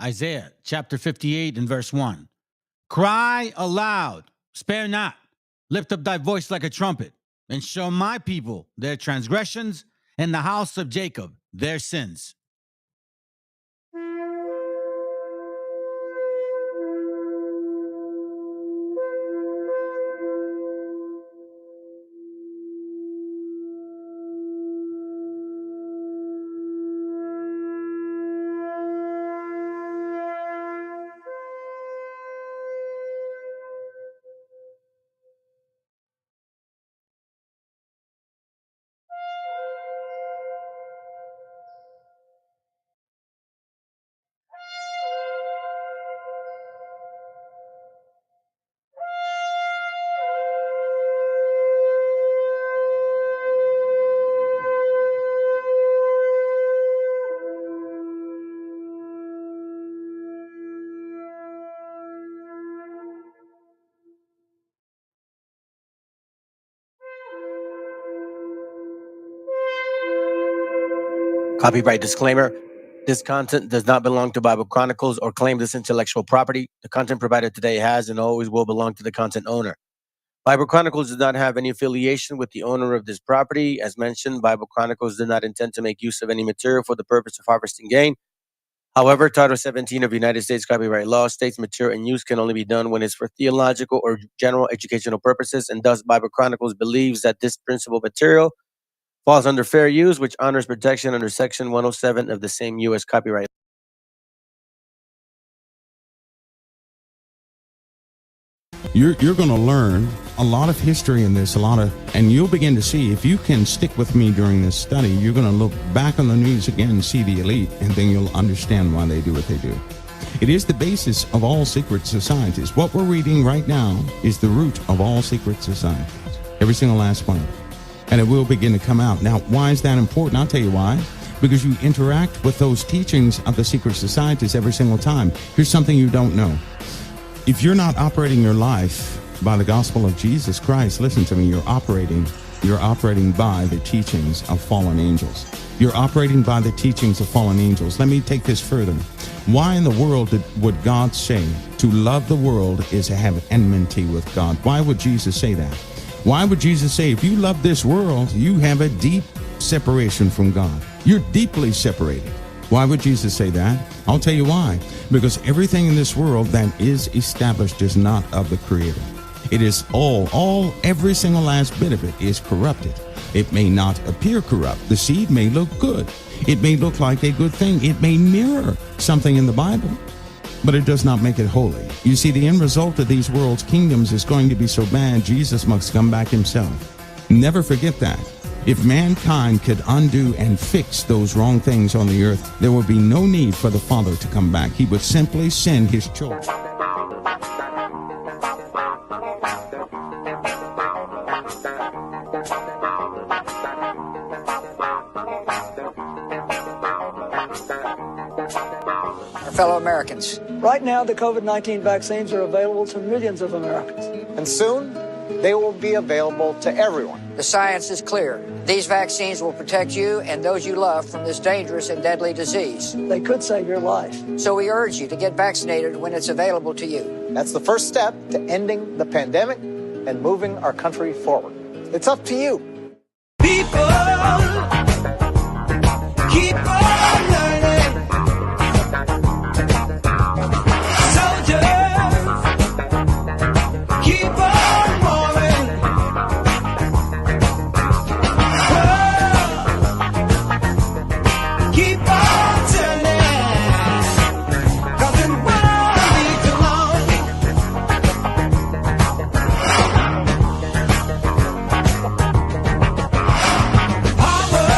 Isaiah chapter 58 and verse 1. Cry aloud, spare not, lift up thy voice like a trumpet, and show my people their transgressions, and the house of Jacob their sins. Copyright disclaimer. This content does not belong to Bible Chronicles or claim this intellectual property. The content provided today has and always will belong to the content owner. Bible Chronicles does not have any affiliation with the owner of this property. As mentioned, Bible Chronicles did not intend to make use of any material for the purpose of harvesting gain. However, Title 17 of United States copyright law states material in use can only be done when it's for theological or general educational purposes, and thus Bible Chronicles believes that this principal material falls under fair use, which honors protection under Section 107 of the same U.S. copyright. You're going to learn a lot of history in this, and you'll begin to see, if you can stick with me during this study, you're going to look back on the news again and see the elite, and then you'll understand why they do what they do. It is the basis of all secret societies. What we're reading right now is the root of all secret societies, every single last one of them. And it will begin to come out. Now, why is that important? I'll tell you why. Because you interact with those teachings of the secret societies every single time. Here's something you don't know. If you're not operating your life by the gospel of Jesus Christ, listen to me, you're operating by the teachings of fallen angels. You're operating by the teachings of fallen angels. Let me take this further. Why in the world would God say to love the world is to have enmity with God? Why would Jesus say that? Why would Jesus say, if you love this world, you have a deep separation from God? You're deeply separated. Why would Jesus say that? I'll tell you why. Because everything in this world that is established is not of the Creator. It is every single last bit of it is corrupted. It may not appear corrupt. The seed may look good. It may look like a good thing. It may mirror something in the Bible, but it does not make it holy. You see, the end result of these world's kingdoms is going to be so bad, Jesus must come back himself. Never forget that. If mankind could undo and fix those wrong things on the earth, there would be no need for the Father to come back. He would simply send his children. Fellow Americans. Right now, the COVID-19 vaccines are available to millions of Americans. And soon, they will be available to everyone. The science is clear. These vaccines will protect you and those you love from this dangerous and deadly disease. They could save your life. So we urge you to get vaccinated when it's available to you. That's the first step to ending the pandemic and moving our country forward. It's up to you. People, keep on learning. Keep on moving. Keep on turning. 'Cause the world needs you long. Power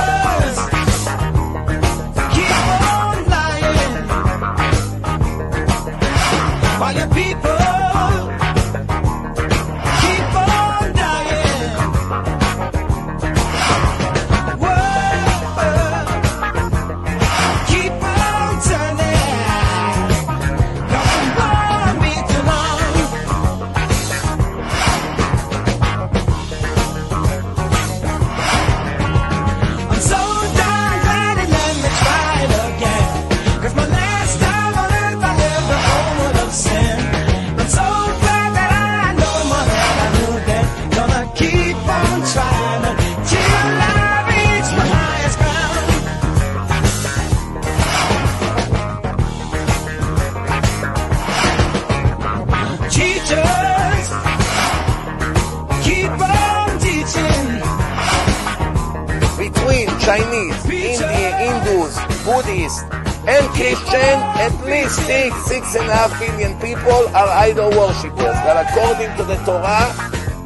Jews, Buddhists, and Christians, at least 6.5 billion people are idol worshippers that according to the Torah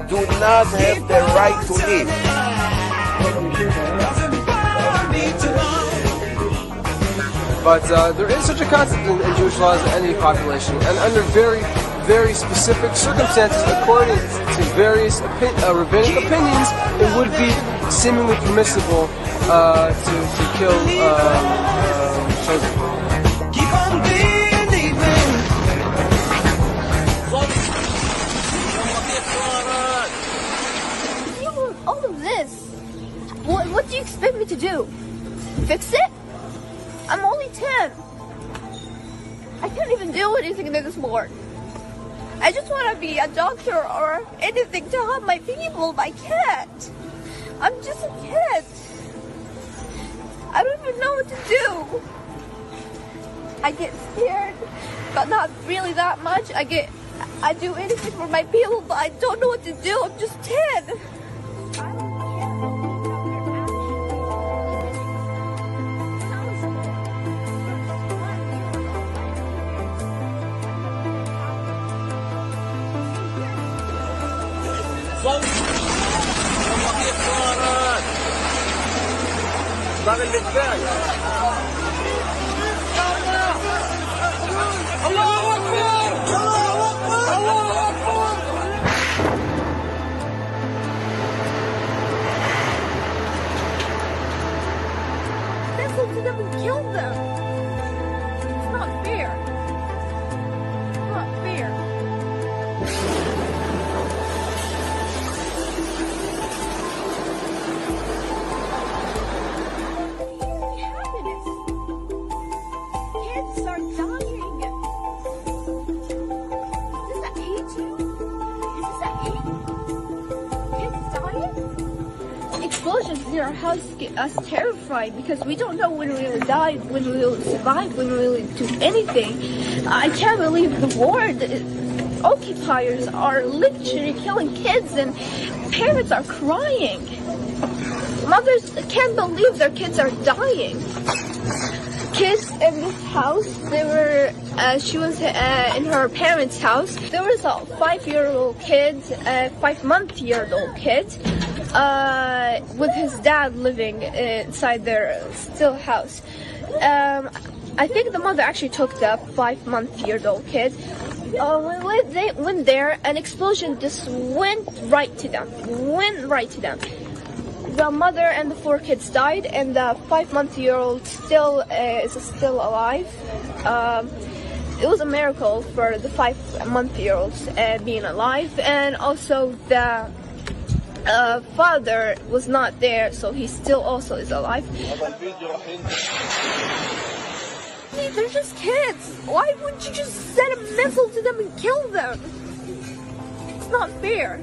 do not have the right to live. But there is such a concept in Jewish laws as any population, and under very, very specific circumstances, according to various rabbinic opinions, it would be seemingly permissible to kill children. Keep on believing. You want all of this? What do you expect me to do? Fix it? I'm only 10. I can't even do anything this morning. I just want to be a doctor or anything to help my people, but I can't. I'm just a kid. I don't even know what to do. I get scared, but not really that much. I do anything for my people, but I don't know what to do. I'm just 10. Listen to them and kill them. It's not fair. It's not fair. Kids are dying. Does that hate you? Does that hate? Kids dying? Explosions in our house get us terrified because we don't know when we will die, when we will survive, when we will do anything. I can't believe the war. The occupiers are literally killing kids and parents are crying. Mothers can't believe their kids are dying. Kids in this house, she was in her parents' house. There was a 5-year-old kid, a 5-month-old kid, with his dad living inside their still house. I think the mother actually took the 5-month-old kid. When they went there, an explosion just went right to them. The mother and the 4 kids died, and the 5-month-old is still alive. It was a miracle for the 5-month-olds being alive, and also the father was not there, so he still also is alive. They're just kids. Why wouldn't you just send a missile to them and kill them? It's not fair.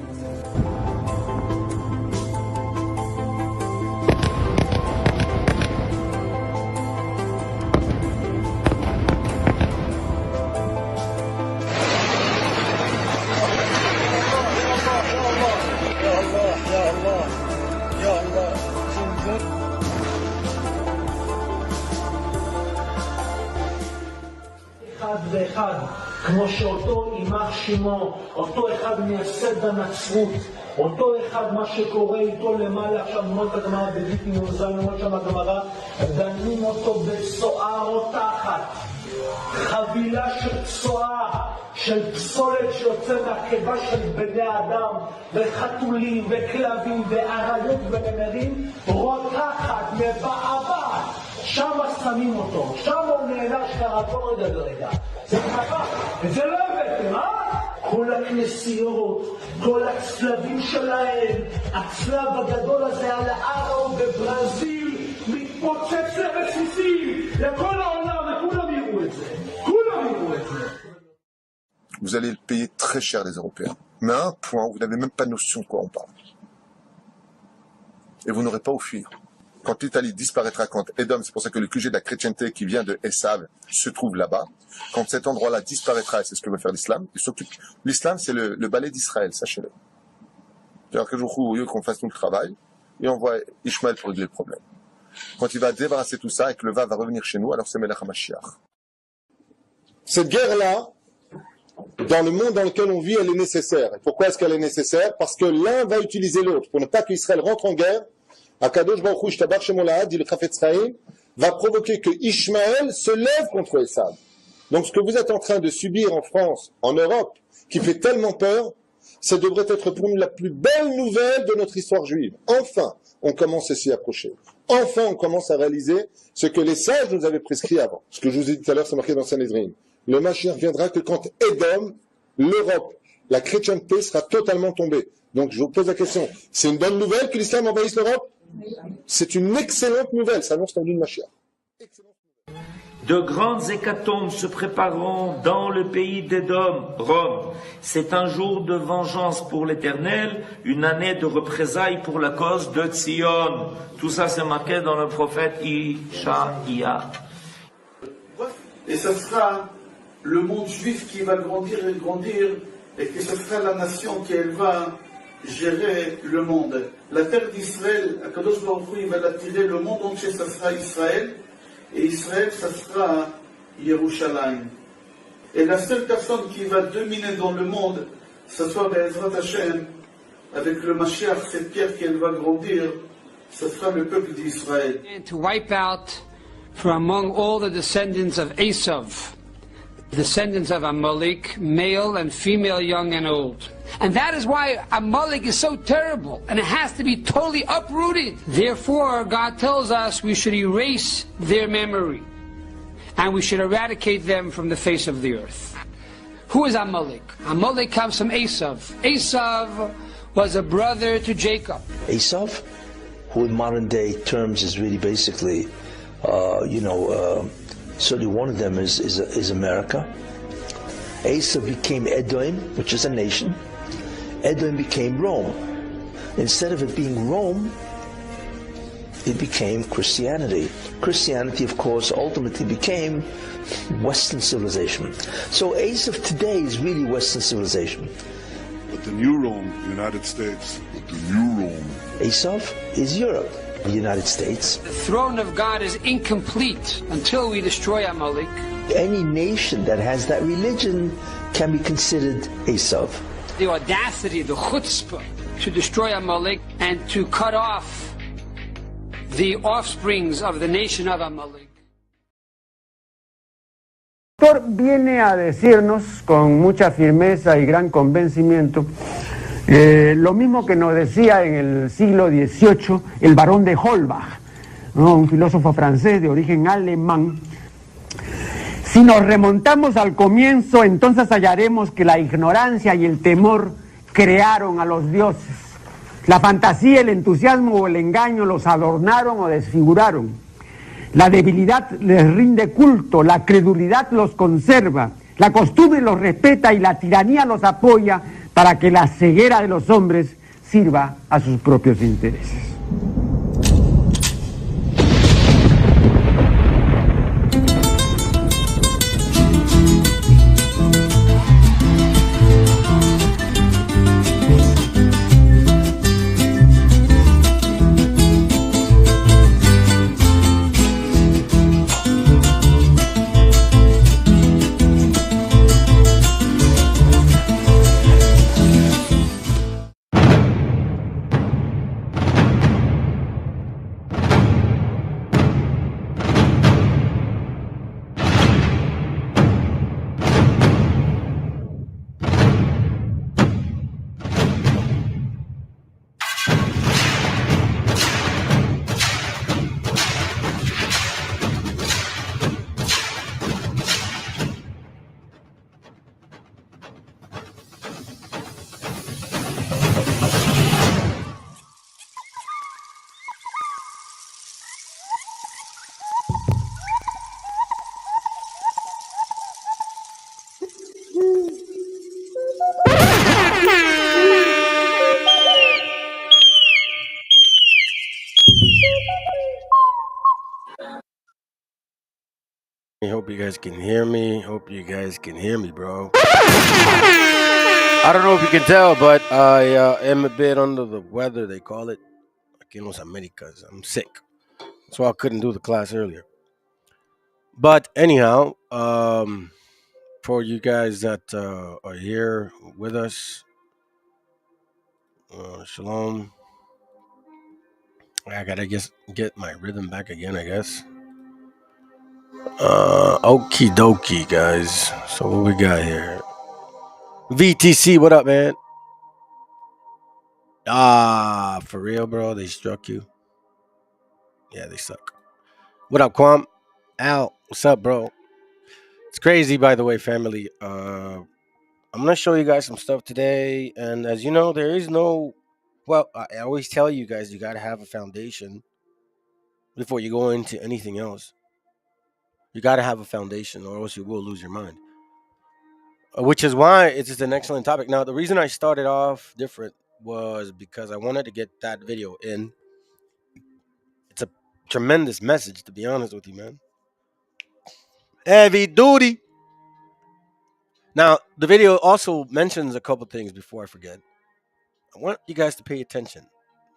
אחד ואחד, כמו שאותו יימח שמו, אותו אחד מייסד הנצרות, אותו אחד מה שקורה איתו למעלה, עכשיו נמוד את הגמרא בביטי נוזל, נמוד שם הגמרא, דנים אותו בצואה רותחת, חבילה של צואה, של פסולת שיוצא מהקיבה של בני האדם, וחתולים וכלבים ואריות ונמרים, רותחת, מבעבעת, שם שמים אותו, שם הוא נענש כרתו רגע. זה ככה, וזה לא הבאתם, כל הכנסיות, כל הצלבים שלהם, הצלב הגדול הזה על הארו בברזיל, מתפוצץ לרסיסים, לכל העולם, וכולם יראו את זה. Vous allez le payer très cher, les Européens. Mais à un point où vous n'avez même pas notion de quoi on parle. Et vous n'aurez pas à fuir. Quand l'Italie disparaîtra, quand Édom, c'est pour ça que le QG de la chrétienté qui vient de Esav se trouve là-bas, quand cet endroit-là disparaîtra, et c'est ce que veut faire l'islam, l'islam c'est le balai d'Israël, sachez-le. C'est-à-dire qu'un jour, au lieu qu'on fasse tout le travail, et on voit Ishmaël pour régler le problème. quand il va débarrasser tout ça et que le va revenir chez nous, alors c'est Melech HaMashiach. Cette guerre-là, dans le monde dans lequel on vit, elle est nécessaire. Et pourquoi est-ce qu'elle est nécessaire? Parce que l'un va utiliser l'autre. Pour ne pas qu'Israël rentre en guerre, Akadosh Baruch Hu, Ishtabach Shemo Lahad, dit le Chafetz Chaim, va provoquer que Ishmaël se lève contre Esav. Donc ce que vous êtes en train de subir en France, en Europe, qui fait tellement peur, ça devrait être pour nous la plus belle nouvelle de notre histoire juive. Enfin, on commence à s'y approcher. Enfin, on commence à réaliser ce que les sages nous avaient prescrit avant. Ce que je vous ai dit tout à l'heure, c'est marqué dans Sanhedrin. Le Mashiach viendra que quand Édom, l'Europe, la chrétienté sera totalement tombée. Donc je vous pose la question, c'est une bonne nouvelle que l'islam envahisse l'Europe? C'est une excellente nouvelle, ça annonce l'envie de Mashiach. De grandes hécatombes se prépareront dans le pays d'Édom, Rome. C'est un jour de vengeance pour l'Éternel, une année de représailles pour la cause de Tzion. Tout ça c'est marqué dans le prophète Ishaïa. Et ce sera le monde juif qui va grandir et grandir, et que ce sera la nation qui elle va gérer le monde. La terre d'Israël, Akadosh Baruch Hu, il va l'attirer, le monde entier, ça sera Israël, et Israël, ça sera Yerushalayim. Et la seule personne qui va dominer dans le monde, ce soit Be'ezrat Hashem, avec le Mashiach, cette pierre qui elle va grandir, ce sera le peuple d'Israël. To wipe out from among all the descendants of Esav, descendants of Amalek, male and female, young and old. And that is why Amalek is so terrible, and it has to be totally uprooted. Therefore, God tells us we should erase their memory, and we should eradicate them from the face of the earth. Who is Amalek? Amalek comes from Esav. Esav was a brother to Jacob. Esav, who in modern day terms is really basically, certainly one of them is America. Esav became Edom, which is a nation. Edom became Rome. Instead of it being Rome, it became Christianity. Christianity, of course, ultimately became Western civilization. So Esav today is really Western civilization. But the new Rome, the United States, Esav is Europe, the United States. The throne of God is incomplete until we destroy Amalek. Any nation that has that religion can be considered Esav. The audacity, the chutzpah, to destroy Amalek and to cut off the offsprings of the nation of Amalek. El autor viene a decirnos con mucha firmeza y gran convencimiento lo mismo que nos decía en el siglo XVIII el barón de Holbach, ¿no? Un filósofo francés de origen alemán. Si nos remontamos al comienzo, entonces hallaremos que la ignorancia y el temor crearon a los dioses. La fantasía, el entusiasmo o el engaño los adornaron o desfiguraron. La debilidad les rinde culto, la credulidad los conserva, la costumbre los respeta y la tiranía los apoya para que la ceguera de los hombres sirva a sus propios intereses. I hope you guys can hear me. Bro. I don't know if you can tell, but I am a bit under the weather, they call it. Aquí en Los Americas. I'm sick. So I couldn't do the class earlier. But anyhow, for you guys that are here with us, shalom. I gotta just get my rhythm back again, I guess. Okie dokie, guys. So what we got here? VTC, what up, man? Ah, for real, bro? They struck you? Yeah, they suck. What up, Quam? Al, what's up, bro? It's crazy, by the way, family. I'm gonna show you guys some stuff today, and as you know, there is no. Well, I always tell you guys, you gotta have a foundation before you go into anything else. You gotta have a foundation, or else you will lose your mind. Which is why it is an excellent topic. Now, the reason I started off different was because I wanted to get that video in. It's a tremendous message, to be honest with you, man. Heavy duty. Now, the video also mentions a couple things before I forget. I want you guys to pay attention,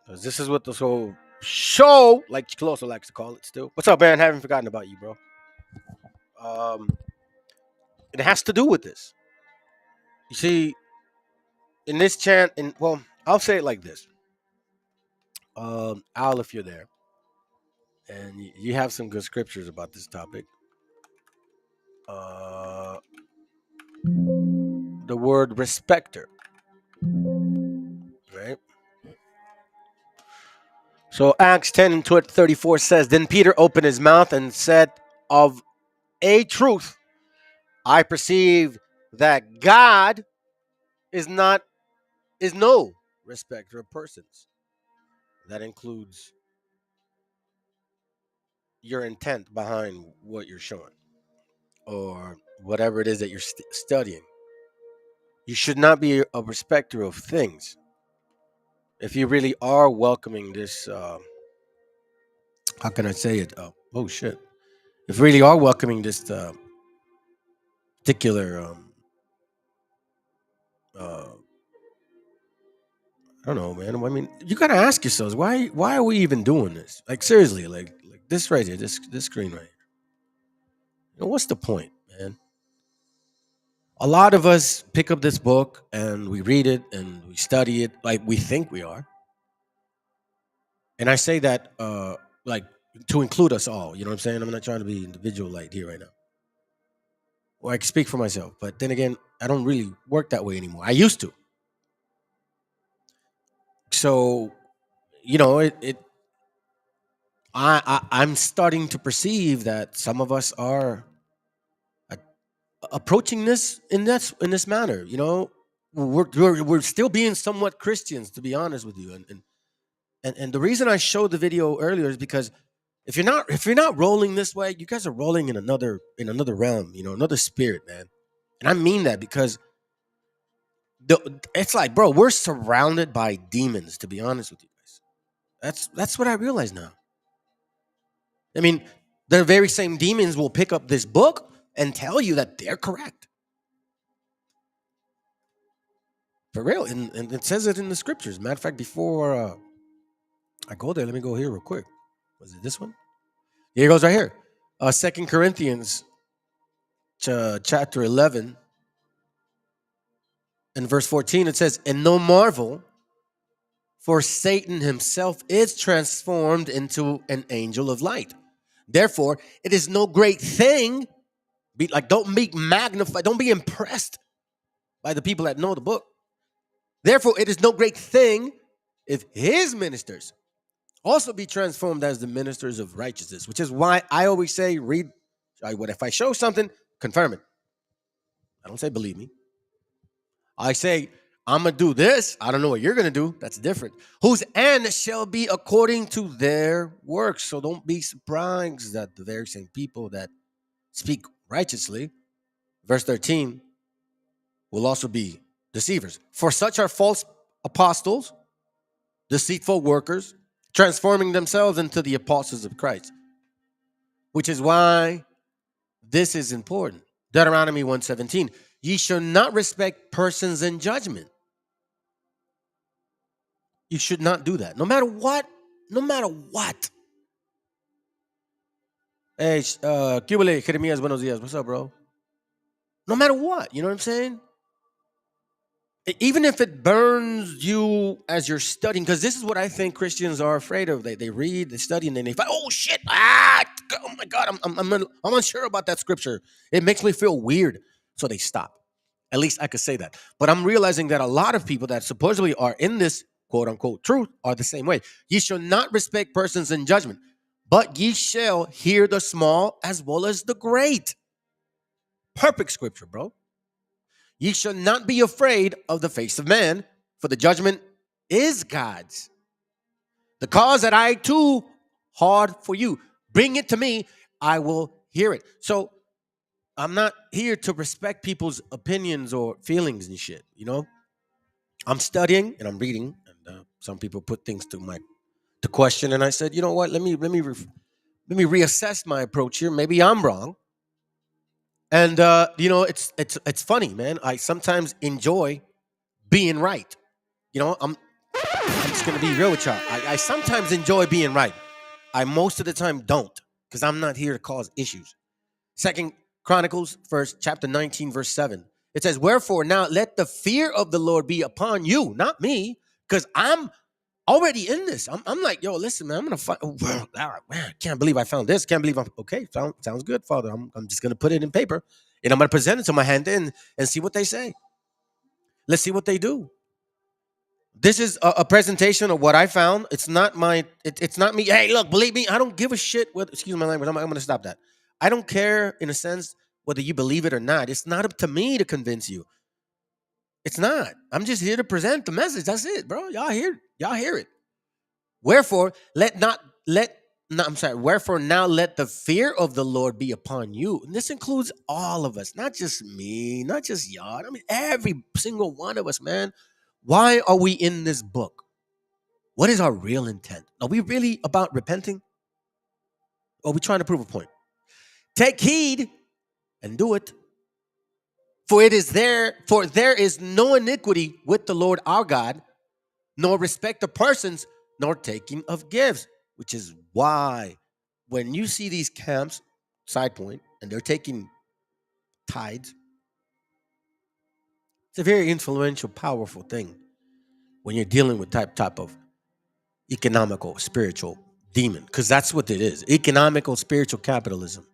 because this is what this whole show, like Chicloso likes to call it still. What's up, man? Haven't forgotten about you, bro. It has to do with this. You see, in this chant, well, I'll say it like this. Al, if you're there, and you have some good scriptures about this topic. The word respecter, right? So Acts 10 and 34 says, Then Peter opened his mouth and said, Of a truth, I perceive that God is no respecter of persons. That includes your intent behind what you're showing, or whatever it is that you're studying. You should not be a respecter of things. If you really are welcoming this, how can I say it? Oh shit! If you really are welcoming this particular, I don't know, man. I mean, you gotta ask yourselves why are we even doing this? Like seriously, like this right here, this screen right here. You know, what's the point, man? A lot of us pick up this book and we read it and we study it like we think we are. And I say that like to include us all. You know what I'm saying? I'm not trying to be individual light here right now. Or I can speak for myself, but then again, I don't really work that way anymore. I used to. So, you know, I'm starting to perceive that some of us are approaching this in this manner. You know, we're still being somewhat Christians, to be honest with you. And the reason I showed the video earlier is because if you're not rolling this way, you guys are rolling in another realm, you know, another spirit, man. And I mean that because it's like, bro, we're surrounded by demons, to be honest with you guys. That's what I realize now. I mean, the very same demons will pick up this book and tell you that they're correct. For real. And it says it in the scriptures. Matter of fact, before I go there, let me go here real quick. Was it this one? Here it goes right here. 2 Corinthians chapter 11 and verse 14, it says, And no marvel, for Satan himself is transformed into an angel of light. Therefore, it is no great thing. Don't be magnified. Don't be impressed by the people that know the book. Therefore, it is no great thing if his ministers also be transformed as the ministers of righteousness, which is why I always say, if I show something, confirm it. I don't say believe me. I say, I'm going to do this. I don't know what you're going to do. That's different. Whose end shall be according to their works. So don't be surprised that the very same people that speak righteously, verse 13, will also be deceivers. For such are false apostles, deceitful workers, transforming themselves into the apostles of Christ. Which is why this is important. Deuteronomy 1:17. Ye shall not respect persons in judgment. You should not do that. No matter what. Hey, Cubile, Jeremias, buenos dias. What's up, bro? No matter what, you know what I'm saying? Even if it burns you as you're studying, because this is what I think Christians are afraid of. They read, they study, and then they find, oh shit, oh my God, I'm unsure about that scripture. It makes me feel weird. So they stop. At least I could say that. But I'm realizing that a lot of people that supposedly are in this quote unquote truth are the same way. Ye shall not respect persons in judgment, but ye shall hear the small as well as the great. Perfect scripture, bro. Ye shall not be afraid of the face of man, for the judgment is God's. The cause that I too hard for you, bring it to me, I will hear it. So I'm not here to respect people's opinions or feelings and shit, you know? I'm studying and I'm reading, and some people put things to question, and I said, you know what? Let me reassess my approach here. Maybe I'm wrong. And you know, it's funny, man. I sometimes enjoy being right. You know, I'm just gonna be real with y'all. I sometimes enjoy being right. I most of the time don't, because I'm not here to cause issues. 2 Chronicles, chapter 19, verse 7. It says, wherefore now let the fear of the Lord be upon you, not me, because I'm already in this. I'm like, yo, listen, man, I'm gonna find. Oh, all right, man, I can't believe I found this. Can't believe I'm okay. Sounds good, Father. I'm just gonna put it in paper, and I'm gonna present it to my hand in and see what they say. Let's see what they do. This is a presentation of what I found. It's not my. It's not me. Hey, look, believe me, I don't give a shit. Excuse my language. I'm gonna stop that. I don't care, in a sense, whether you believe it or not. It's not up to me to convince you. It's not. I'm just here to present the message. That's it, bro. Y'all hear it. Wherefore, wherefore now let the fear of the Lord be upon you. And this includes all of us, not just me, not just y'all. I mean, every single one of us, man. Why are we in this book? What is our real intent? Are we really about repenting? Or are we trying to prove a point? Take heed and do it. For there is no iniquity with the Lord our God, nor respect of persons, nor taking of gifts. Which is why when you see these camps, side point, and they're taking tithes, it's a very influential, powerful thing when you're dealing with type of economical, spiritual demon. Because that's what it is. Economical, spiritual capitalism.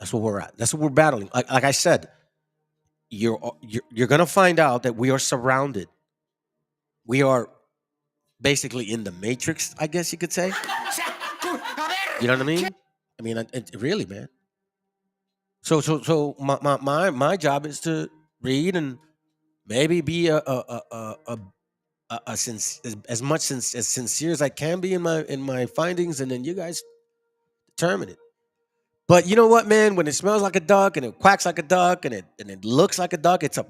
That's what we're at. That's what we're battling. Like I said, you're going to find out that we are surrounded. We are basically in the matrix, I guess you could say. You know what I mean? I mean, really, man. So my job is to read and maybe be as sincere as I can be in my findings, and then you guys determine it. But you know what, man? When it smells like a duck and it quacks like a duck and it looks like a duck, it's a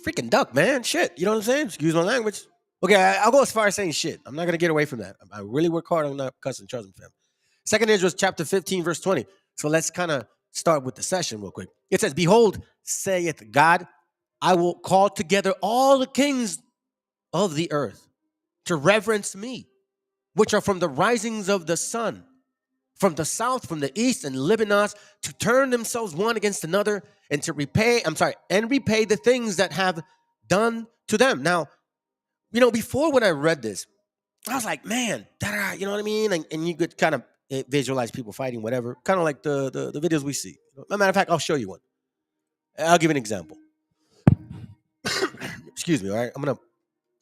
freaking duck, man. Shit, you know what I'm saying? Excuse my language. Okay, I'll go as far as saying shit. I'm not gonna get away from that. I really work hard on not cussing. Trust me, fam. 2 Israel chapter 15, verse 20. So let's kind of start with the session real quick. It says, behold, saith God, I will call together all the kings of the earth to reverence me, which are from the risings of the sun, from the south, from the east, and Lebanon, to turn themselves one against another, and to repay the things that have done to them. Now, you know, before when I read this, I was like, man, you know what I mean? And you could kind of visualize people fighting, whatever, kind of like the videos we see. As a matter of fact, I'll show you one. I'll give an example. Excuse me, all right?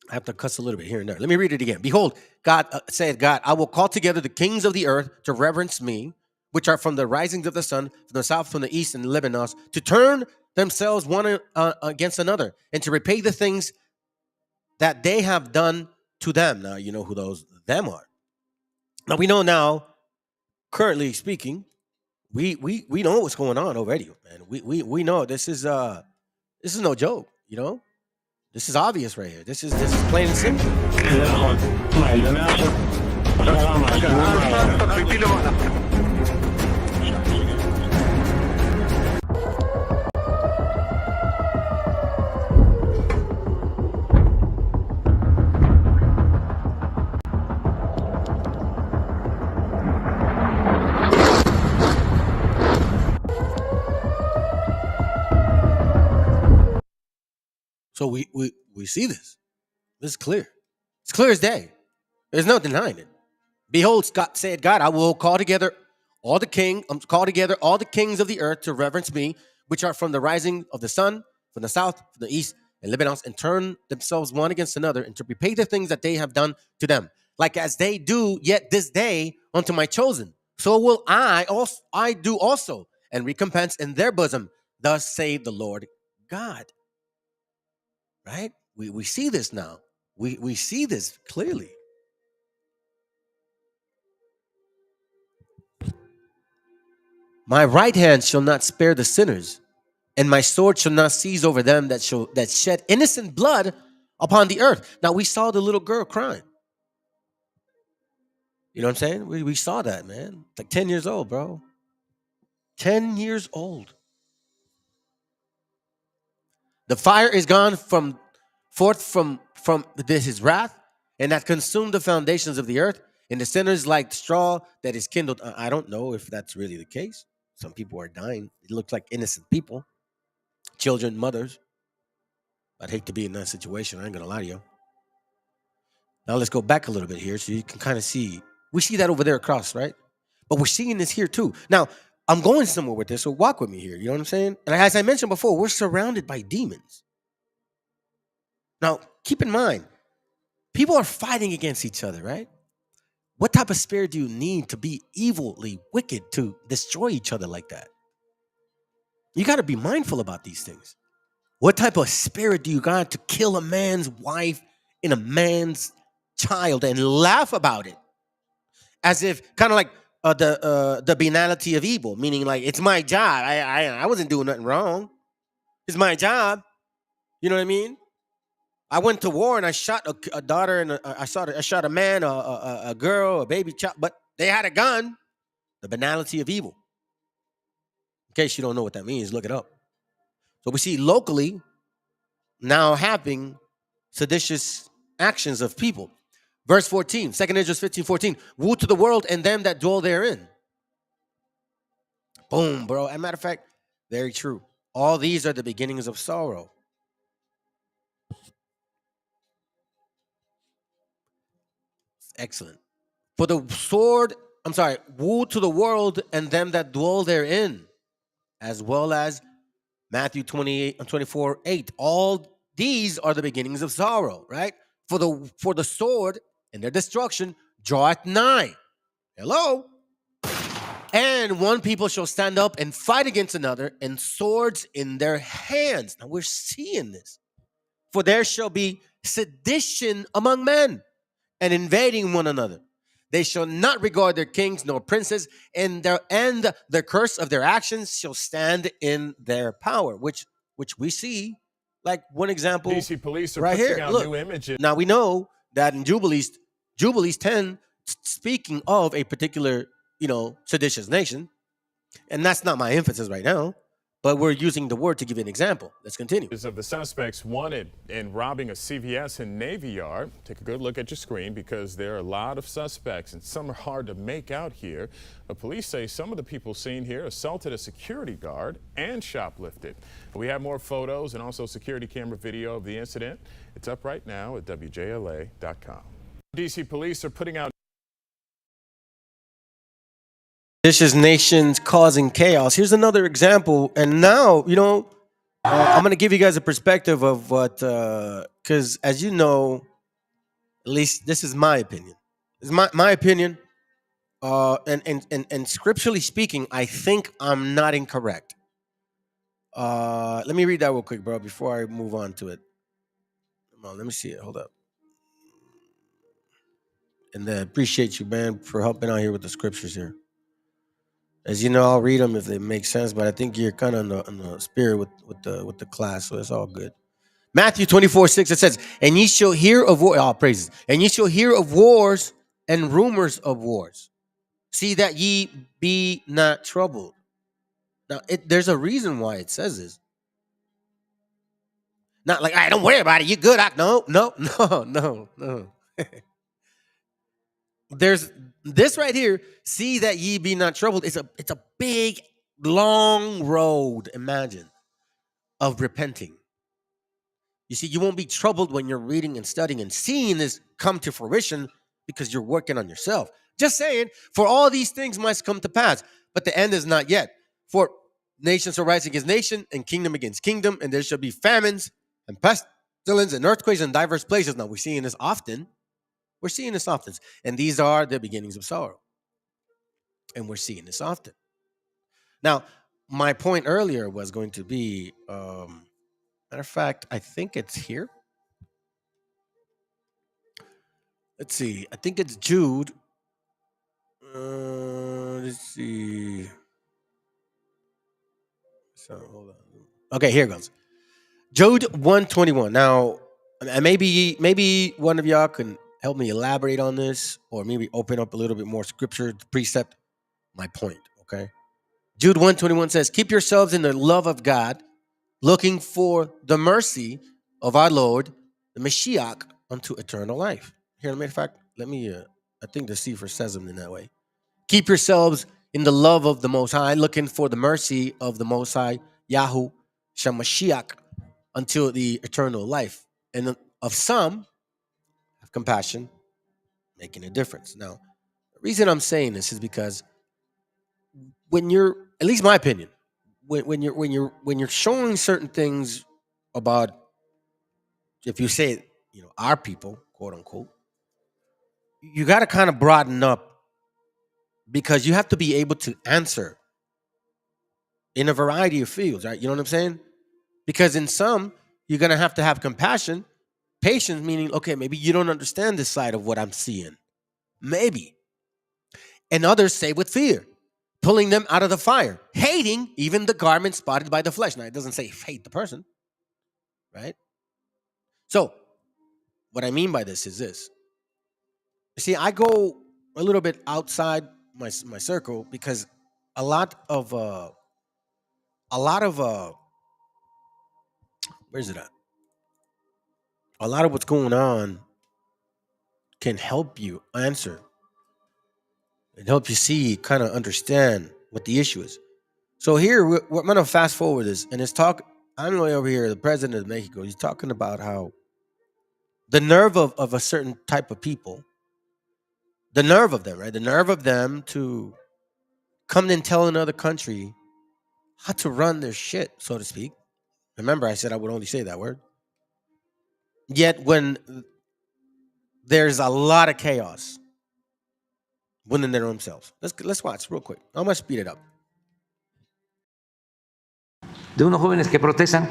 I have to cuss a little bit here and there. Let me read it again. Behold, God saith God, I will call together the kings of the earth to reverence me, which are from the risings of the sun, from the south, from the east, and Lebanon, to turn themselves one against another, and to repay the things that they have done to them. Now, you know who those them are. Now, we know now, currently speaking, we know what's going on already, man. We know this is no joke, you know? This is obvious right here. This is plain and simple. So we see this. This is clear. It's clear as day. There's no denying it. Behold, Scott said, God, I will call together all the kings of the earth to reverence me, which are from the rising of the sun, from the south, from the east, and Lebanon, and turn themselves one against another, and to repay the things that they have done to them, like as they do yet this day unto my chosen. So will I do also, and recompense in their bosom. Thus saith the Lord God. Right? We see this now. We see this clearly. My right hand shall not spare the sinners, and my sword shall not cease over them that shed innocent blood upon the earth. Now we saw the little girl crying. You know what I'm saying? We saw that, man. Like 10 years old, bro. 10 years old. The fire is gone forth from his wrath, and hath consumed the foundations of the earth, and the sinners like straw that is kindled. I don't know if that's really the case. Some people are dying. It looks like innocent people, children, mothers. I'd hate to be in that situation. I ain't gonna lie to you. Now let's go back a little bit here so you can kind of see. We see that over there across, right? But we're seeing this here too. Now, I'm going somewhere with this, so walk with me here. You know what I'm saying? And as I mentioned before, we're surrounded by demons. Now, keep in mind, people are fighting against each other, right? What type of spirit do you need to be evilly wicked to destroy each other like that? You got to be mindful about these things. What type of spirit do you got to kill a man's wife and a man's child and laugh about it? As if kind of like the banality of evil, meaning like, it's my job. I wasn't doing nothing wrong. It's my job. You know what I mean? I went to war and I shot a daughter and I shot a man, a girl, a baby child, but they had a gun. The banality of evil. In case you don't know what that means, look it up. So we see locally now happening seditious actions of people. Verse 14, 2 Ezra 15:14. Woe to the world and them that dwell therein. Boom, bro. As a matter of fact, very true. All these are the beginnings of sorrow. Excellent. For the sword, woe to the world and them that dwell therein, as well as Matthew 24:8. All these are the beginnings of sorrow, right? For the sword and their destruction draweth nigh. Hello? And one people shall stand up and fight against another, and swords in their hands. Now we're seeing this. For there shall be sedition among men, and invading one another. They shall not regard their kings nor princes, and the curse of their actions shall stand in their power. Which we see, like one example, DC police are right putting here. out Look, new images. now we know that in Jubilees 10, speaking of a particular, seditious nation, and that's not my emphasis right now, but we're using the word to give you an example. Let's continue. Of the suspects wanted in robbing a CVS and Navy Yard. Take a good look at your screen because there are a lot of suspects and some are hard to make out here. But police say some of the people seen here assaulted a security guard and shoplifted. We have more photos and also security camera video of the incident. It's up right now at WJLA.com. DC police are putting out Seditious nations causing chaos. Here's another example. And now, I'm going to give you guys a perspective of what, because as you know, at least this is my opinion. It's my opinion. And scripturally speaking, I think I'm not incorrect. Let me read that real quick, bro, before I move on to it. Come on, let me see it. Hold up. And appreciate you, man, for helping out here with the scriptures here. As you know, I'll read them if they make sense, but I think you're kind of on the spirit with the class, so it's all good. Matthew 24:6, it says, and ye shall hear of war, all praises, and ye shall hear of wars and rumors of wars. See that ye be not troubled. Now, there's a reason why it says this. Not like, don't worry about it, you're good. No. There's this right here. See that ye be not troubled. It's a big, long road, imagine, of repenting. You see, you won't be troubled when you're reading and studying and seeing this come to fruition because you're working on yourself. Just saying, for all these things must come to pass, but the end is not yet. For nations shall rise against nation and kingdom against kingdom, and there shall be famines and pestilence and earthquakes in diverse places. Now, we're seeing this often. We're seeing this often. And these are the beginnings of sorrow. And we're seeing this often. Now, my point earlier was going to be, matter of fact, I think it's here. Let's see. I think it's Jude. Let's see. So hold on. Okay, here goes. Jude 121. Now, maybe one of y'all can help me elaborate on this, or maybe open up a little bit more scripture to precept my point. Okay. Jude 121 says, "Keep yourselves in the love of God, looking for the mercy of our Lord, the Meshiach, unto eternal life." Here, matter of fact, let me. I think the Sefer says them in that way. Keep yourselves in the love of the Most High, looking for the mercy of the Most High, Yahu, Shemashiach, until the eternal life. And of some, have compassion, making a difference. Now, the reason I'm saying this is because when you're, at least my opinion, when you're showing certain things about, if you say, our people, quote unquote, you got to kind of broaden up, because you have to be able to answer in a variety of fields, right? You know what I'm saying? Because in some, you're going to have compassion, patience, meaning, okay, maybe you don't understand this side of what I'm seeing. Maybe. And others say with fear, pulling them out of the fire, hating even the garment spotted by the flesh. Now, it doesn't say hate the person, right? So, what I mean by this is this. You see, I go a little bit outside my circle, because a lot of where's it at? A lot of what's going on can help you answer and help you see, kind of understand what the issue is. So here, we're going to fast forward this, and it's talk. I'm way over here, the president of Mexico. He's talking about how the nerve of a certain type of people, the nerve of them, right? The nerve of them to come and tell another country how to run their shit, so to speak. Remember, I said I would only say that word. Yet when there's a lot of chaos within their own selves. Let's watch real quick. I'm going to speed it up. De unos jóvenes que protestan,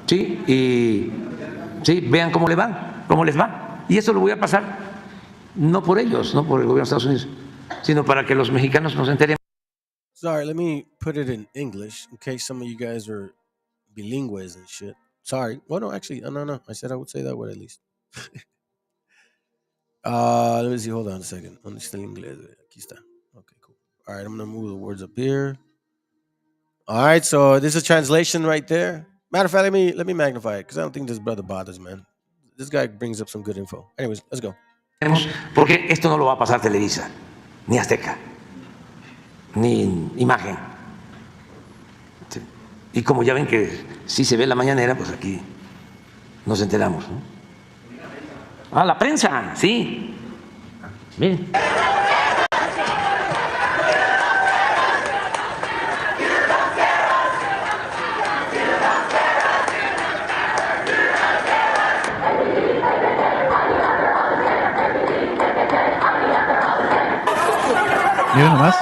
sí, y sí, vean cómo les va. Y eso lo voy a pasar, no por ellos, no por el gobierno de Estados Unidos, sino para que los mexicanos nos enteremos. Sorry, let me put it in English in case some of you guys are bilinguals and shit. Sorry. Well, no, actually, no. I said I would say that word at least. Let me see. Hold on a second. ¿Dónde está el inglés? Aquí está. Okay, cool. All right, I'm gonna move the words up here. All right, so this is a translation right there. Matter of fact, let me magnify it, because I don't think this brother bothers, man. This guy brings up some good info. Anyways, let's go. Porque esto no lo va a pasar Televisa, ni Azteca, ni Imagen. Sí. Y como ya ven que sí se ve la mañanera, pues aquí nos enteramos, ¿no? Ah, la prensa, sí. Miren. Mira nomás.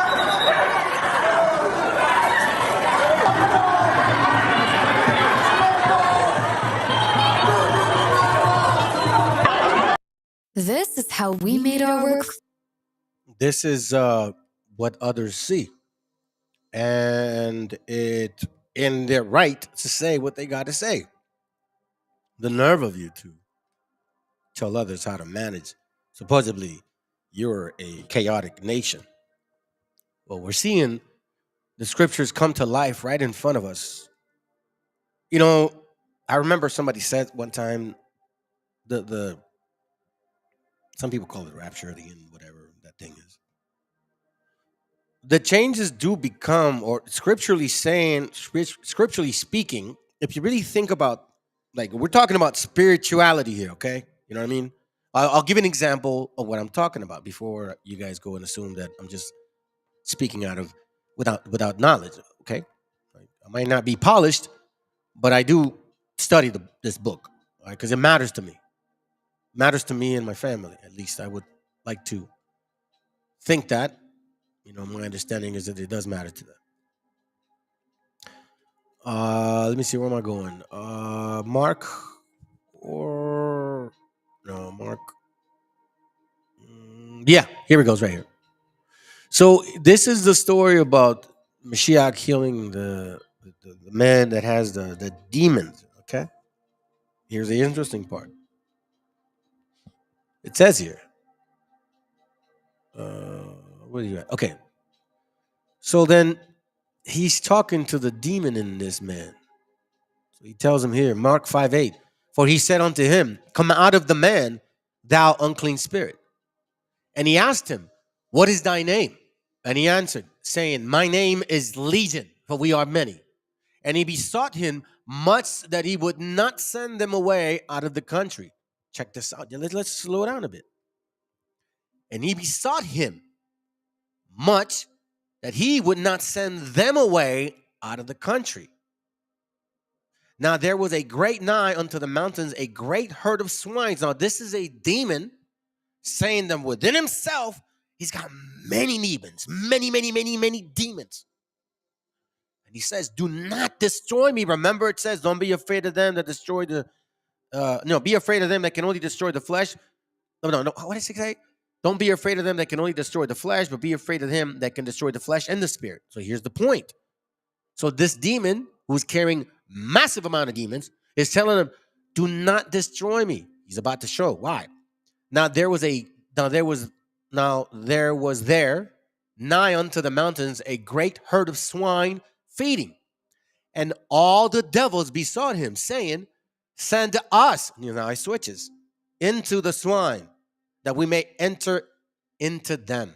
This is how we made our work. This is what others see. And it in their right to say what they got to say. The nerve of you to tell others how to manage. Supposedly, you're a chaotic nation. Well, we're seeing the scriptures come to life right in front of us. You know, I remember somebody said one time, the some people call it rapture, the end, whatever that thing is. The changes do become, or scripturally speaking, if you really think about Like, we're talking about spirituality here, okay? You know what I mean? I'll give an example of what I'm talking about before you guys go and assume that I'm just speaking out of without knowledge, okay? I might not be polished, but I do study this book, all right? Because it matters to me. It matters to me and my family. At least I would like to think that. You know, my understanding is that it does matter to them. Let me see, where am I going? Mark or no, Mark. Yeah, here it goes right here. So this is the story about Meshiach healing the man that has the demons. Okay, here's the interesting part. It says here. Where are you at? Okay. So then he's talking to the demon in this man. So he tells him here, Mark 5:8. For he said unto him, come out of the man, thou unclean spirit. And he asked him, what is thy name? And he answered, saying, my name is Legion, for we are many. And he besought him much that he would not send them away out of the country. Check this out. Let's slow down a bit. And he besought him much that he would not send them away out of the country. Now there was a great nigh unto the mountains, a great herd of swine. Now this is a demon saying that within himself, he's got many demons, many demons. And he says, do not destroy me. Remember, it says, don't be afraid of them that destroy the, be afraid of them that can only destroy the flesh. No. What does it say? Don't be afraid of them that can only destroy the flesh, but be afraid of him that can destroy the flesh and the spirit. So here's the point. So this demon, who's carrying massive amount of demons, is telling him, do not destroy me. He's about to show why. Now there was there nigh unto the mountains a great herd of swine feeding. And all the devils besought him, saying, send us, now he switches, into the swine, that we may enter into them.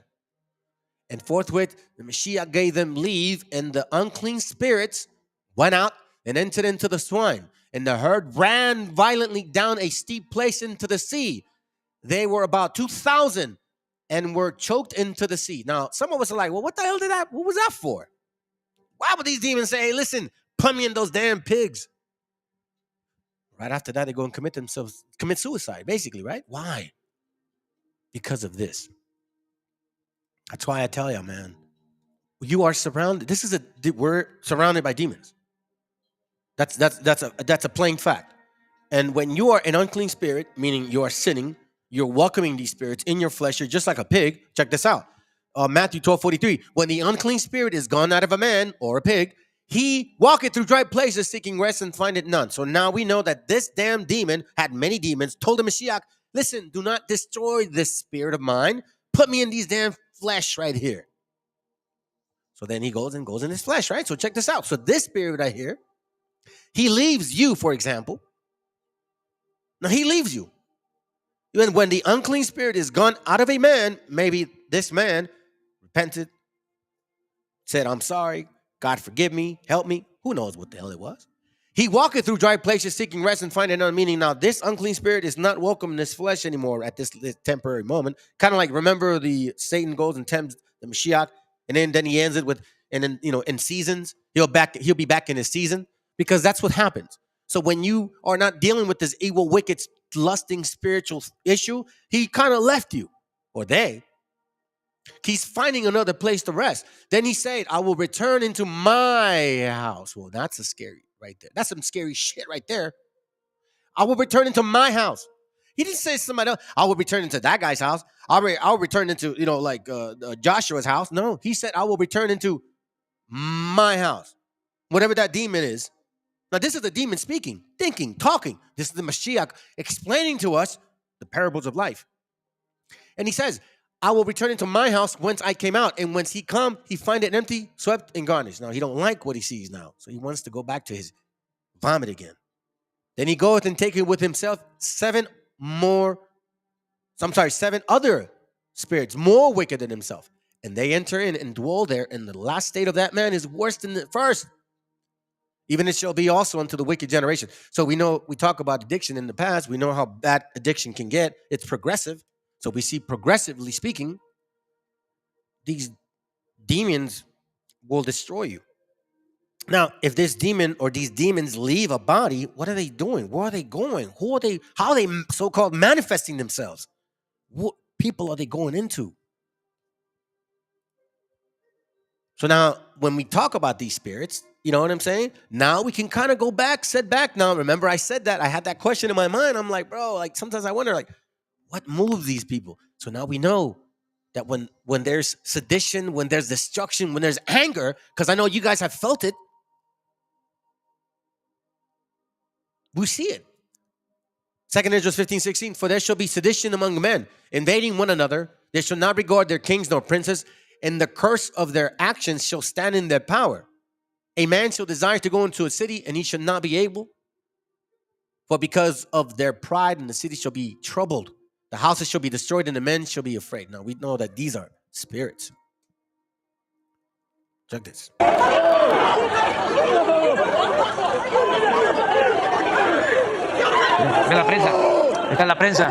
And forthwith the Mashiach gave them leave, and the unclean spirits went out and entered into the swine. And the herd ran violently down a steep place into the sea. They were about 2,000 and were choked into the sea. Now, some of us are like, well, what the hell what was that for? Why would these demons say, hey, listen, put me in those damn pigs? Right after that, they go and commit suicide, basically, right? Why? Because of this. That's why I tell you, man, you are surrounded. We're surrounded by demons. That's a plain fact. And when you are an unclean spirit, meaning you are sinning, you're welcoming these spirits in your flesh. You're just like a pig. Check this out. Matthew 12:43. When the unclean spirit is gone out of a man or a pig, he walketh through dry places seeking rest and findeth none. So now we know that this damn demon had many demons, told the Mashiach, listen, do not destroy this spirit of mine. Put me in these damn flesh right here. So then he goes in his flesh, right? So check this out. So this spirit right here, he leaves you, for example. Now he leaves you. And when the unclean spirit is gone out of a man, maybe this man repented, said, I'm sorry, God forgive me, help me. Who knows what the hell it was? He walketh through dry places seeking rest and finding none. Meaning now this unclean spirit is not welcome in this flesh anymore at this temporary moment. Kind of like, remember, Satan goes and tempts the Mashiach, and then he ends it with, and then, in seasons, he'll be back in his season, because that's what happens. So when you are not dealing with this evil, wicked, lusting spiritual issue, he kind of left you, or they. He's finding another place to rest. Then he said, I will return into my house. Well, that's a scary right there. That's some scary shit right there. I will return into my house. He didn't say somebody else. I will return into that guy's house. I'll return into, Joshua's house. No, he said, I will return into my house. Whatever that demon is. Now, this is the demon speaking, thinking, talking. This is the Mashiach explaining to us the parables of life. And he says, I will return into my house whence I came out. And whence he come, he find it empty, swept, and garnished. Now, he don't like what he sees now. So he wants to go back to his vomit again. Then he goeth and taketh with himself 7 other spirits more wicked than himself. And they enter in and dwell there. And the last state of that man is worse than the first. Even it shall be also unto the wicked generation. So we talk about addiction in the past. We know how bad addiction can get. It's progressive. So we see, progressively speaking, these demons will destroy you. Now, if this demon or these demons leave a body, what are they doing? Where are they going? How are they so-called manifesting themselves? What people are they going into? So now, when we talk about these spirits, you know what I'm saying? Now we can kind of go back, sit back. Now, remember I said that. I had that question in my mind. I'm like, bro, like sometimes I wonder, like, what moves these people? So now we know that when there's sedition, when there's destruction, when there's anger, because I know you guys have felt it, we see it. 2 Ezra 15:16, for there shall be sedition among men, invading one another. They shall not regard their kings nor princes, and the curse of their actions shall stand in their power. A man shall desire to go into a city, and he shall not be able, for because of their pride, and the city shall be troubled. The houses shall be destroyed, and the men shall be afraid. Now we know that these are spirits. Check this. Ve la prensa. Está en la prensa.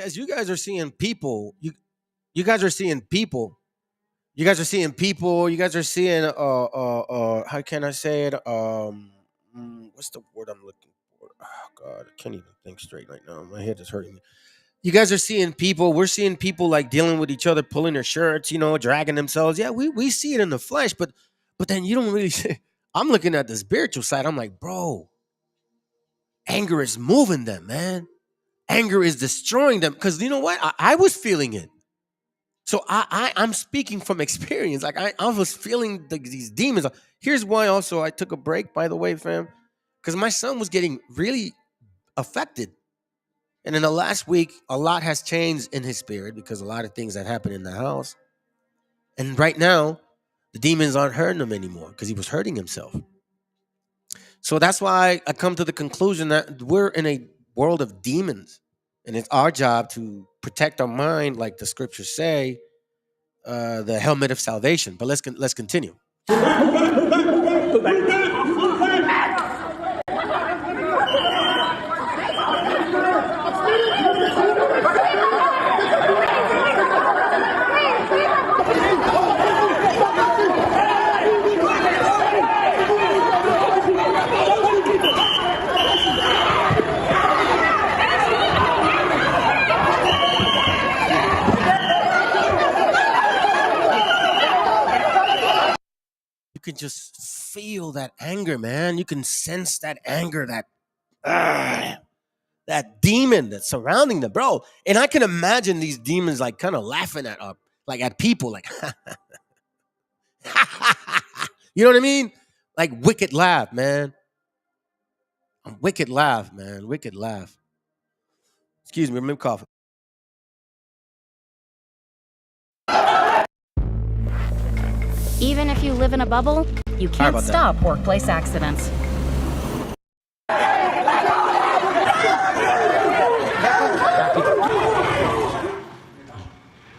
As you guys are seeing people, you guys are seeing people. You guys are seeing people. You guys are seeing how can I say it? What's the word I'm looking for? Oh God, I can't even think straight right now. My head is hurting me. You guys are seeing people. We're seeing people like dealing with each other, pulling their shirts, dragging themselves. Yeah, we see it in the flesh, but then you don't really see. I'm looking at the spiritual side. I'm like, bro, anger is moving them, man. Anger is destroying them. Because you know what? I was feeling it. So I'm speaking from experience. Like I was feeling these demons. Here's why also I took a break, by the way, fam. Because my son was getting really affected. And in the last week, a lot has changed in his spirit because a lot of things that happened in the house. And right now, the demons aren't hurting him anymore because he was hurting himself. So that's why I come to the conclusion that we're in a world of demons. And it's our job to protect our mind, like the scriptures say, the helmet of salvation. But let's continue. You can just feel that anger, man. You can sense that anger, that demon that's surrounding them, bro. And I can imagine these demons like kind of laughing at people, like, you know what I mean? Like wicked laugh, man. Wicked laugh, man. Wicked laugh. Excuse me, I'm coughing. Even if you live in a bubble, you can't stop workplace accidents.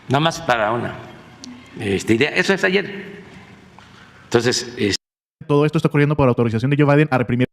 Nada más para una idea. Eso es ayer. Entonces, todo esto está ocurriendo por autorización de Joe Biden a reprimir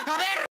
A ver,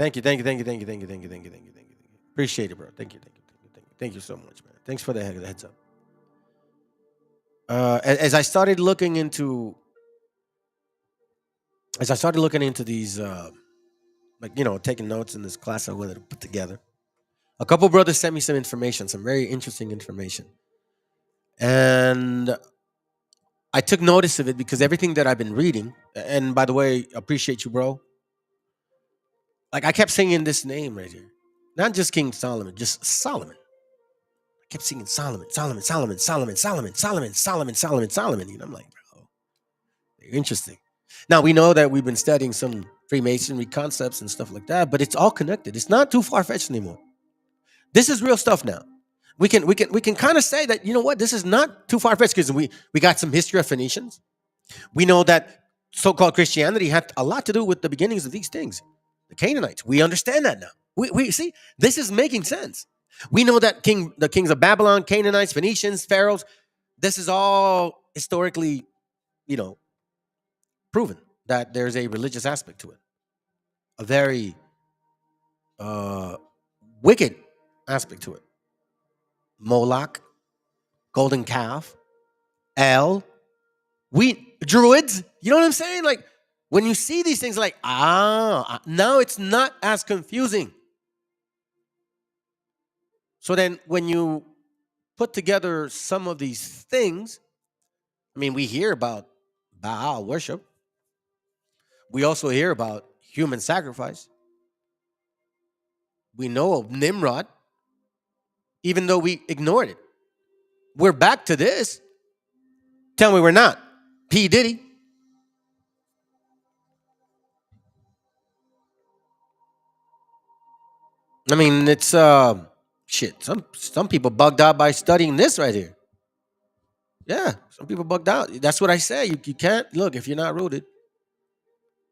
Thank you. Appreciate it, bro. Thank you. Thank you so much, man. Thanks for the heads up. As I started looking into these, taking notes in this class I wanted to put together, a couple brothers sent me some information, some very interesting information, and I took notice of it because everything that I've been reading, and by the way, appreciate you, bro. Like I kept singing this name right here, not just King Solomon, just Solomon. I kept singing Solomon. You know, I'm like, bro, interesting. Now we know that we've been studying some Freemasonry concepts and stuff like that, but it's all connected. It's not too far fetched anymore. This is real stuff now. We can kind of say that, you know what, this is not too far fetched because we got some history of Phoenicians. We know that so-called Christianity had a lot to do with the beginnings of these things. The Canaanites. We understand that now. We see this is making sense. We know that the kings of Babylon, Canaanites, Phoenicians, Pharaohs. This is all historically, proven that there's a religious aspect to it. A very wicked aspect to it. Moloch, golden calf, El, druids. You know what I'm saying? Like when you see these things, like now it's not as confusing. So then when you put together some of these things, I mean, we hear about Baal worship. We also hear about human sacrifice. We know of Nimrod, even though we ignored it. We're back to this. Tell me we're not. P. Diddy. I mean, it's shit. Some people bugged out by studying this right here. Yeah, some people bugged out. That's what I say. You can't look if you're not rooted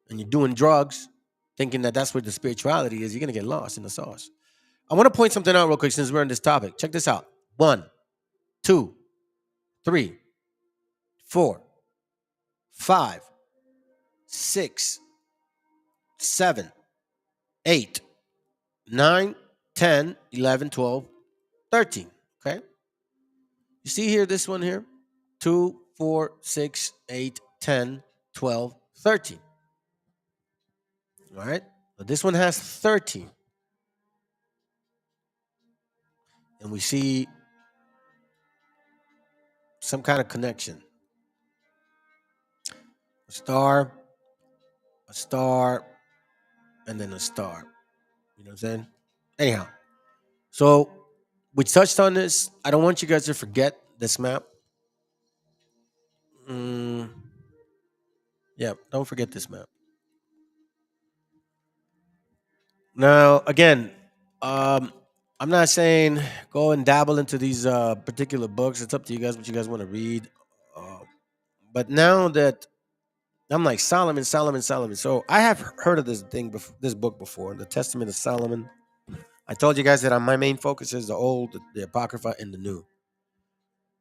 and you're doing drugs, thinking that that's where the spirituality is. You're gonna get lost in the sauce. I want to point something out real quick since we're on this topic. Check this out. 1, 2, 3, 4, 5, 6, 7, 8, 9, 10, 11, 12, 13. Okay. You see here, this one here, 2, 4, 6, 8, 10, 12, 13. All right. But this one has 13. And we see some kind of connection. A star, and then a star. You know what I'm saying? Anyhow, so we touched on this. I don't want you guys to forget this map. Yeah, don't forget this map. Now, again, I'm not saying go and dabble into these particular books. It's up to you guys what you guys want to read. But now that I'm like Solomon. So I have heard of this book before, the Testament of Solomon. I told you guys that my main focus is the Old, the Apocrypha, and the New.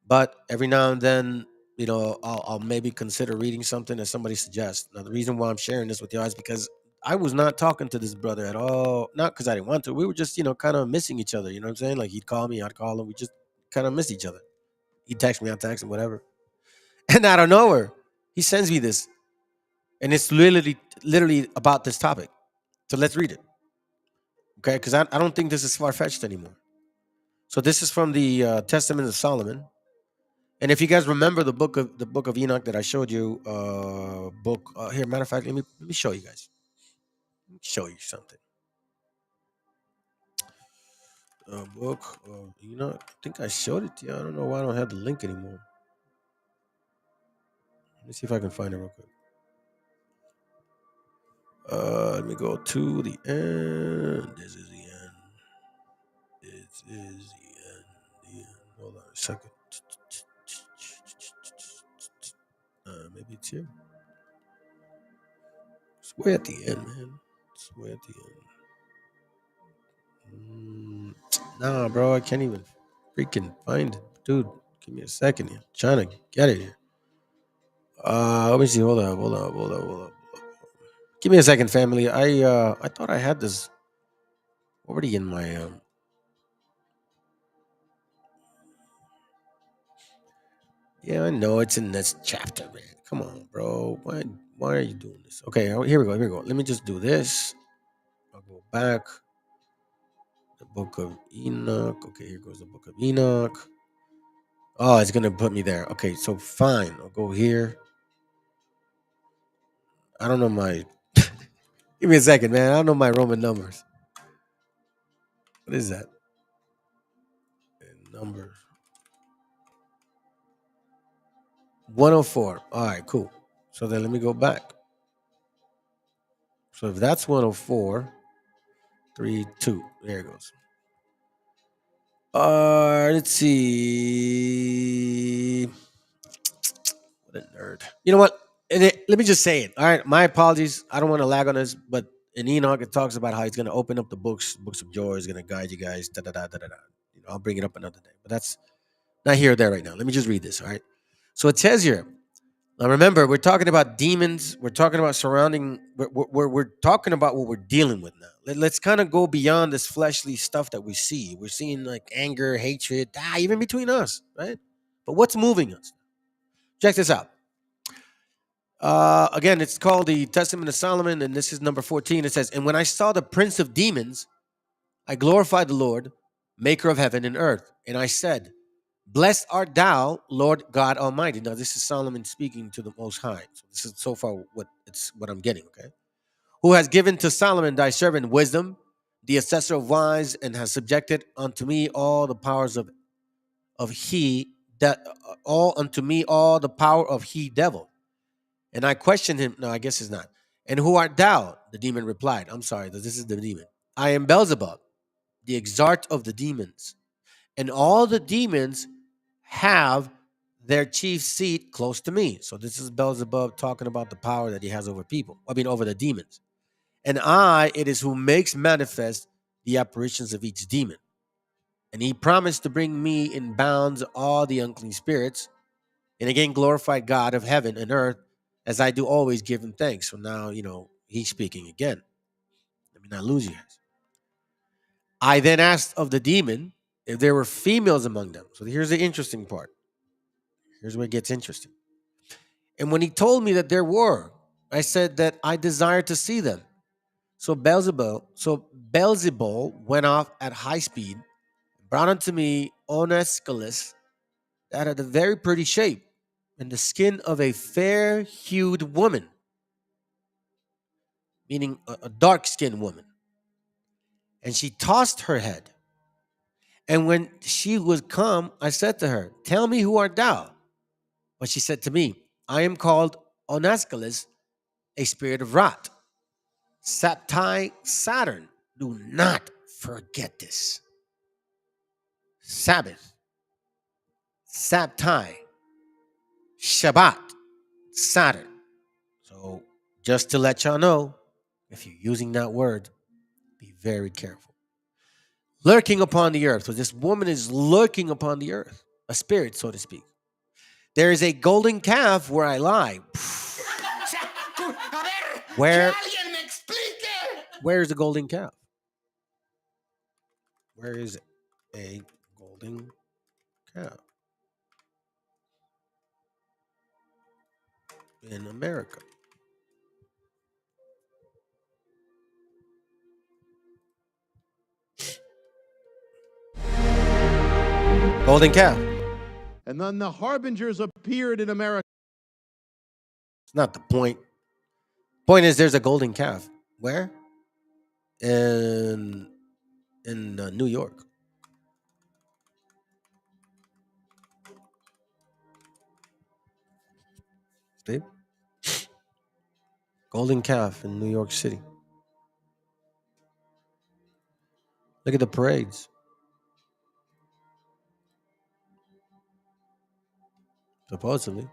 But every now and then, I'll maybe consider reading something that somebody suggests. Now, the reason why I'm sharing this with you guys is because I was not talking to this brother at all. Not because I didn't want to. We were just, kind of missing each other. You know what I'm saying? Like he'd call me, I'd call him. We just kind of missed each other. He'd text me, I'd text him, whatever. And out of nowhere, he sends me this. And it's literally about this topic. So let's read it. Okay? Because I don't think this is far-fetched anymore. So this is from the Testament of Solomon. And if you guys remember the book of Enoch that I showed you, here, matter of fact, let me show you guys. Let me show you something. Book of Enoch. I think I showed it to you. I don't know why I don't have the link anymore. Let me see if I can find it real quick. Let me go to the end. This is the end. This is the end. Hold on a second. Maybe it's here. It's way at the end, man. It's way at the end. Nah, bro, I can't even freaking find it. Dude, give me a second here. I'm trying to get it here. Let me see. Hold up. Give me a second, family. I thought I had this already in my yeah, I know it's in this chapter, man. Come on, bro. Why are you doing this? Okay, here we go. Here we go. Let me just do this. I'll go back. The book of Enoch. Okay, here goes the book of Enoch. Oh, it's gonna put me there. Okay, so fine. I'll go here. I don't know my. Give me a second, man. I don't know my Roman numbers. What is that? Number 104. All right, cool. So then let me go back. So if that's 104, 3, 2. There it goes. Let's see. What a nerd. You know what? Let me just say it. All right, my apologies. I don't want to lag on this, but in Enoch it talks about how he's going to open up the books of joy. He's going to guide you guys. Da da da da da da. You know, I'll bring it up another day, but that's not here or there right now. Let me just read this. All right. So it says here. Now remember, we're talking about demons. We're talking about surrounding. We're talking about what we're dealing with now. Let's kind of go beyond this fleshly stuff that we see. We're seeing like anger, hatred, even between us, right? But what's moving us? Check this out. Again, it's called the Testament of Solomon, and this is number 14. It says, "And when I saw the prince of demons, I glorified the Lord, maker of heaven and earth. And I said, Blessed art thou, Lord God Almighty." Now, this is Solomon speaking to the Most High. So this is so far what I'm getting, okay? "Who has given to Solomon thy servant wisdom, the assessor of wise, and has subjected unto me all the powers of he that all unto me all the power of he devil. And I questioned him." No, I guess it's not. "And who art thou?" The demon replied. I'm sorry, this is the demon. "I am Beelzebub, the exart of the demons. And all the demons have their chief seat close to me." So this is Beelzebub talking about the power that he has over people. Over the demons. "And it is who makes manifest the apparitions of each demon. And he promised to bring me in bounds all the unclean spirits, and again glorified God of heaven and earth, as I do always give him thanks." So now, he's speaking again. Let me not lose you guys. "I then asked of the demon if there were females among them." So here's the interesting part. Here's where it gets interesting. "And when he told me that there were, I said that I desired to see them. So Beelzebul went off at high speed, brought unto me Onesculus, that had a very pretty shape, and the skin of a fair-hued woman," meaning a dark-skinned woman. "And she tossed her head. And when she was come, I said to her, Tell me, who art thou? But she said to me, I am called Onasculus, a spirit of wrath. Saptai Saturn." Do not forget this. Sabbath, Saptai, Shabbat, Saturn. So just to let y'all know, if you're using that word, be very careful. "Lurking upon the earth." So this woman is lurking upon the earth, a spirit, so to speak. "There is a golden calf where I lie." Where is the golden calf? Where is a golden calf? In America. Golden calf. And then the harbingers appeared in America. It's not the point. Point is, there's a golden calf. Where? In New York. Steve? Golden calf in New York City. Look at the parades. Supposedly.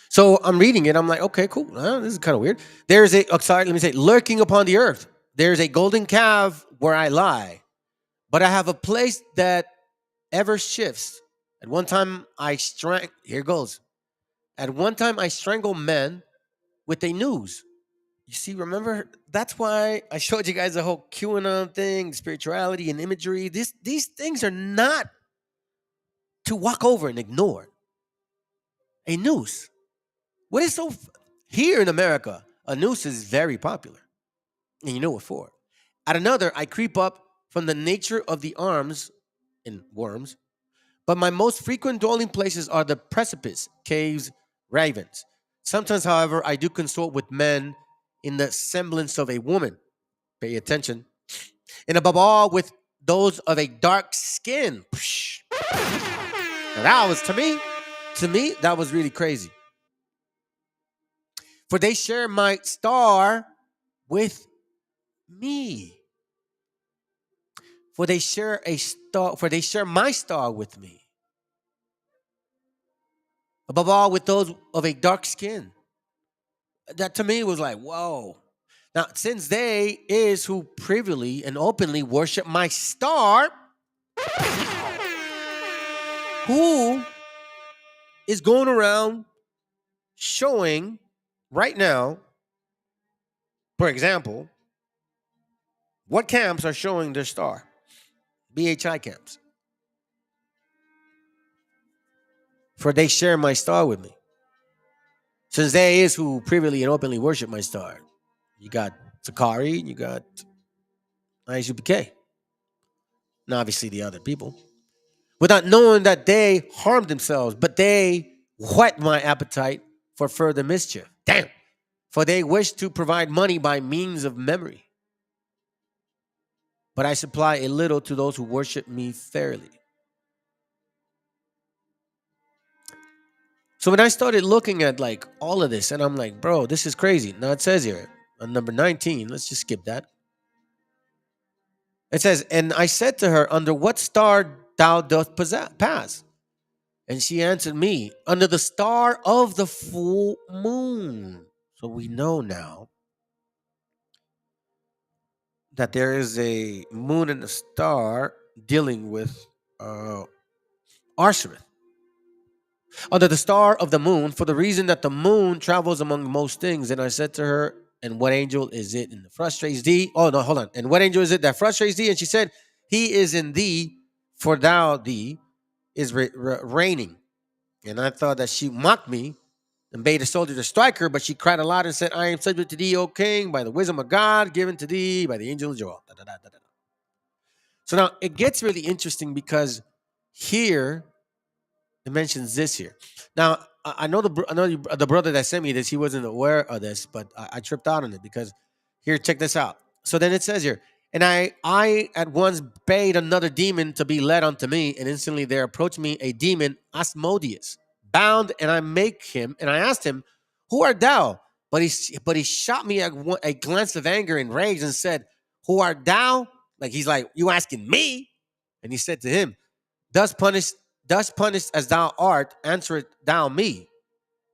So I'm reading it. I'm like, okay, cool. This is kind of weird. There's lurking upon the earth. There's a golden calf where I lie, but I have a place that ever shifts. At one time here goes. At one time I strangle men with a noose, You see, remember, that's why I showed you guys the whole QAnon thing, spirituality and imagery. These things are not to walk over and ignore. A noose. What is here in America, a noose is very popular. And you know what for. At another, I creep up from the nature of the arms and worms, but my most frequent dwelling places are the precipice, caves, ravens. Sometimes, however, I do consort with men in the semblance of a woman. Pay attention. And above all, with those of a dark skin. Now that was, to me, that was really crazy. For they share my star with me. For they share my star with me. Above all, with those of a dark skin. That to me was like, whoa. Now, since they is who privily and openly worship my star, who is going around showing right now, for example, what camps are showing their star? BHI camps. For they share my star with me. Since they is who privily and openly worship my star. You got Sakari, and you got ISUPK. And obviously the other people. Without knowing that they harmed themselves, but they whet my appetite for further mischief. Damn. For they wish to provide money by means of memory. But I supply a little to those who worship me fairly. So when I started looking at like all of this, and I'm like, bro, this is crazy. Now it says here on number 19, let's just skip that. It says, and I said to her, under what star thou dost pass? And she answered me, under the star of the full moon. So we know now that there is a moon and a star dealing with Arshareth. Under the star of the moon, for the reason that the moon travels among most things. And I said to her, and what angel is it in the frustrates thee? Oh, no, hold on. And what angel is it that frustrates thee? And she said, he is in thee, for thee is reigning. And I thought that she mocked me and bade a soldier to strike her, but she cried aloud and said, I am subject to thee, O king, by the wisdom of God given to thee by the angel of Joel. So now it gets really interesting because here it mentions this here. Now I know the brother that sent me this, he wasn't aware of this, but I tripped out on it because here, check this out. So then it says here, and I at once bade another demon to be led unto me, and instantly there approached me a demon, Asmodeus, bound, and I asked him, who art thou? But he shot me a glance of anger and rage and said, who art thou? Like he's like, you asking me? And he said to him, thus punished as thou art, answerest thou me.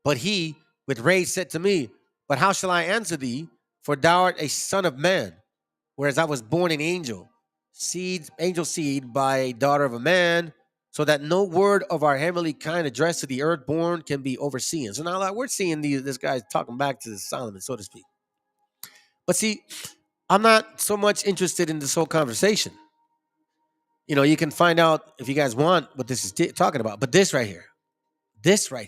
But he with rage said to me, but how shall I answer thee? For thou art a son of man, whereas I was born an angel seed by a daughter of a man, so that no word of our heavenly kind addressed to the earthborn can be overseen. So now we're seeing this guy's talking back to Solomon, so to speak. But see, I'm not so much interested in this whole conversation. You know, you can find out if you guys want what this is talking about. But this right here, this thing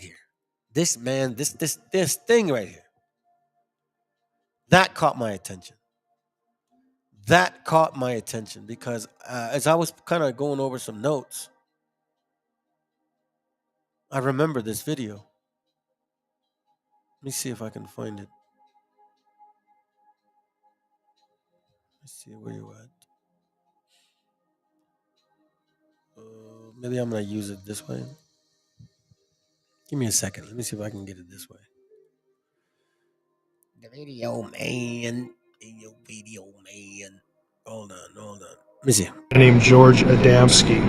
right here, that caught my attention. That caught my attention because as I was kind of going over some notes, I remember this video. Let me see if I can find it. Let's see where you at. Maybe I'm going to use it this way. Give me a second. Let me see if I can get it this way. The video, man. Hold on. Let me see. Named George Adamski.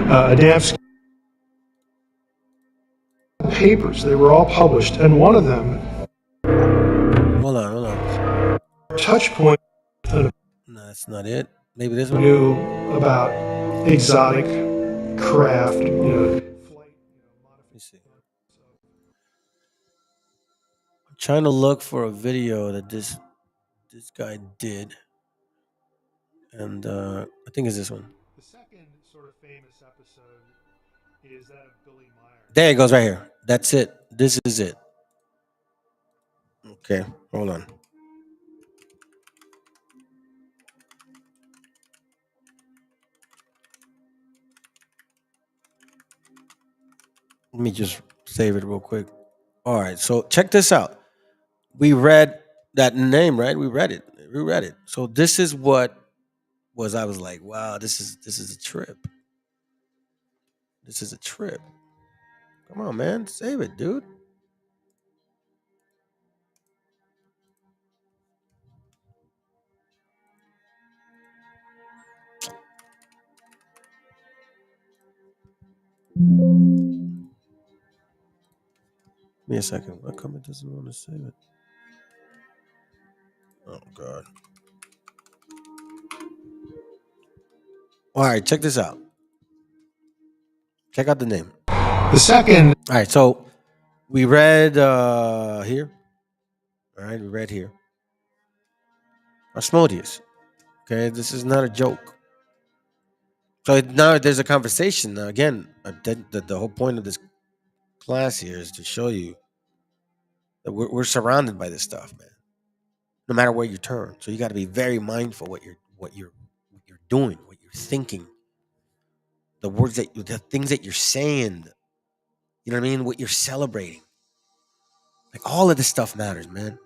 Adamski papers, they were all published, and one of them. Hold on. Touch point. No, that's not it. Maybe this one. Knew about exotic craft, Let me see. I'm trying to look for a video that this this guy did. And I think it's this one. The second sort of famous episode is that of Billy Meyer. There it goes right here. That's it. This is it. Okay, hold on. Let me just save it real quick. All right, so check this out. We read that name, right? We read it. We read it. So this is what was. I was like, wow, this is a trip. This is a trip. Come on, man, save it, dude. Give me a second. How come it doesn't want to save it? Oh God. All right, check this out. Check out the name. The second. All right, so we read here. All right, we read here. Asmodeus. Okay, this is not a joke. So now there's a conversation. Now, again, the whole point of this class here is to show you that we're surrounded by this stuff, man. No matter where you turn, so you got to be very mindful what you're doing, what you're thinking, the things that you're saying. You know what I mean? What you're celebrating. Like all of this stuff matters, man.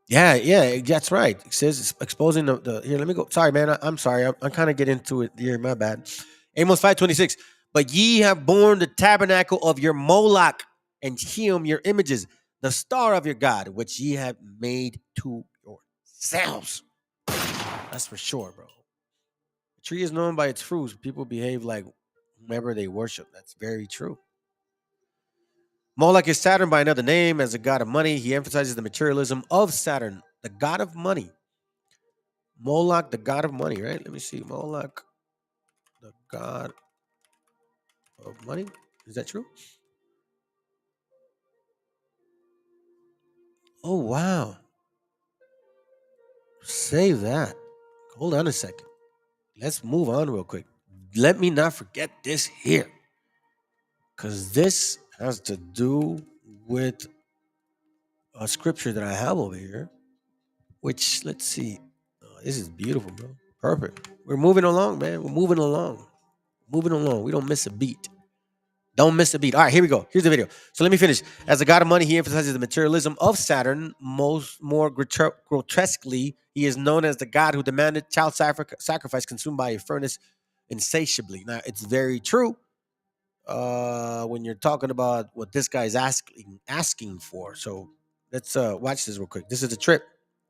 Yeah, that's right. It says it's exposing the here. Let me go. Sorry, man. I'm sorry. I'm kind of getting into it here. My bad. Amos 5:26. But ye have borne the tabernacle of your Moloch and him your images, the star of your God, which ye have made to yourselves. That's for sure, bro. The tree is known by its fruits. People behave like whomever they worship. That's very true. Moloch is Saturn by another name as a god of money. He emphasizes the materialism of Saturn, the god of money. Moloch, the god of money, right? Let me see. Moloch, the god of money. Is that true? Oh, wow. Save that. Hold on a second. Let's move on real quick. Let me not forget this here, because this has to do with a scripture that I have over here, which, let's see. This is beautiful, bro. Perfect. We're moving along, man. We're moving along. Moving along. We don't miss a beat. Don't miss a beat. All right, here we go. Here's the video. So let me finish. As a god of money, he emphasizes the materialism of Saturn. More grotesquely, he is known as the god who demanded child sacrifice consumed by a furnace insatiably. Now, it's very true when you're talking about what this guy is asking for. So let's watch this real quick. This is a trip.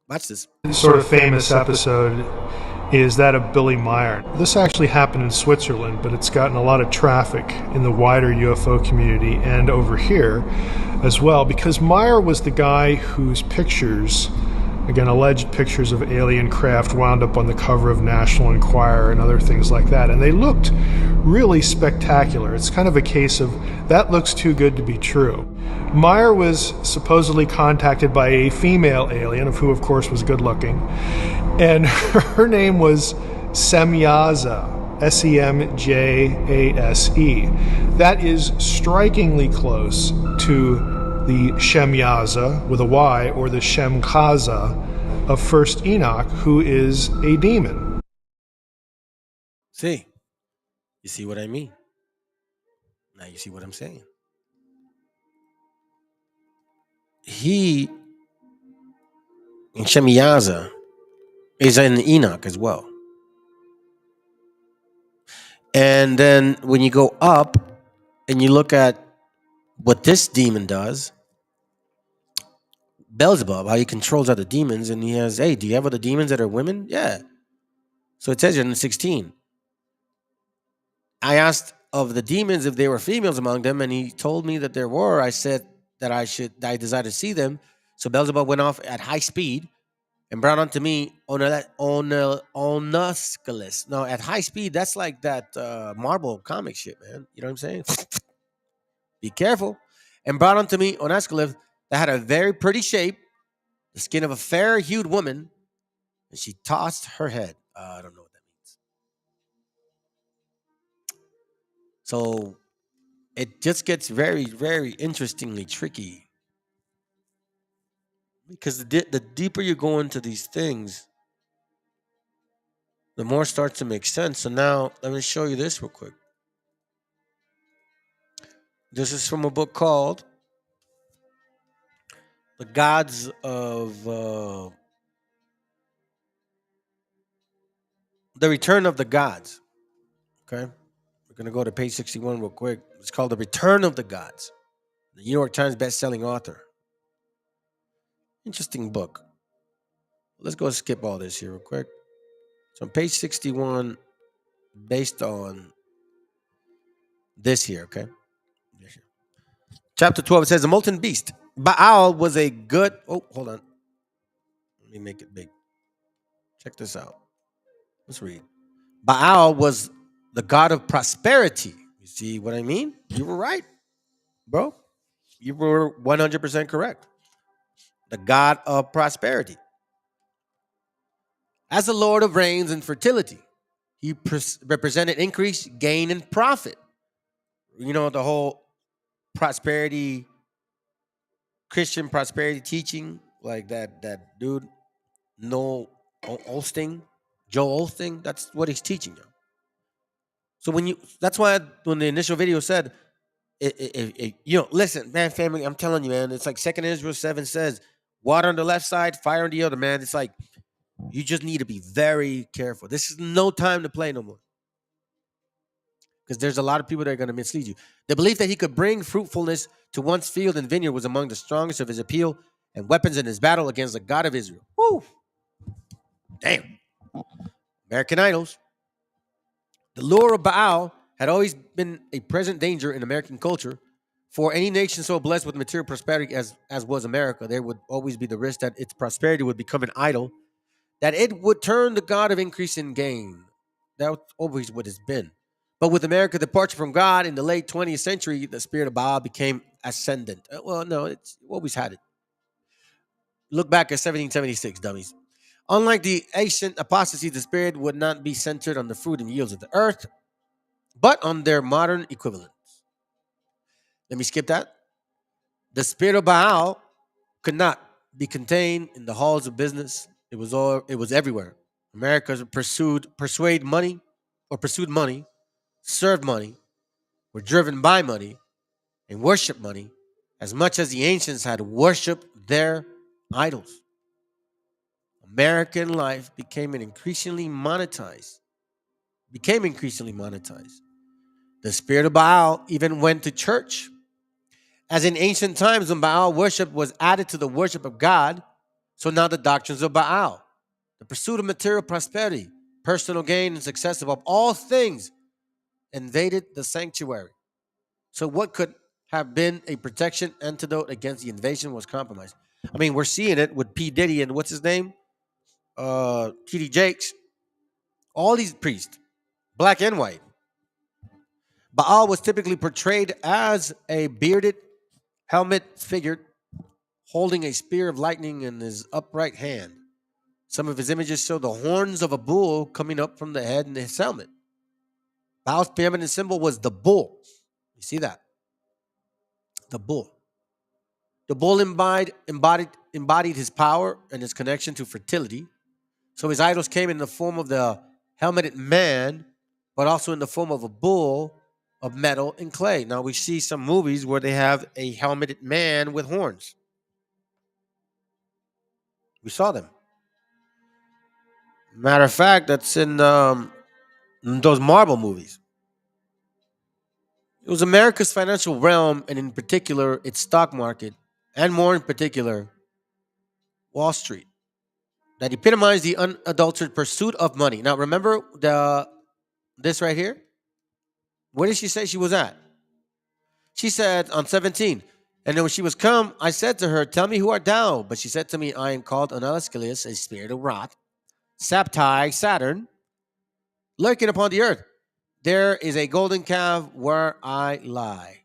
Watch this. Sort of famous episode is that of Billy Meyer. This actually happened in Switzerland, but it's gotten a lot of traffic in the wider UFO community and over here as well, because Meyer was the guy whose pictures, again, alleged pictures of alien craft, wound up on the cover of National Enquirer and other things like that. And they looked really spectacular. It's kind of a case of that looks too good to be true. Meyer was supposedly contacted by a female alien, of who, of course, was good looking. And her name was Semyaza, S-E-M-J-A-S-E. That is strikingly close to the Shemyaza with a Y, or the Shemkaza of First Enoch, who is a demon. See? You see what I mean? Now you see what I'm saying. He, in Shemyaza, is in Enoch as well. And then when you go up and you look at what this demon does, Beelzebub, how he controls other demons, and he has, hey, do you have other demons that are women? Yeah. So it says here in 16. I asked of the demons if there were females among them, and he told me that there were. I said that I desired to see them. So Beelzebub went off at high speed and brought unto me Onusculus. No, at high speed, that's like that Marvel comic shit, man. You know what I'm saying? Be careful. And brought unto me Onusculus that had a very pretty shape the skin of a fair-hued woman, and she tossed her head. I don't know what that means. So it just gets very, very interestingly tricky. Because the deeper you go into these things, the more it starts to make sense. So now, let me show you this real quick. This is from a book called The Gods of... The Return of the Gods. Okay? We're going to go to page 61 real quick. It's called The Return of the Gods. The New York Times best-selling author. Interesting book. Let's go skip all this here real quick. So on page 61, based on this here, okay? Chapter 12, it says, the molten beast. Baal was a good... Oh, hold on. Let me make it big. Check this out. Let's read. Baal was the god of prosperity. You see what I mean? You were right, bro. You were 100% correct. The god of prosperity. As the Lord of rains and fertility, he represented increase, gain, and profit. You know, the whole prosperity, Christian prosperity teaching, like that dude, Joel Osteen, that's what he's teaching you. So that's why when the initial video said, listen, man, family, I'm telling you, man, it's like 2 Israel 7 says, water on the left side, fire on the other, man. It's like, you just need to be very careful. This is no time to play no more. Because there's a lot of people that are going to mislead you. The belief that he could bring fruitfulness to one's field and vineyard was among the strongest of his appeal and weapons in his battle against the God of Israel. Woo! Damn. American Idols. The lure of Baal had always been a present danger in American culture. For any nation so blessed with material prosperity as was America, there would always be the risk that its prosperity would become an idol, that it would turn the God of increase and gain. That's always what it's been. But with America's departure from God in the late 20th century, the spirit of Baal became ascendant. Well, no, it's always had it. Look back at 1776, dummies. Unlike the ancient apostasy, the spirit would not be centered on the fruit and yields of the earth, but on their modern equivalents. Let me skip that. The spirit of Baal could not be contained in the halls of business. It was everywhere. America pursued money, served money, were driven by money, and worshiped money as much as the ancients had worshipped their idols. American life became increasingly monetized. The spirit of Baal even went to church. As in ancient times when Baal worship was added to the worship of God, so now the doctrines of Baal, the pursuit of material prosperity, personal gain, and success above all things, invaded the sanctuary. So what could have been a protection antidote against the invasion was compromised. I mean, we're seeing it with P. Diddy and what's his name? T.D. Jakes. All these priests, black and white. Baal was typically portrayed as a bearded, helmet figure holding a spear of lightning in his upright hand. Some of his images show the horns of a bull coming up from the head in his helmet. Baal's preeminent symbol was the bull. You see that? The bull. The bull embodied his power and his connection to fertility. So his idols came in the form of the helmeted man, but also in the form of a bull of metal and clay. Now we see some movies where they have a helmeted man with horns. We saw them. Matter of fact, that's in those Marvel movies. It was America's financial realm, and in particular, its stock market, and more in particular, Wall Street, that epitomized the unadulterated pursuit of money. Now, remember this right here? Where did she say she was at? She said on 17, and then when she was come, I said to her, tell me who art thou? But she said to me, I am called Anascalius, a spirit of wrath, Saptai, Saturn, lurking upon the earth. There is a golden calf where I lie.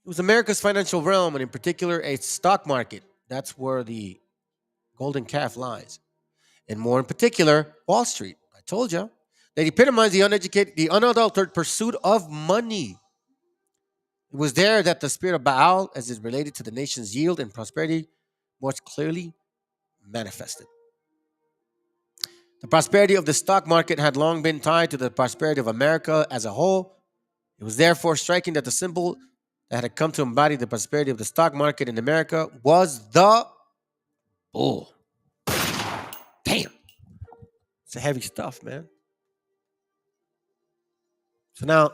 It was America's financial realm, and in particular, a stock market. That's where the golden calf lies. And more in particular, Wall Street. I told you. They epitomized the unadulterated pursuit of money. It was there that the spirit of Baal, as it related to the nation's yield and prosperity, most clearly manifested. The prosperity of the stock market had long been tied to the prosperity of America as a whole. It was therefore striking that the symbol that had come to embody the prosperity of the stock market in America was the bull. Damn. It's a heavy stuff, man. So now,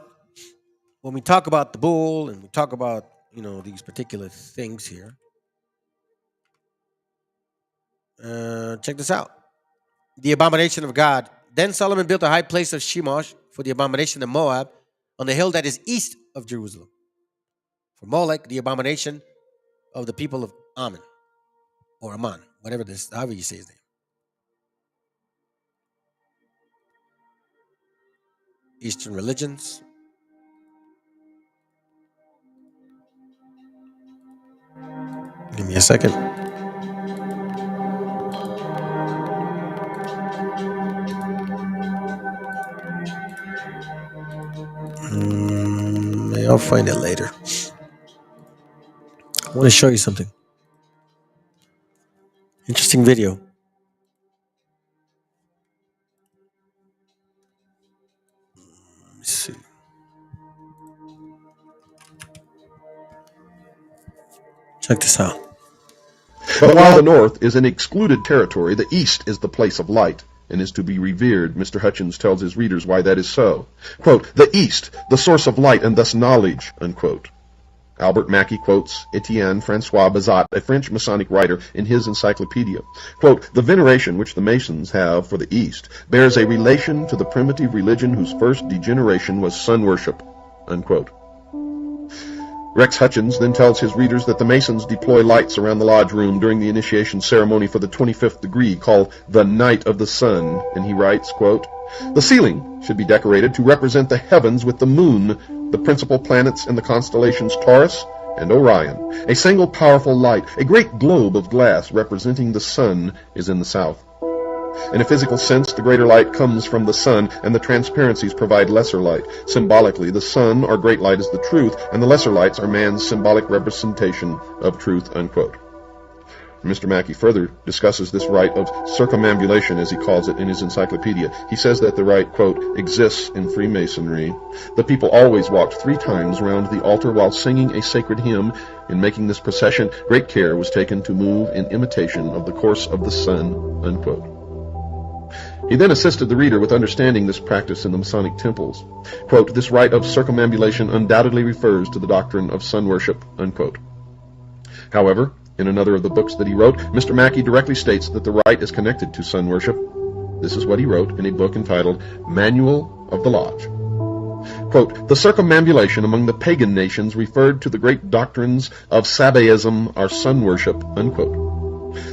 when we talk about the bull and we talk about, these particular things here, check this out. The abomination of God. Then Solomon built a high place of Shemosh for the abomination of Moab on the hill that is east of Jerusalem. For Molech, the abomination of the people of Ammon, or Ammon, however you say his name. Eastern religions. Give me a second. I'll find it later. I want to show you something. Interesting video. Let me see. Check this out. But while the north is an excluded territory, the east is the place of light and is to be revered. Mr. Hutchins tells his readers why that is so. Quote, the east, the source of light and thus knowledge, unquote. Albert Mackey quotes Etienne Francois Bazat, a French Masonic writer, in his encyclopedia. Quote, the veneration which the Masons have for the East bears a relation to the primitive religion whose first degeneration was sun worship, unquote. Rex Hutchins then tells his readers that the Masons deploy lights around the lodge room during the initiation ceremony for the 25th degree, called the Night of the Sun, and he writes, quote, the ceiling should be decorated to represent the heavens with the moon, the principal planets and the constellations Taurus and Orion. A single powerful light, a great globe of glass representing the sun, is in the south. In a physical sense, the greater light comes from the sun, and the transparencies provide lesser light. Symbolically, the sun, or great light, is the truth, and the lesser lights are man's symbolic representation of truth, unquote. Mr. Mackey further discusses this rite of circumambulation, as he calls it, in his encyclopedia. He says that the rite, quote, exists in Freemasonry. The people always walked 3 times round the altar while singing a sacred hymn. In making this procession, great care was taken to move in imitation of the course of the sun, unquote. He then assisted the reader with understanding this practice in the Masonic temples. Quote, this rite of circumambulation undoubtedly refers to the doctrine of sun worship, unquote. However, in another of the books that he wrote, Mr. Mackey directly states that the rite is connected to sun worship. This is what he wrote in a book entitled Manual of the Lodge. Quote, the circumambulation among the pagan nations referred to the great doctrines of Sabaism or sun worship, unquote.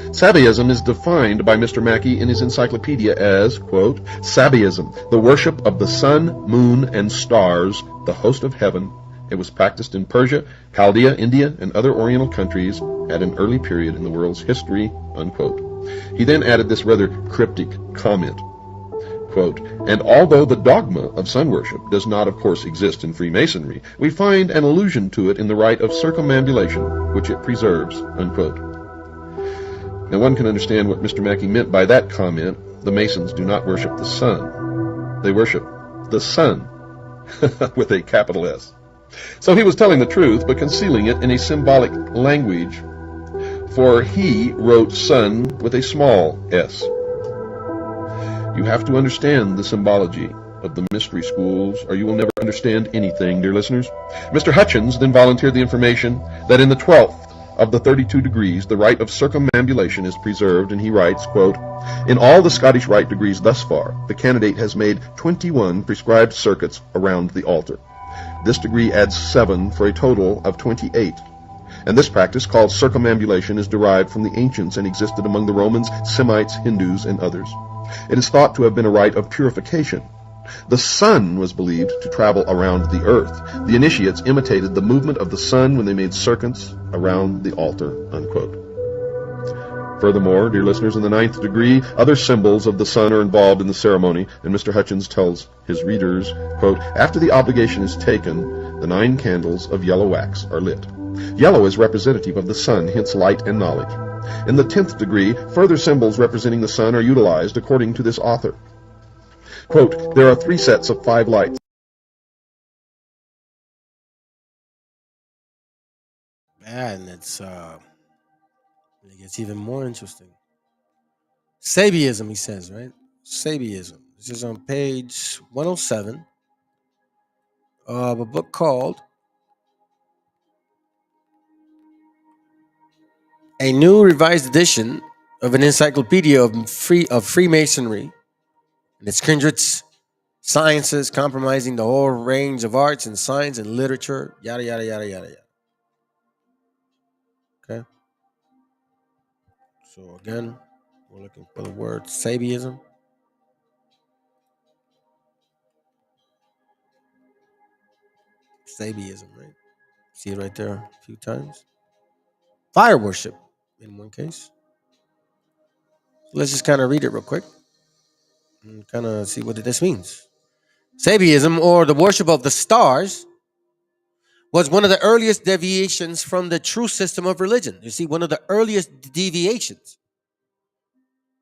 Sabaism is defined by Mr. Mackey in his encyclopedia as, quote, Sabaism, the worship of the sun, moon, and stars, the host of heaven. It was practiced in Persia, Chaldea, India, and other Oriental countries at an early period in the world's history, unquote. He then added this rather cryptic comment, quote, and although the dogma of sun worship does not, of course, exist in Freemasonry, we find an allusion to it in the rite of circumambulation, which it preserves, unquote. Now one can understand what Mr. Mackey meant by that comment. The Masons do not worship the sun. They worship the sun, with a capital S. So he was telling the truth, but concealing it in a symbolic language, for he wrote sun with a small s. You have to understand the symbology of the mystery schools, or you will never understand anything, dear listeners. Mr. Hutchins then volunteered the information that in the 12th of the 32 degrees, the rite of circumambulation is preserved, and he writes, quote, in all the Scottish rite degrees thus far, the candidate has made 21 prescribed circuits around the altar. This degree adds 7 for a total of 28. And this practice, called circumambulation, is derived from the ancients and existed among the Romans, Semites, Hindus, and others. It is thought to have been a rite of purification. The sun was believed to travel around the earth. The initiates imitated the movement of the sun when they made circuits around the altar, unquote. Furthermore, dear listeners, in the 9th degree, other symbols of the sun are involved in the ceremony, and Mr. Hutchins tells his readers, quote, after the obligation is taken, the 9 candles of yellow wax are lit. Yellow is representative of the sun, hence light and knowledge. In the 10th degree, further symbols representing the sun are utilized according to this author. Quote, there are 3 sets of 5 lights. And it gets even more interesting. Sabiism, he says, right? Sabiism. This is on page 107 of a book called A New Revised Edition of an Encyclopedia of Freemasonry and its kindreds, sciences, compromising the whole range of arts and science and literature, yada, yada, yada, yada, yada. Okay? So again, we're looking for the word Sabiism. Sabiism, right? See it right there a few times. Fire worship in one case. Let's just kind of read it real quick and kind of see what this means. Sabiism, or the worship of the stars, was one of the earliest deviations from the true system of religion. You see, one of the earliest deviations.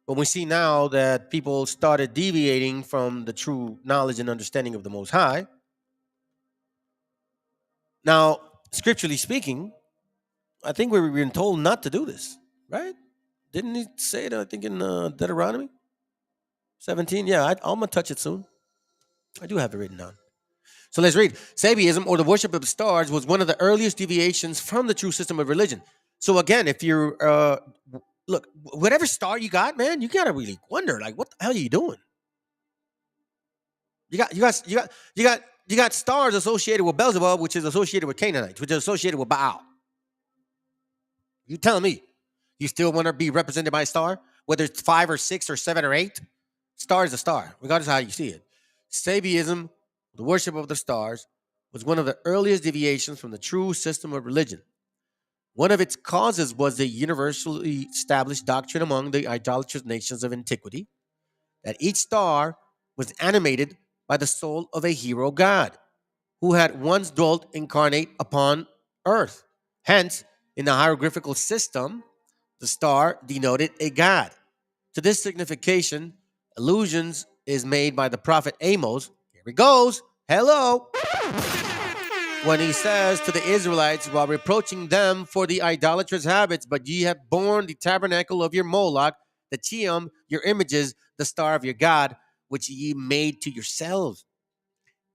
But we see now that people started deviating from the true knowledge and understanding of the Most High. Now, scripturally speaking, I think we were being told not to do this, right? Didn't he say it, I think, in Deuteronomy 17? Yeah, I'm going to touch it soon. I do have it written down. So let's read. Sabiism, or the worship of the stars, was one of the earliest deviations from the true system of religion. So again, if you're, look, whatever star you got, man, you got to really wonder, like, what the hell are you doing? You got stars associated with Beelzebub, which is associated with Canaanites, which is associated with Baal. You tell me, you still want to be represented by a star, whether it's 5 or 6 or 7 or 8? Star is a star, regardless of how you see it. Sabiism, the worship of the stars, was one of the earliest deviations from the true system of religion. One of its causes was the universally established doctrine among the idolatrous nations of antiquity that each star was animated by the soul of a hero god who had once dwelt incarnate upon earth. Hence, in the hieroglyphical system, the star denoted a god. To this signification, allusions is made by the prophet Amos. Here he goes. Hello. When he says to the Israelites while reproaching them for the idolatrous habits, but ye have borne the tabernacle of your Moloch, the Cheam, your images, the star of your God, which ye made to yourselves.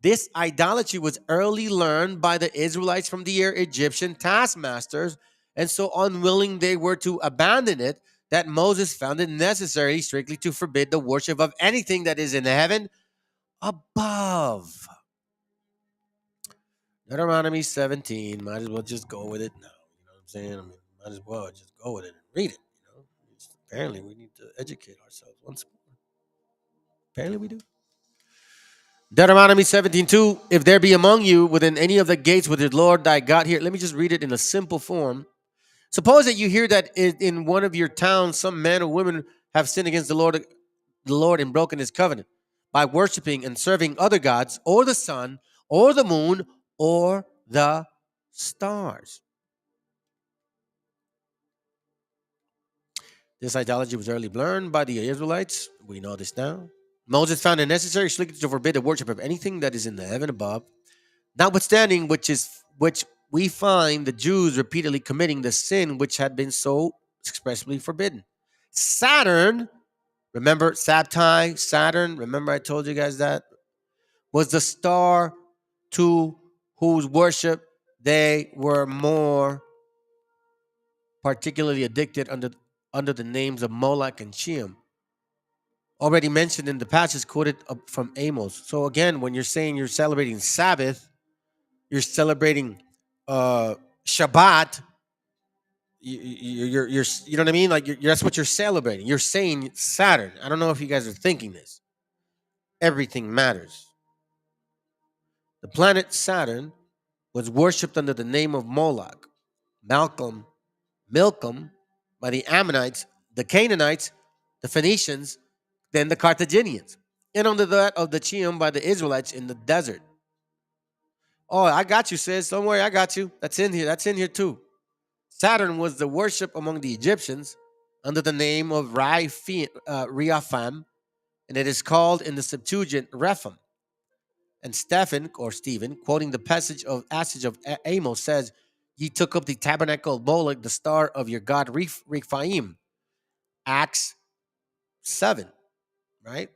This idolatry was early learned by the Israelites from their Egyptian taskmasters, and so unwilling they were to abandon it that Moses found it necessary strictly to forbid the worship of anything that is in heaven above. Deuteronomy 17, might as well just go with it now. You know what I'm saying? I mean, might as well just go with it and read it. You know, apparently we need to educate ourselves once more. Apparently we do. Deuteronomy 17:2, if there be among you within any of the gates with the Lord thy God, here, let me just read it in a simple form. Suppose that you hear that in one of your towns some man or woman have sinned against the Lord and broken his covenant by worshiping and serving other gods, or the sun, or the moon, or the stars. This idolatry was early learned by the Israelites. We know this now. Moses found it necessary strictly to forbid the worship of anything that is in the heaven above. Notwithstanding which we find the Jews repeatedly committing the sin which had been so expressly forbidden. Saturn, remember Sabtai, Saturn, remember I told you guys that, was the star to whose worship they were more particularly addicted under the names of Moloch and Cheam, already mentioned in the passage quoted from Amos. So again, when you're saying you're celebrating Sabbath, you're celebrating Shabbat, you're you know what I mean? Like that's what you're celebrating. You're saying Saturn. I don't know if you guys are thinking this. everything matters. The planet Saturn was worshipped under the name of Moloch, Milcom by the Ammonites, the Canaanites, the Phoenicians, then the Carthaginians, and under that of the Chium by the Israelites in the desert. Oh, I got you, sis. Don't worry, I got you. That's in here. That's in here too. Saturn was the worship among the Egyptians under the name of Riapham, and it is called in the Septuagint Rephaim. And Stephen, quoting the passage of Amos, says, "Ye took up the tabernacle of Moloch, the star of your god Rephaim." Acts 7, right?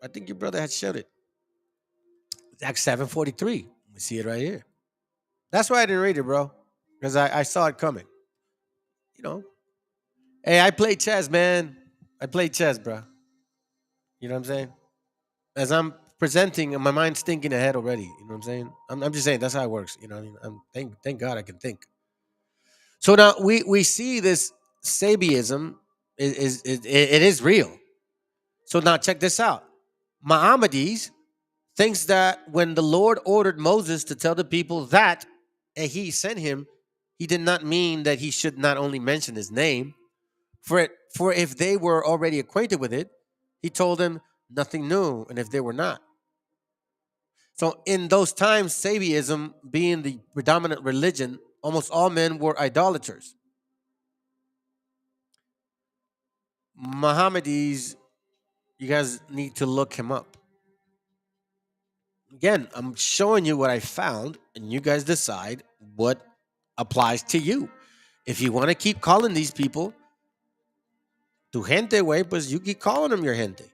I think your brother had showed it. It's Acts 7:43. We see it right here. That's why I didn't read it, bro, because I saw it coming. You know, hey, I play chess, man. I play chess, bro. You know what I'm saying? As I'm presenting, my mind's thinking ahead already. You know what I'm saying? I'm just saying that's how it works. You know what I mean? Thank God I can think. So now we see this Sabiism it is real. So now check this out. Maimonides thinks that when the Lord ordered Moses to tell the people that he sent him, he did not mean that he should not only mention his name. For if they were already acquainted with it, he told them nothing new, and if they were not. So in those times, Sabiism being the predominant religion, almost all men were idolaters. Maimonides, you guys need to look him up. Again, I'm showing you what I found, and you guys decide what applies to you. If you want to keep calling these people tu gente, way, pues you keep calling them your gente.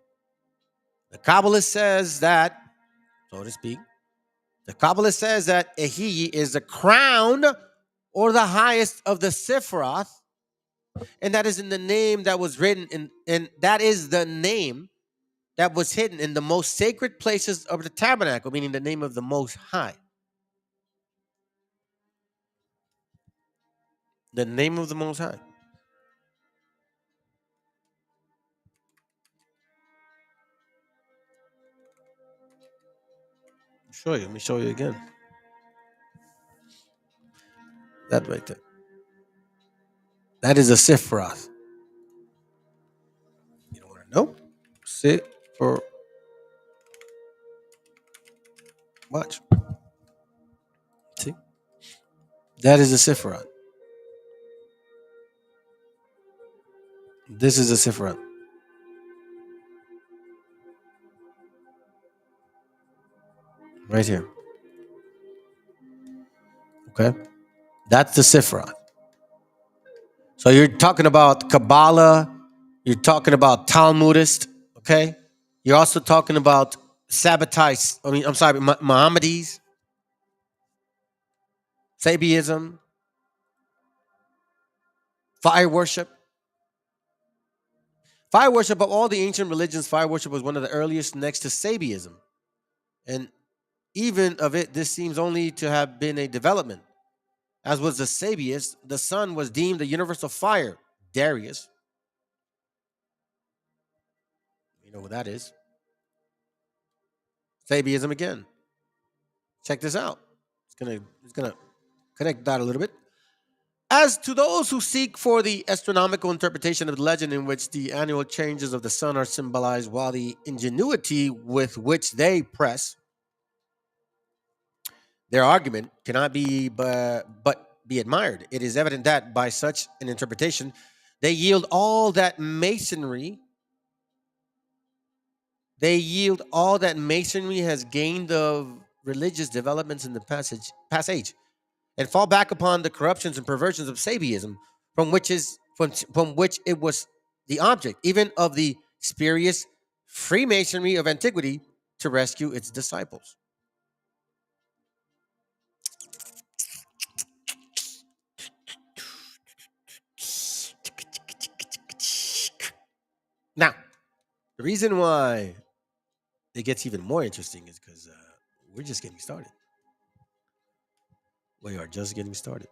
The Kabbalist says that, so to speak, the Kabbalist says that Ehi is the crown or the highest of the Sifroth, and that is in the name that was written in, and that is the name that was hidden in the most sacred places of the tabernacle, meaning the name of the Most High. The name of the Most High. Show you. Let me show you again. That right there. That is a Sifroth. You don't want to know? Sifroth. Watch. See? That is a Sifroth. This is a Sifroth. Right here. Okay? That's the Sifroth. So you're talking about Kabbalah, you're talking about Talmudist, okay? You're also talking about Mohammedi's, Sabiism, fire worship. Fire worship, of all the ancient religions, fire worship was one of the earliest next to Sabiism. And even of it, this seems only to have been a development. As was the Sabiist, the sun was deemed the universal fire. Darius. You know what that is. Sabiism again. Check this out. It's gonna connect that a little bit. As to those who seek for the astronomical interpretation of the legend in which the annual changes of the sun are symbolized, while the ingenuity with which they press their argument cannot be but be admired, it is evident that by such an interpretation, they yield all that masonry has gained of religious developments in the past age, and fall back upon the corruptions and perversions of Sabiism, from which it was the object, even of the spurious Freemasonry of antiquity, to rescue its disciples. Now, the reason why it gets even more interesting is because we're just getting started. We are just getting started.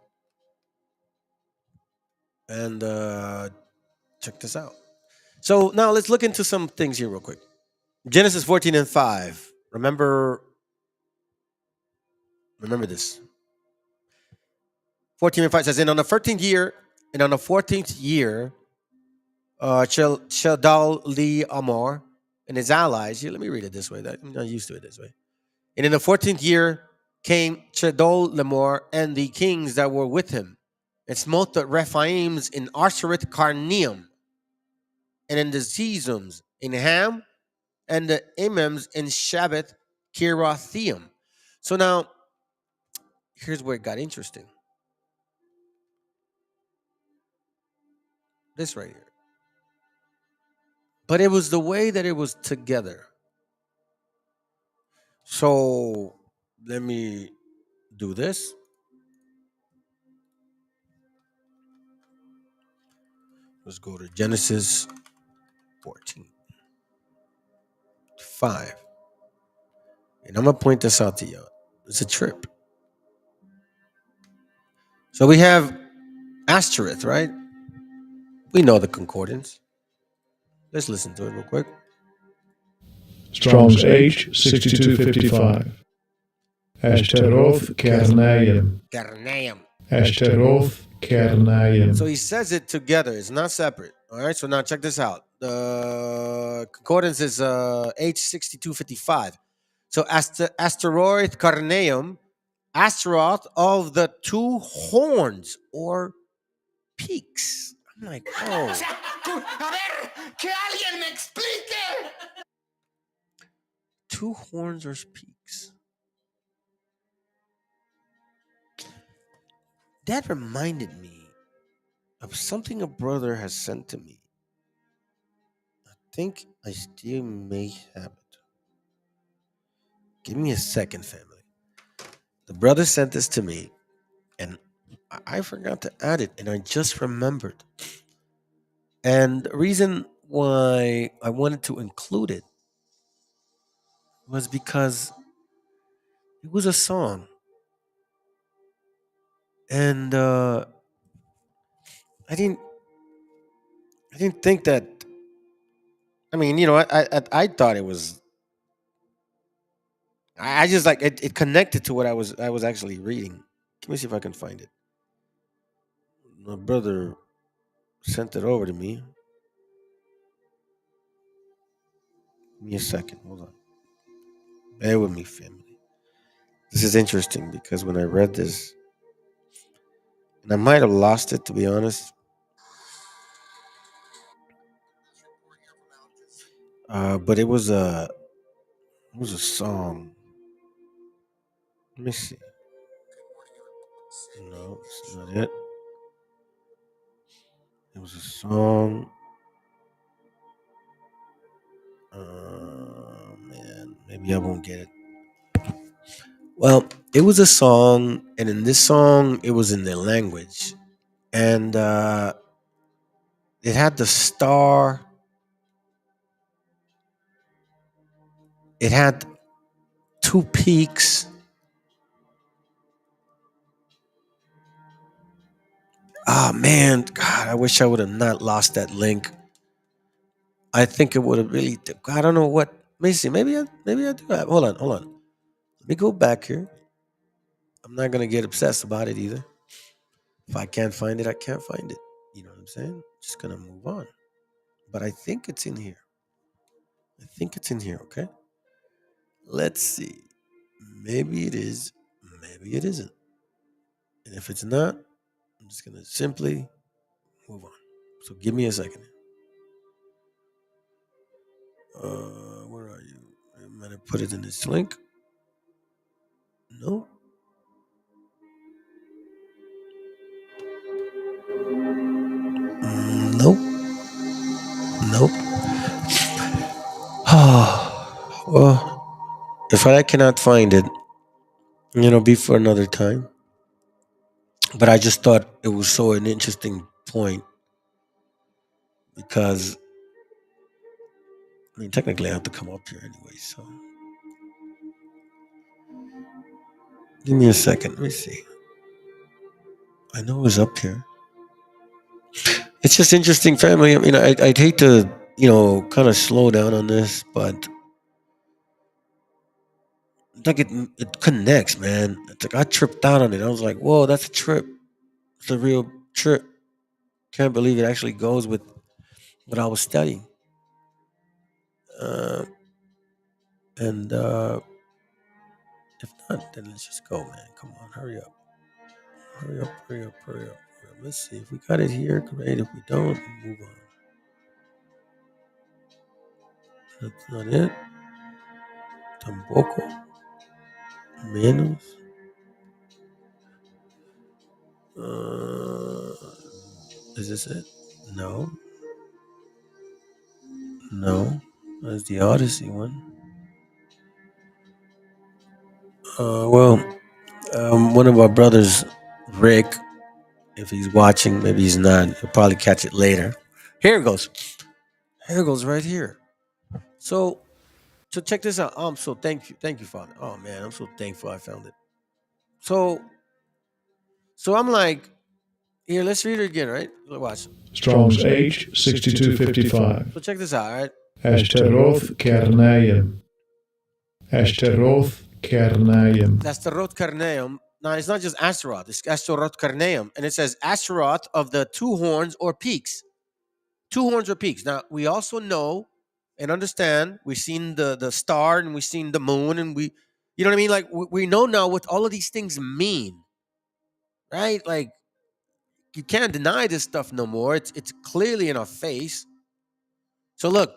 And check this out. So now let's look into some things here real quick. Genesis 14 and 5. Remember this. 14 and 5 says, and on the 14th year, Shadal Li Amor and his allies. Here, let me read it this way. I'm not used to it this way. And in the 14th year came Chedol Lemor and the kings that were with him, and smote the Rephaims in Ashereth Karneum, and in the Zizums in Ham, and the Imims in Shabbath Kirathaim. So now, here's where it got interesting. This right here. But it was the way that it was together. So let me do this. Let's go to Genesis 14, 5. And I'm going to point this out to you. It's a trip. So we have Ashtoreth, right? We know the concordance. Let's listen to it real quick. Strong's H 6255. Ashtaroth Karnaim. Ashtaroth Karnaim. So he says it together. It's not separate. All right. So now check this out. The concordance is H6255. So Asteroid Karnaim, Astaroth of the two horns or peaks. I'm like, oh. Two horns or peaks. That reminded me of something a brother has sent to me. I think I still may have it. Give me a second, family. The brother sent this to me, and I forgot to add it, and I just remembered. And the reason why I wanted to include it was because it was a song. And I didn't think that. I mean, you know, I thought it was. I just like it connected to what I was actually reading. Let me see if I can find it. My brother sent it over to me. Give me a second. Hold on. Bear with me, family. This is interesting because when I read this, and I might have lost it to be honest. But it was a song. Let me see. No, it's not it. It was a song. Man, maybe I won't get it. Well, it was a song, and in this song, it was in their language, and it had the star. It had two peaks. Oh man, God, I wish I would have not lost that link. I think it would have really. I don't know what. Let me see. Maybe I do have. Hold on. Let me go back here. I'm not gonna get obsessed about it either. If I can't find it, I can't find it. You know what I'm saying? Just gonna move on. But I think it's in here. Okay. Let's see. Maybe it is. Maybe it isn't. And if it's not, I'm just gonna simply move on. So give me a second. Where are you? I'm gonna put it in this link. No. Nope. Well, if I cannot find it, be for another time. But I just thought it was so an interesting point because, I mean, technically I have to come up here anyway, so. Give me a second. Let me see. I know it was up here. It's just interesting, family. I mean, I'd hate to, kind of slow down on this, but like it connects, man. It's like I tripped out on it. I was like, whoa, that's a trip. It's a real trip. Can't believe it actually goes with what I was studying. And if not, then let's just go, man. Come on, hurry up. Hurry up, hurry up, hurry up. Let's see. If we got it here, great. If we don't, move on. That's not it. Tampoco. Menos. Is this it? No. No. That's the Odyssey one. Well, one of our brothers, Rick, if he's watching, maybe he's not. He'll probably catch it later. Here it goes. Here it goes right here. So check this out. I'm so thank you, Father. Oh man, I'm so thankful I found it. So I'm like, here, let's read it again, right? Watch. Strong's H 6255. So check this out, all right? Ashtaroth Karnaim. Ashtaroth Karnaim. That's the Roth Karnaim. Now, it's not just Astaroth, it's Ashtaroth Karnaim. And it says Ashtaroth of the two horns or peaks. Two horns or peaks. Now, we also know and understand, we've seen the star and we've seen the moon, and we, you know what I mean? Like, we know now what all of these things mean, right? Like, you can't deny this stuff no more. It's clearly in our face. So look,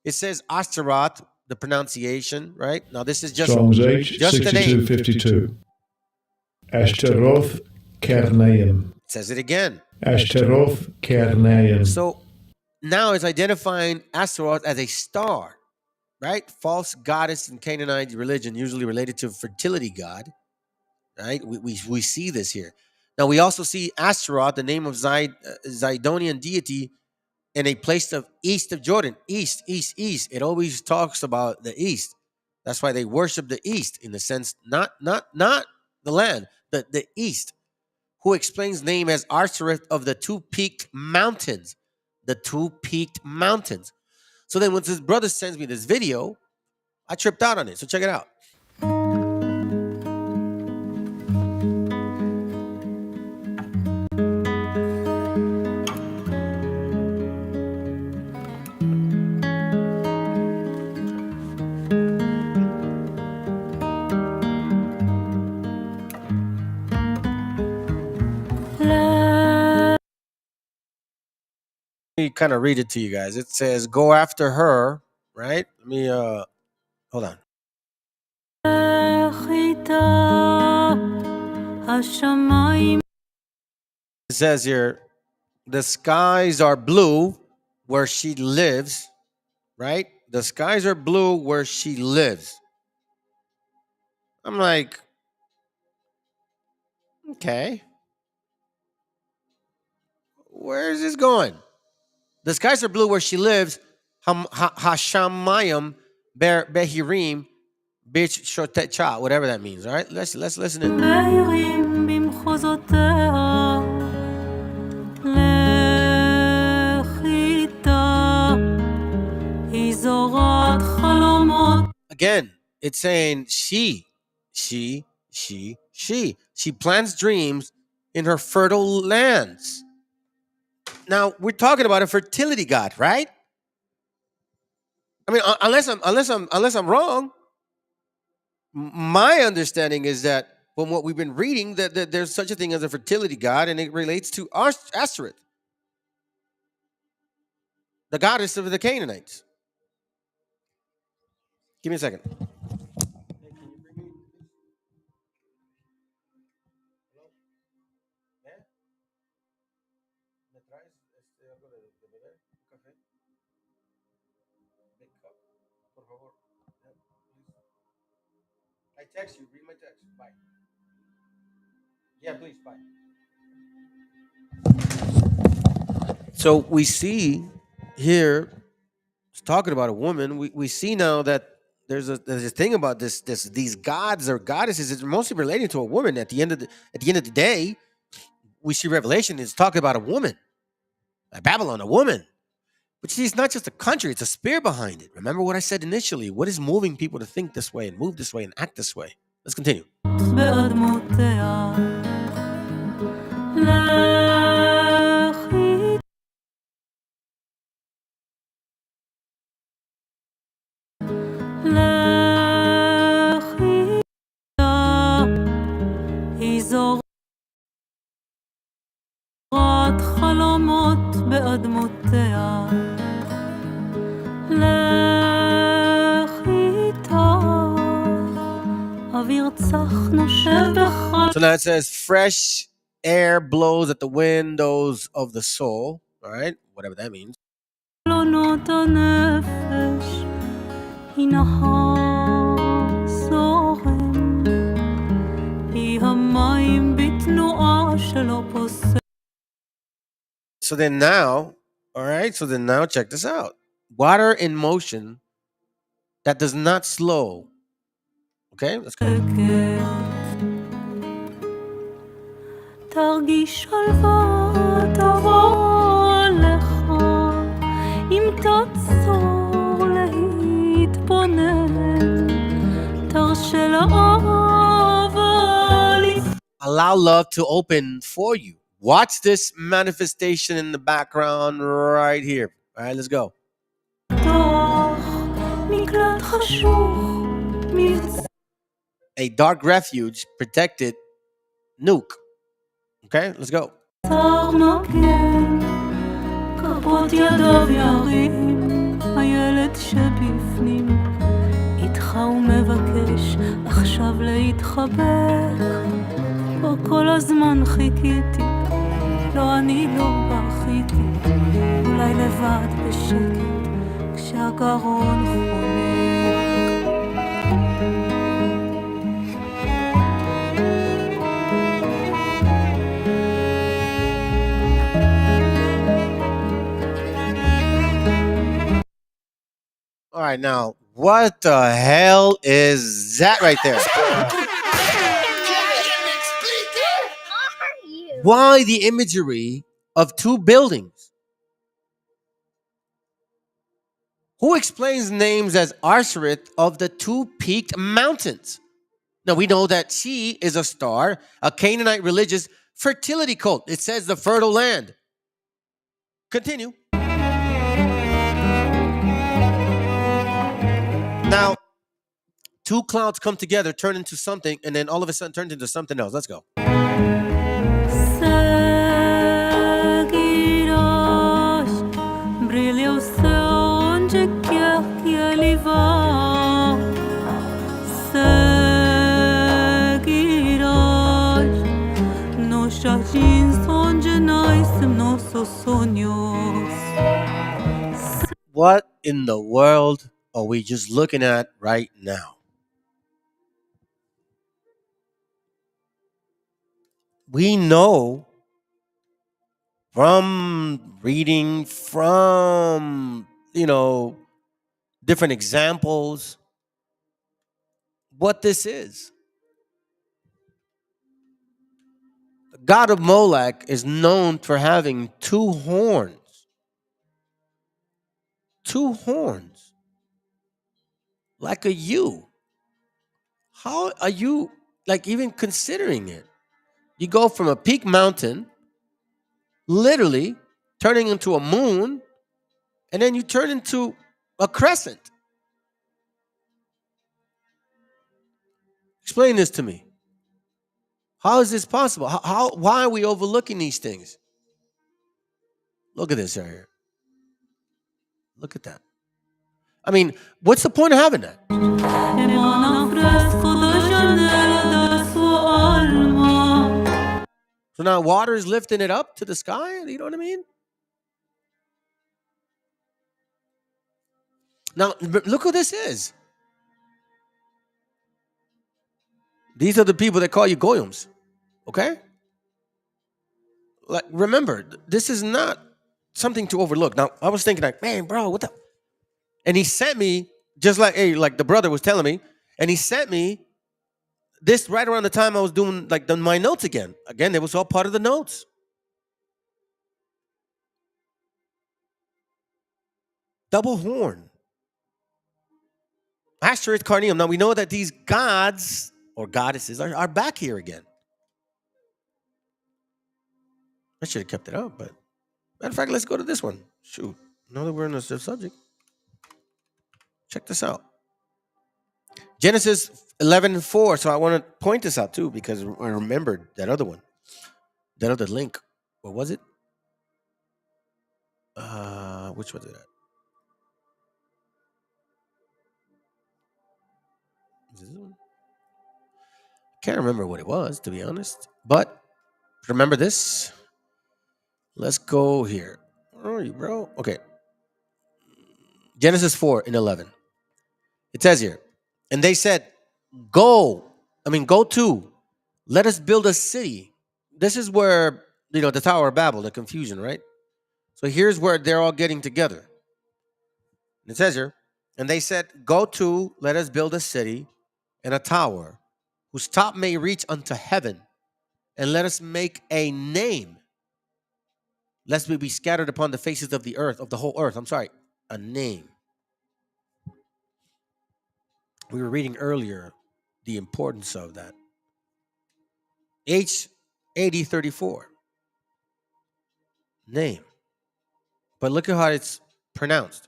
it says Ashtaroth, the pronunciation, right? Now this is just Strong's H just 6252. Ashtaroth Karnaim. It says it again. Ashtaroth Karnaim. So now it's identifying Ashtaroth as a star, right? False goddess in Canaanite religion, usually related to fertility god, right? We see this here. Now we also see Ashtaroth, the name of Zidonian deity, in a place of east of Jordan. East. It always talks about the east. That's why they worship the east, in the sense, not the land, the east. Who explains name as Ashtaroth of the two-peaked mountains. The two-peaked mountains. So then when this brother sends me this video, I tripped out on it. So check it out. Let me kind of read it to you guys. It says, go after her, right? Let me, hold on. It says here, the skies are blue where she lives, right? The skies are blue where she lives. I'm like, okay. Where is this going? The skies are blue where she lives. Hashamayim Behirim Bich Shotecha, whatever that means. All right, let's listen in. Again, it's saying she plants dreams in her fertile lands. Now we're talking about a fertility god, right? I mean, unless I'm wrong, my understanding is that from what we've been reading, that there's such a thing as a fertility god, and it relates to Ashtoreth, the goddess of the Canaanites. Give me a second. I text you. Read my text. Bye. Yeah, please. Bye. So we see here, it's talking about a woman. We see now that there's a thing about these gods or goddesses. It's mostly related to a woman. At the end of the day, we see Revelation is talking about a woman, a Babylon, a woman. But see, it's not just a country, it's a spirit behind it. Remember what I said initially. What is moving people to think this way and move this way and act this way? Let's continue. So now it says fresh air blows at the windows of the soul. All right, whatever that means. So then now, all right, so then now check this out. Water in motion that does not slow. Okay, let's go. תרגיש שלווה תבוא לך אם תעצור להתבונן תרשה לאהבה Allow love to open for you. Watch this manifestation in the background right here. All right, let's go. מקלט חשוך A dark refuge protected nuke. Okay, let's go. צר מגן כפות ידיו ירים הילד שבפנים איתך הוא מבקש עכשיו להתחבק פה כל הזמן חיכיתי לא אני לא בכיתי אולי לבד בשקט כשהגרון חונק All right, now, what the hell is that right there? Why the imagery of two buildings? Who explains names as Arsareth of the two peaked mountains? Now, we know that she is a star, a Canaanite religious fertility cult. It says the fertile land. Continue. Now, two clouds come together, turn into something, and then all of a sudden turns into something else. Let's go. What in the world are we just looking at right now? We know from reading, from, different examples, what this is. The god of Molech is known for having two horns. Two horns. Like a U. How are you, even considering it? You go from a peak mountain, literally turning into a moon, and then you turn into a crescent. Explain this to me. How is this possible? Why are we overlooking these things? Look at this right here. Look at that. I mean, what's the point of having that? So now water is lifting it up to the sky? You know what I mean? Now, look who this is. These are the people that call you goyams. Okay? Remember, this is not something to overlook. Now, I was thinking man, bro, what the? And he sent me, just like the brother was telling me, and he sent me this right around the time I was doing my notes again. Again, it was all part of the notes. double horn. Asterisk carneum. Now we know that these gods or goddesses are back here again. I should have kept it up, but matter of fact, let's go to this one. Shoot. Now that we're in the subject, check this out. Genesis 11:4. So I want to point this out too because I remembered that other one, that other link. What was it? Which was it at? Is this one? Can't remember what it was, to be honest. But remember this. Let's go here. Where are you, bro? Okay. Genesis 4:11. It says here, and they said, go to, let us build a city. This is where, the Tower of Babel, the confusion, right? So here's where they're all getting together. It says here, and they said, go to, let us build a city and a tower whose top may reach unto heaven, and let us make a name, lest we be scattered upon the faces of the earth, of the whole earth. I'm sorry, a name. We were reading earlier the importance of that. H8034. Name. But look at how it's pronounced.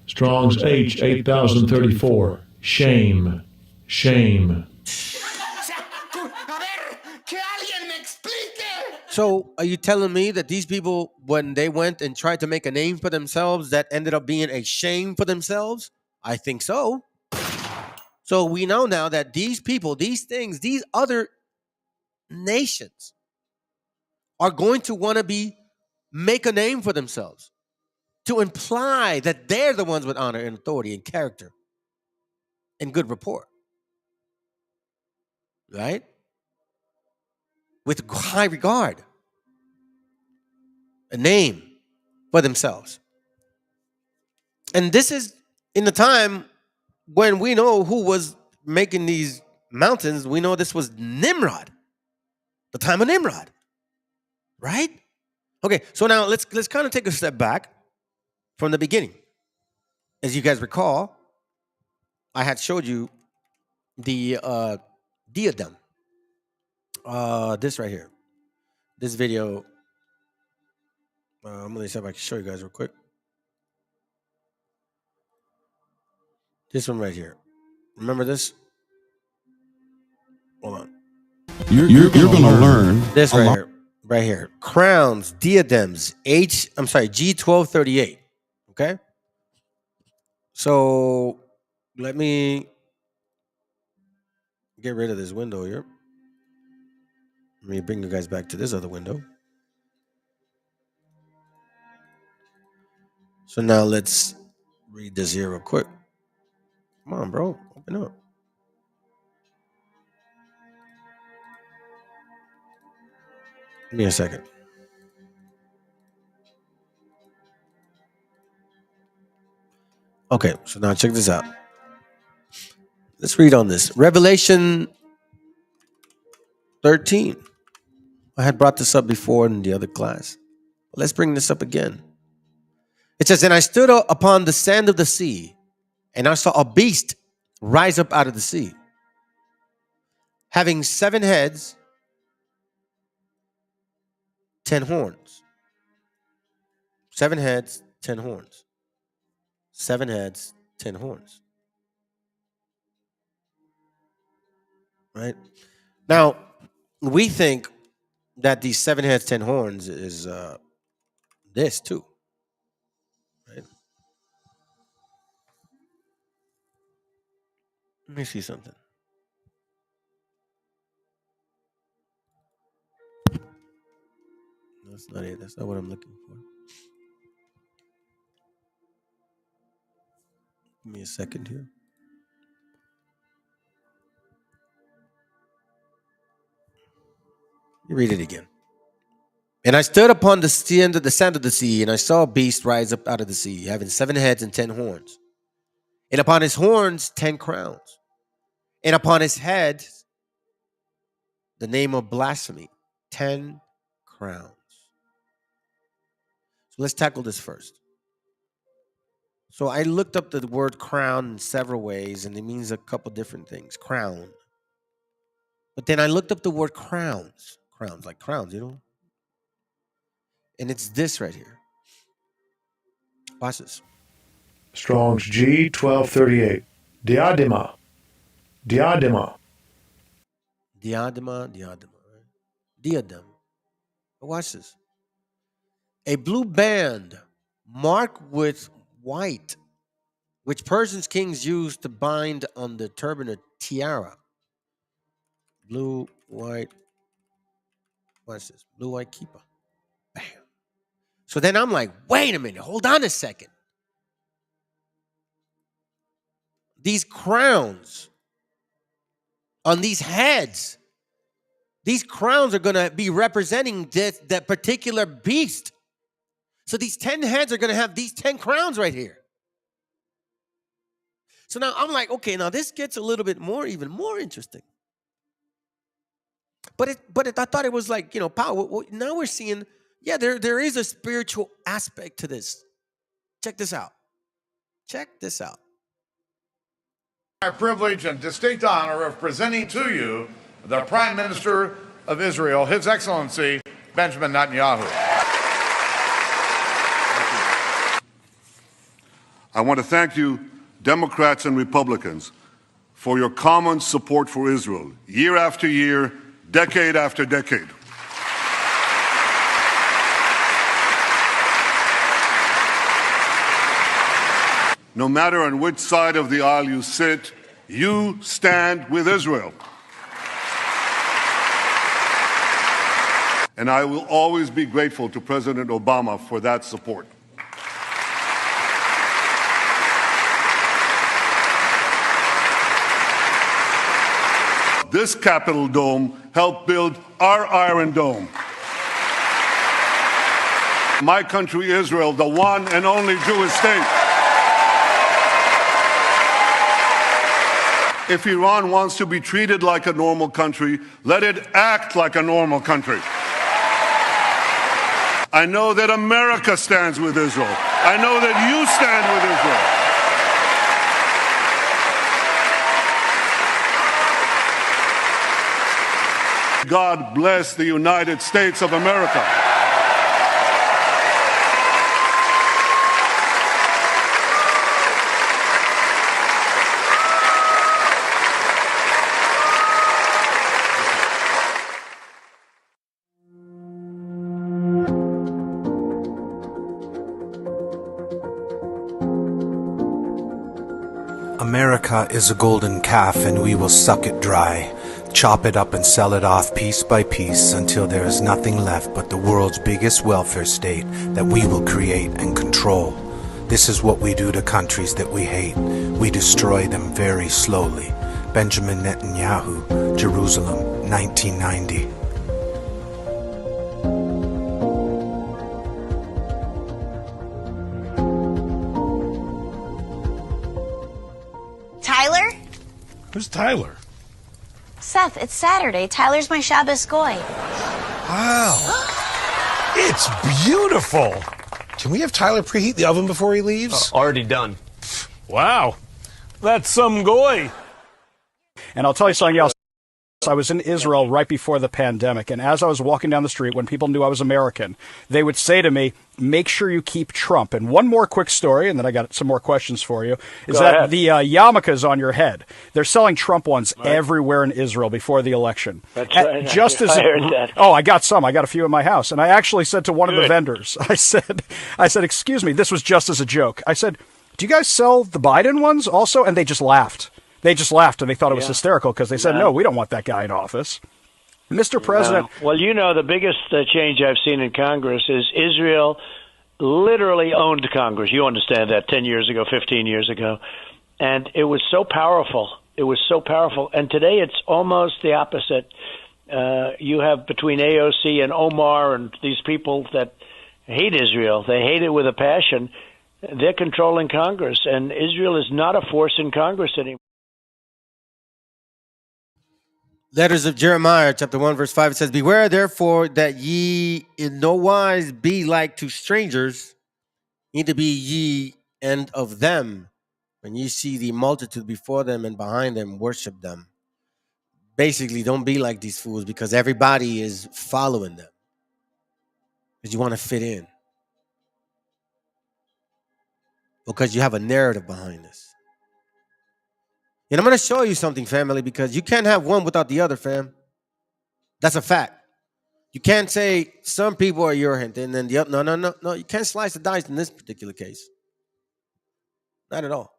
Strong's H8034. Shame. Shame. So are you telling me that these people, when they went and tried to make a name for themselves, that ended up being a shame for themselves? I think so. So we know now that these people, these things, these other nations are going to want to make a name for themselves to imply that they're the ones with honor and authority and character and good rapport. Right? With high regard. A name for themselves. And this is in the time when we know who was making these mountains. We know this was Nimrod. The time of Nimrod. Right? Okay, so now let's kind of take a step back from the beginning. As you guys recall, I had showed you the diadem. This right here. This video. I'm going to see if I can show you guys real quick. This one right here. Remember this? Hold on. You're going to learn this right here. Right here. Crowns, diadems, G1238. Okay? So let me get rid of this window here. Let me bring you guys back to this other window. So now let's read this here real quick. Come on, bro. Open up. Give me a second. Okay, so now check this out. Let's read on this. Revelation 13. I had brought this up before in the other class. Let's bring this up again. It says, and I stood upon the sand of the sea, and I saw a beast rise up out of the sea, having 7 heads, 10 horns. 7 heads, 10 horns. 7 heads, 10 horns. Right? Now, we think that these 7 heads, 10 horns is this too. Right? Let me see something. That's not it. That's not what I'm looking for. Give me a second here. You read it again. And I stood upon the sand of the sea, and I saw a beast rise up out of the sea, having 7 heads and 10 horns. And upon his horns, 10 crowns. And upon his head, the name of blasphemy, 10 crowns. So let's tackle this first. So I looked up the word crown in several ways, and it means a couple different things. Crown. But then I looked up the word crowns. Crowns, like crowns, you know? And it's this right here. Watch this. Strong's G 1238. Diadema. Diadema. Diadema. Right? Diadem. But watch this. A blue band marked with white, which Persian kings used to bind on the turban or tiara. Blue, white. Watch this. Blue, white kippah. Bam. So then I'm like, wait a minute. Hold on a second. These crowns on these heads, these crowns are going to be representing that particular beast. So these 10 heads are going to have these 10 crowns right here. So now I'm like, okay, now this gets a little bit more, even more interesting. But I thought it was like, power. Now we're seeing, there is a spiritual aspect to this. Check this out. Check this out. Our privilege and distinct honor of presenting to you the Prime Minister of Israel, His Excellency Benjamin Netanyahu. I want to thank you, Democrats and Republicans, for your common support for Israel, year after year, decade after decade. No matter on which side of the aisle you sit, you stand with Israel. And I will always be grateful to President Obama for that support. This Capitol Dome helped build our Iron Dome. My country, Israel, the one and only Jewish state. If Iran wants to be treated like a normal country, let it act like a normal country. I know that America stands with Israel. I know that you stand with Israel. God bless the United States of America. America is a golden calf, and we will suck it dry, chop it up and sell it off piece by piece until there is nothing left but the world's biggest welfare state that we will create and control. This is what we do to countries that we hate. We destroy them very slowly. Benjamin Netanyahu, Jerusalem, 1990. Tyler? Who's Tyler? Seth, it's Saturday. Tyler's my Shabbos goy. Wow. It's beautiful. Can we have Tyler preheat the oven before he leaves? Already done. Wow. That's some goy. And I'll tell you something else. I was in Israel right before the pandemic, and as I was walking down the street, when people knew I was American, they would say to me, make sure you keep Trump. And one more quick story, and then I got some more questions for you, is that the yarmulkes on your head, they're selling Trump ones everywhere in Israel before the election. That's right. Just as I heard that. Oh, I got some. I got a few in my house. And I actually said to one of the vendors, I said, excuse me, this was just as a joke. I said, do you guys sell the Biden ones also? And they just laughed. They just laughed, and they thought it was hysterical because they said, no, we don't want that guy in office. Mr. President. Well, you know, the biggest change I've seen in Congress is Israel literally owned Congress. You understand that 10 years ago, 15 years ago. And it was so powerful. It was so powerful. And today it's almost the opposite. You have between AOC and Omar and these people that hate Israel. They hate it with a passion. They're controlling Congress, and Israel is not a force in Congress anymore. Letters of Jeremiah, chapter 1, verse 5, it says, beware, therefore, that ye in no wise be like to strangers, neither be ye and of them, when you see the multitude before them and behind them, worship them. Basically, don't be like these fools because everybody is following them because you want to fit in, because you have a narrative behind this. And I'm going to show you something, family, because you can't have one without the other, fam. That's a fact. You can't say some people are your hint and then the other. No. You can't slice the dice in this particular case. Not at all.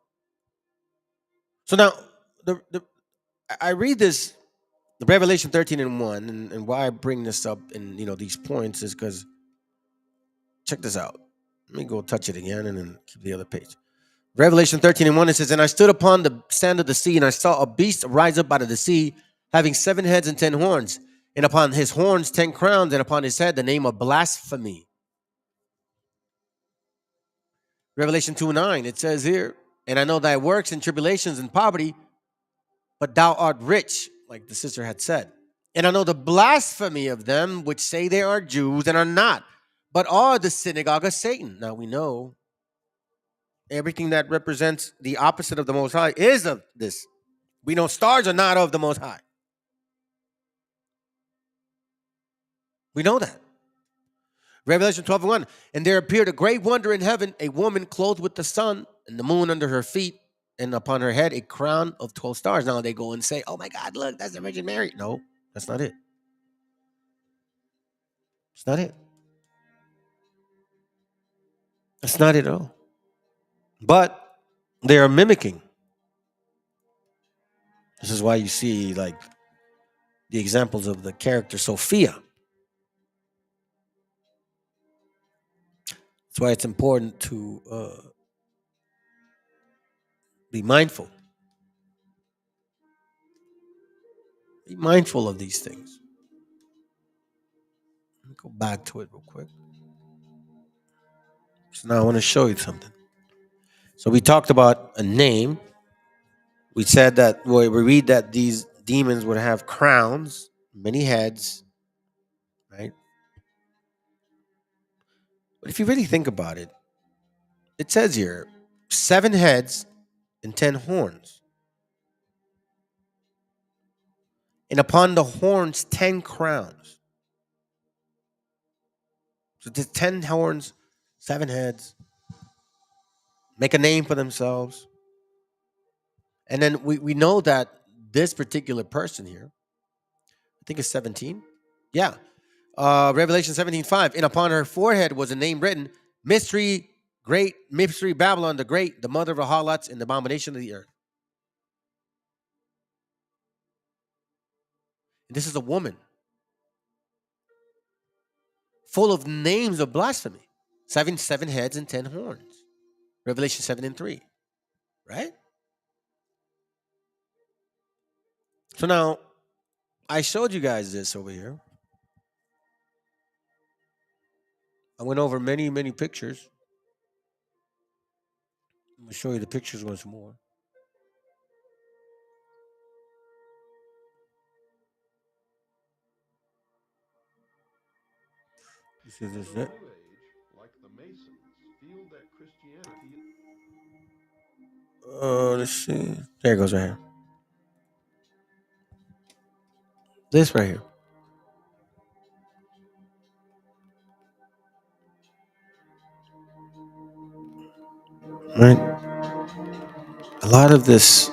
So now, I read this, the Revelation 13 and 1, and why I bring this up in these points is because, check this out. Let me go touch it again and then keep the other page. Revelation 13 and 1, it says, "And I stood upon the sand of the sea, and I saw a beast rise up out of the sea, having 7 heads and 10 horns, and upon his horns 10 crowns, and upon his head the name of blasphemy." Revelation 2:9, it says here, "And I know thy works and tribulations and poverty, but thou art rich," like the sister had said. "And I know the blasphemy of them which say they are Jews and are not, but are the synagogue of Satan." Now we know everything that represents the opposite of the Most High is of this. We know stars are not of the Most High. We know that. Revelation 12:1, "And there appeared a great wonder in heaven, a woman clothed with the sun and the moon under her feet, and upon her head a crown of 12 stars." Now they go and say, "Oh my God, look, that's the Virgin Mary." No, that's not it. It's not it. That's not it at all. But they are mimicking. This is why you see like the examples of the character Sophia. That's why it's important to be mindful. Be mindful of these things. Let me go back to it real quick. So now I want to show you something. So we talked about a name. We said that we read that these demons would have crowns, many heads, right? But if you really think about it, it says here 7 heads and 10 horns. And upon the horns, 10 crowns. So there's 10 horns, 7 heads, make a name for themselves. And then we know that this particular person here, I think it's 17. Yeah. Revelation 17:5. "And upon her forehead was a name written, Mystery, Great, Mystery Babylon the Great, the mother of the harlots and the abomination of the earth." And this is a woman full of names of blasphemy. 7 heads and 10 horns. Revelation 7 and 3. Right? So now, I showed you guys this over here. I went over many, many pictures. I'm going to show you the pictures once more. This is it. Let's see. There it goes right here. This right here. Right? A lot of this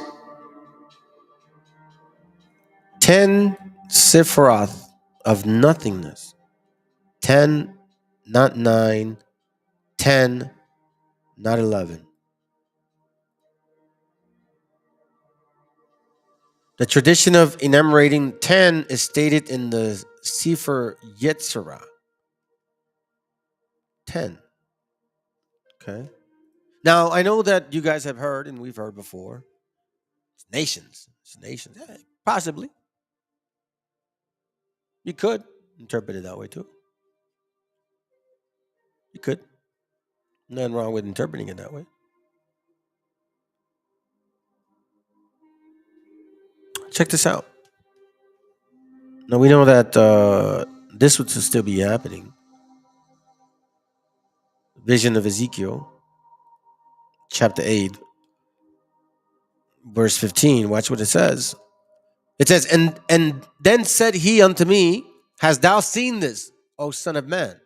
10 Sephiroth of nothingness. 10, not 9. 10, not 11. The tradition of enumerating 10 is stated in the Sefer Yetzirah. 10. Okay. Now, I know that you guys have heard, and we've heard before, it's nations. It's nations. Yeah, possibly. You could interpret it that way too. You could. Nothing wrong with interpreting it that way. Check this out. Now, we know that this would still be happening. Vision of Ezekiel chapter 8, verse 15. Watch what it says. It says, and then said he unto me, hast thou seen this, O son of man?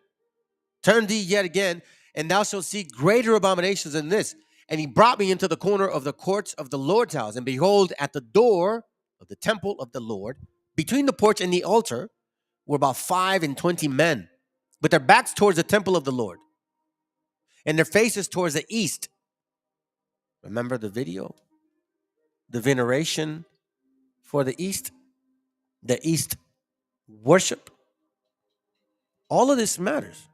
Turn thee yet again, and thou shalt see greater abominations than this. And he brought me into the corner of the courts of the Lord's house, and behold, at the door of the temple of the Lord, between the porch and the altar, were about 25 men, with their backs towards the temple of the Lord, and their faces towards the east. Remember the video? The veneration for the east worship. All of this matters.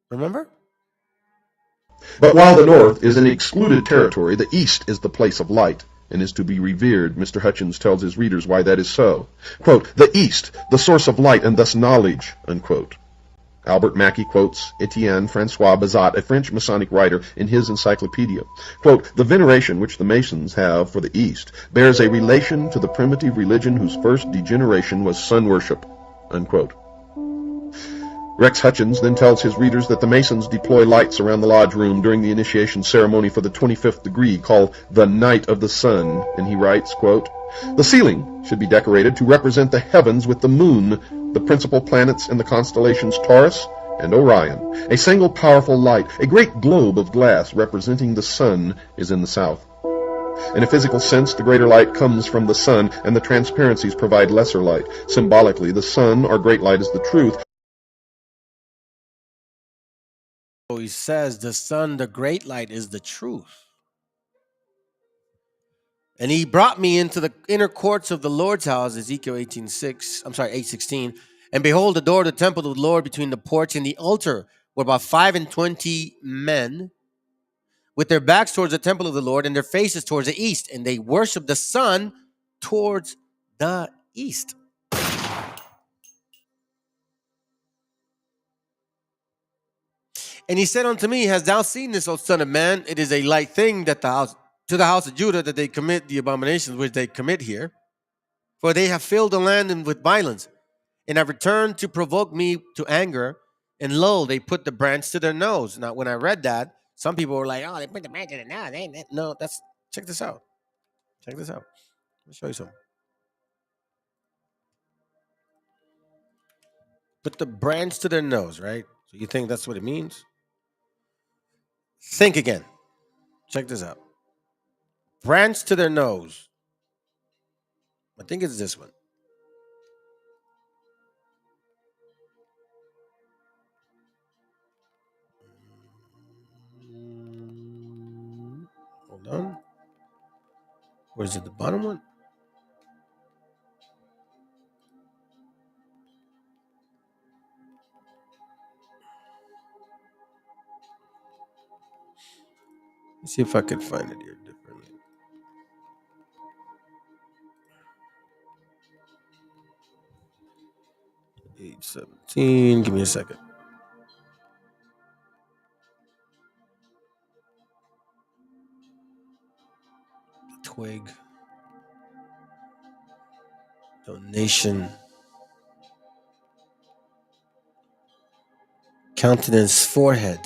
Remember? But while the north is an excluded territory, the east is the place of light and is to be revered. Mr. Hutchins tells his readers why that is so. Quote, the east, the source of light and thus knowledge, unquote. Albert Mackey quotes Etienne Francois Bazat, a French Masonic writer, in his encyclopedia. Quote, the veneration which the Masons have for the East bears a relation to the primitive religion whose first degeneration was sun worship, unquote. Rex Hutchins then tells his readers that the Masons deploy lights around the lodge room during the initiation ceremony for the 25th degree, called the Night of the Sun, and he writes, quote, the ceiling should be decorated to represent the heavens with the moon, the principal planets in the constellations Taurus and Orion. A single powerful light, a great globe of glass representing the sun, is in the south. In a physical sense, the greater light comes from the sun, and the transparencies provide lesser light. Symbolically, the sun, or great light, is the truth. So he says the sun, the great light, is the truth. And he brought me into the inner courts of the Lord's house, Ezekiel 8:16. And behold, the door of the temple of the Lord between the porch and the altar were about 25 men, with their backs towards the temple of the Lord and their faces towards the east. And they worshiped the sun towards the east. And he said unto me, hast thou seen this, O son of man? It is a light thing that to the house of Judah that they commit the abominations which they commit here. For they have filled the land with violence, and have returned to provoke me to anger. And lo, they put the branch to their nose. Now, when I read that, some people were like, oh, they put the branch to their nose. No, check this out. Check this out. Let me show you something. Put the branch to their nose, right? So you think that's what it means? Think again. Check this out. Branch to their nose. I think it's this one. Hold on. Or is it the bottom one? Let's see if I can find it here differently. $8.17. Give me a second. Twig. Donation. Countenance, forehead.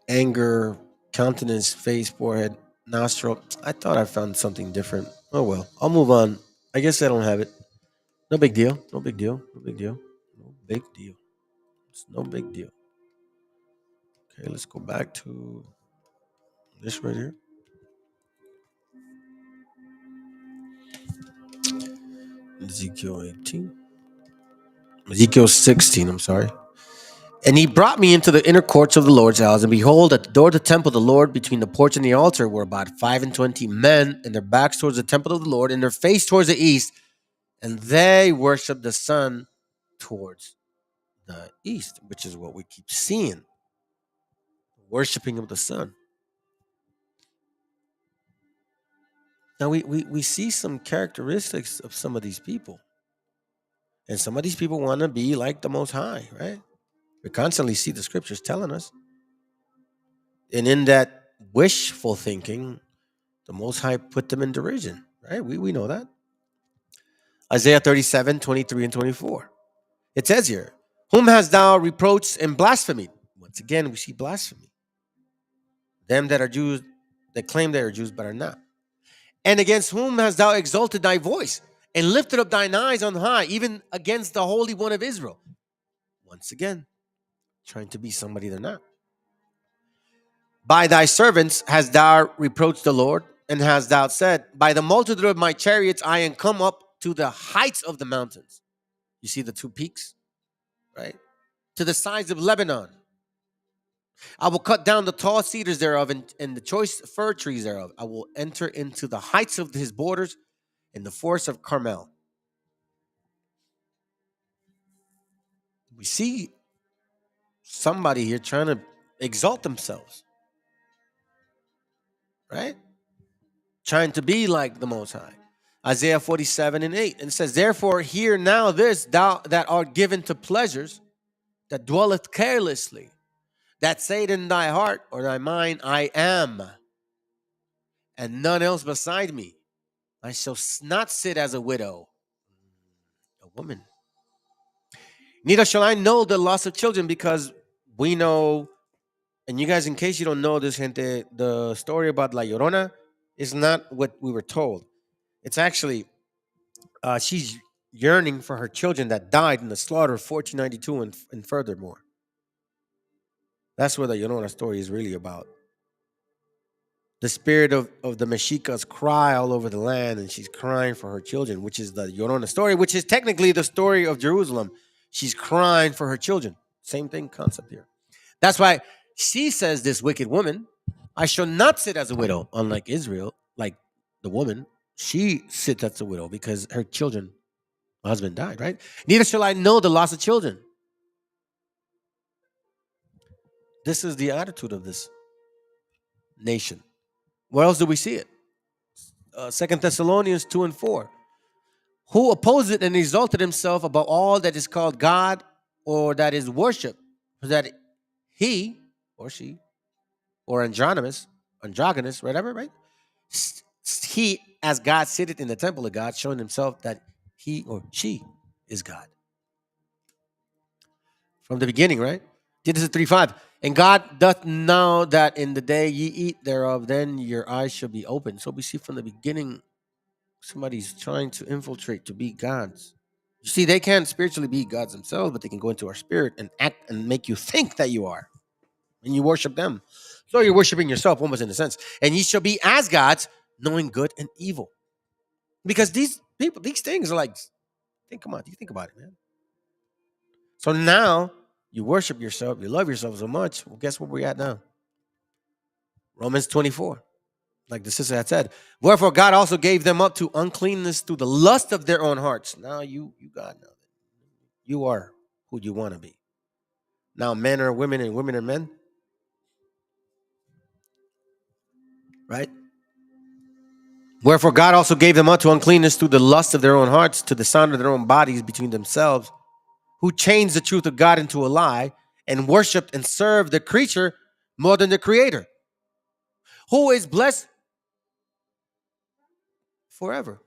Anger, countenance, face, forehead, nostril. I thought I found something different. Oh well, I'll move on. I guess I don't have it. No big deal. No big deal. No big deal. No big deal. It's no big deal. Okay, let's go back to this right here. Ezekiel 18. Ezekiel 16, I'm sorry. And he brought me into the inner courts of the Lord's house, and behold, at the door of the temple of the Lord, between the porch and the altar, were about 25 men, and their backs towards the temple of the Lord, and their face towards the east, and they worshiped the sun towards the east, which is what we keep seeing. Worshiping of the sun. Now we see some characteristics of some of these people. And some of these people want to be like the Most High, right? We constantly see the scriptures telling us. And in that wishful thinking, the Most High put them in derision, right? We know that. Isaiah 37, 23 and 24. It says here, Whom hast thou reproached and blasphemed? Once again, we see blasphemy. Them that are Jews, that claim they are Jews but are not. And against whom hast thou exalted thy voice and lifted up thine eyes on high, even against the Holy One of Israel? Once again, trying to be somebody they're not. By thy servants hast thou reproached the Lord, and hast thou said, by the multitude of my chariots I am come up to the heights of the mountains. You see the two peaks, right? To the sides of Lebanon. I will cut down the tall cedars thereof and the choice fir trees thereof. I will enter into the heights of his borders in the forest of Carmel. We see somebody here trying to exalt themselves, right? Trying to be like the Most High. Isaiah 47:8. And it says, therefore, hear now this, thou that art given to pleasures, that dwelleth carelessly, that said in thy heart or thy mind, I am, and none else beside me. I shall not sit as a widow, a woman. Neither shall I know the loss of children, because we know, and you guys, in case you don't know this, gente, the story about La Llorona is not what we were told. It's actually, she's yearning for her children that died in the slaughter of 1492 and furthermore. That's what the Llorona story is really about. The spirit of the Mexica's cry all over the land, and she's crying for her children, which is the Llorona story, which is technically the story of Jerusalem. She's crying for her children. Same thing, concept here. That's why she says, this wicked woman, I shall not sit as a widow, unlike Israel, like the woman. She sits as a widow because her children, her husband died, right? Neither shall I know the loss of children. This is the attitude of this nation. Where else do we see it? 2 Thessalonians 2:4. Who opposed it and exalted himself above all that is called God or that is worship, that he or she or androgynous, whatever, right? He, as God, sitteth in the temple of God, showing himself that he or she is God. From the beginning, right? Genesis 3:5. And God doth know that in the day ye eat thereof, then your eyes shall be open. So we see from the beginning, somebody's trying to infiltrate to be gods. You see, they can't spiritually be gods themselves, but they can go into our spirit and act and make you think that you are. And you worship them. So you're worshiping yourself, almost in a sense. And ye shall be as gods, knowing good and evil. Because these people, these things are like, come on, you think about it, man. So now you worship yourself, you love yourself so much. Well, guess where we're at now? Romans 24. Like the sister had said, wherefore God also gave them up to uncleanness through the lust of their own hearts. Now you God know. You are who you want to be. Now men are women and women are men. Right? Wherefore God also gave them up to uncleanness through the lust of their own hearts, to the sound of their own bodies between themselves, who changed the truth of God into a lie, and worshipped and served the creature more than the creator, who is blessed forever.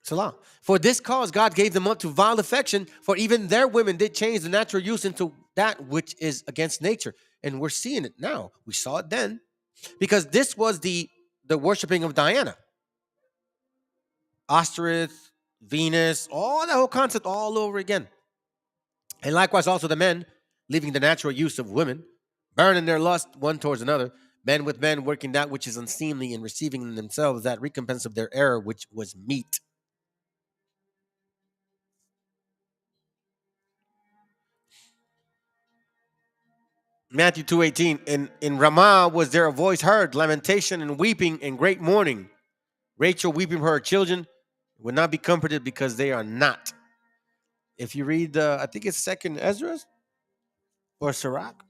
Salah. For this cause God gave them up to vile affection, for even their women did change the natural use into that which is against nature. And we're seeing it now. We saw it then, because this was the worshiping of Diana. Osterith, Venus, all the whole concept all over again. And likewise also the men, leaving the natural use of women, burning their lust one towards another, men with men working that which is unseemly and receiving in themselves that recompense of their error which was meet. Matthew 2:18, in Ramah was there a voice heard, lamentation and weeping and great mourning. Rachel weeping for her children would not be comforted because they are not. If you read, I think it's 2nd Ezra or Sirach.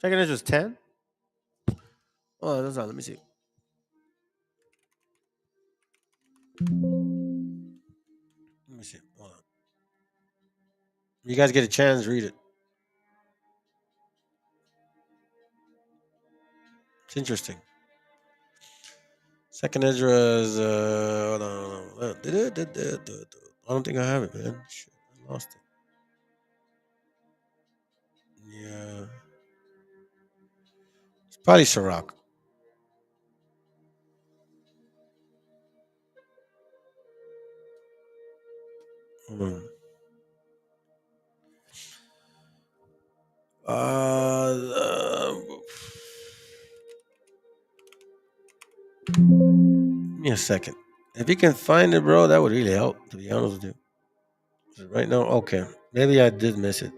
2nd Ezra 10. Oh, that's not. Let me see. Let me see. Hold on. You guys get a chance, read it. It's interesting. 2nd Ezra is hold on. I don't think I have it, man. Shit, I lost it. Yeah. It's probably Sirach. Hmm. Give me a second. If you can find it, bro, that would really help, to be honest with you. Right now, okay. Maybe I did miss it.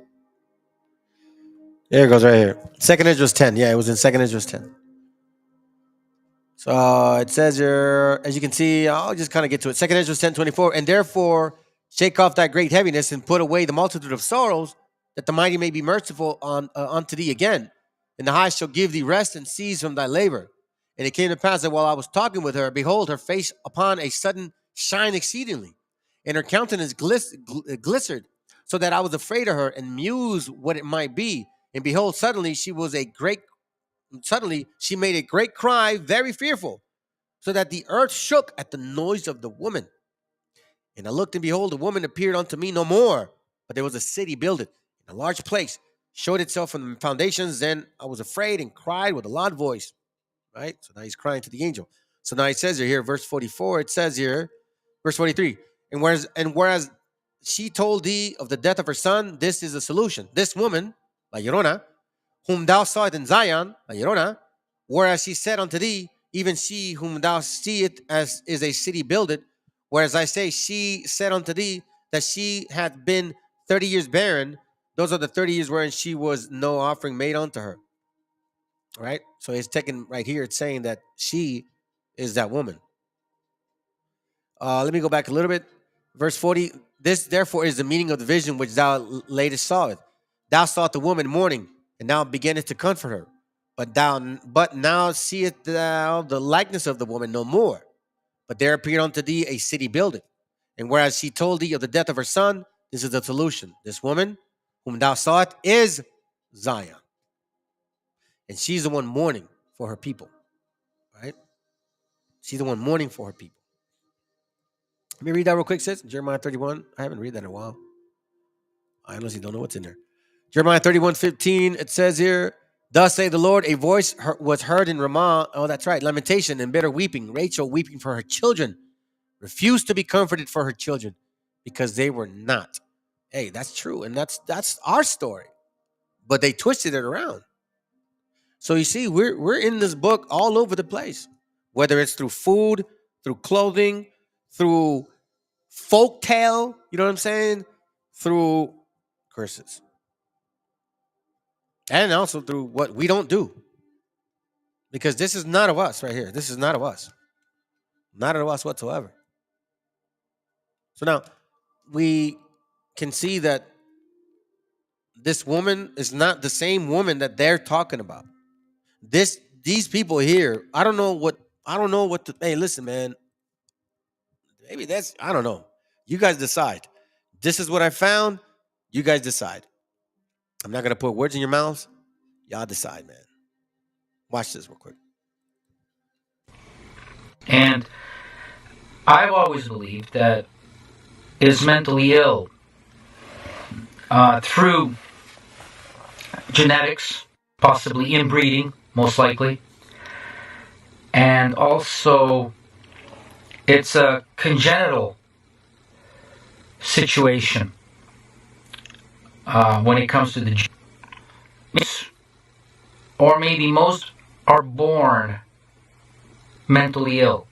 There it goes right here. Second Esdras 10. Yeah, it was in Second Esdras 10. So it says here, as you can see, I'll just kind of get to it. Second Esdras 10:24. And therefore shake off that great heaviness and put away the multitude of sorrows, that the mighty may be merciful unto thee again. And the high shall give thee rest and cease from thy labor. And it came to pass that while I was talking with her, behold, her face upon a sudden shine exceedingly, and her countenance glistered, so that I was afraid of her and mused what it might be. And behold, suddenly she made a great cry, very fearful, so that the earth shook at the noise of the woman. And I looked, and behold, the woman appeared unto me no more, but there was a city builded in a large place, showed itself from the foundations. Then I was afraid and cried with a loud voice. Right? So now he's crying to the angel. So now he says here, verse 44, it says here, verse 43, and whereas she told thee of the death of her son, this is the solution. This woman, La Llorona, whom thou sawest in Zion, La Llorona, whereas she said unto thee, even she whom thou seest as is a city builded, whereas I say she said unto thee that she had been 30 years barren, those are the 30 years wherein she was no offering made unto her. Right? So it's taken right here, it's saying that she is that woman. Let me go back a little bit. Verse 40, this therefore is the meaning of the vision which thou latest sawest. Thou sawest the woman mourning, and thou beginnest to comfort her. But now seest thou the likeness of the woman no more. But there appeared unto thee a city builded. And whereas she told thee of the death of her son, this is the solution. This woman whom thou sawest is Zion. And she's the one mourning for her people. Right? She's the one mourning for her people. Let me read that real quick, sis. Jeremiah 31. I haven't read that in a while. I honestly don't know what's in there. Jeremiah 31:15. It says here, thus say the Lord, a voice was heard in Ramah. Oh, that's right. Lamentation and bitter weeping. Rachel weeping for her children. Refused to be comforted for her children because they were not. Hey, that's true. And that's our story. But they twisted it around. So you see, we're in this book all over the place. Whether it's through food, through clothing, through folk tale, you know what I'm saying? Through curses. And also through what we don't do. Because this is not of us right here. This is not of us. Not of us whatsoever. So now, we can see that this woman is not the same woman that they're talking about. These people here, I don't know what to, hey, listen, man. Maybe that's, I don't know. You guys decide. This is what I found. You guys decide. I'm not going to put words in your mouths. Y'all decide, man. Watch this real quick. And I've always believed that is mentally ill through genetics, possibly inbreeding, most likely. And also, it's a congenital situation when it comes to the genes. Or maybe most are born mentally ill.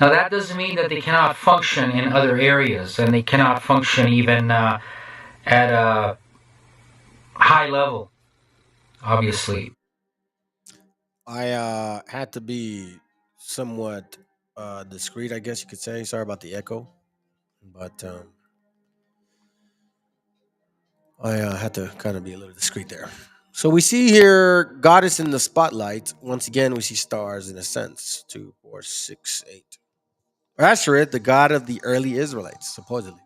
Now that doesn't mean that they cannot function in other areas, and they cannot function even at a high level, obviously. I had to be somewhat discreet, I guess you could say. Sorry about the echo. But I had to kind of be a little discreet there. So we see here goddess in the spotlight. Once again, we see stars in a sense. 2, 4, 6, 8. Ashereth, the god of the early Israelites, supposedly.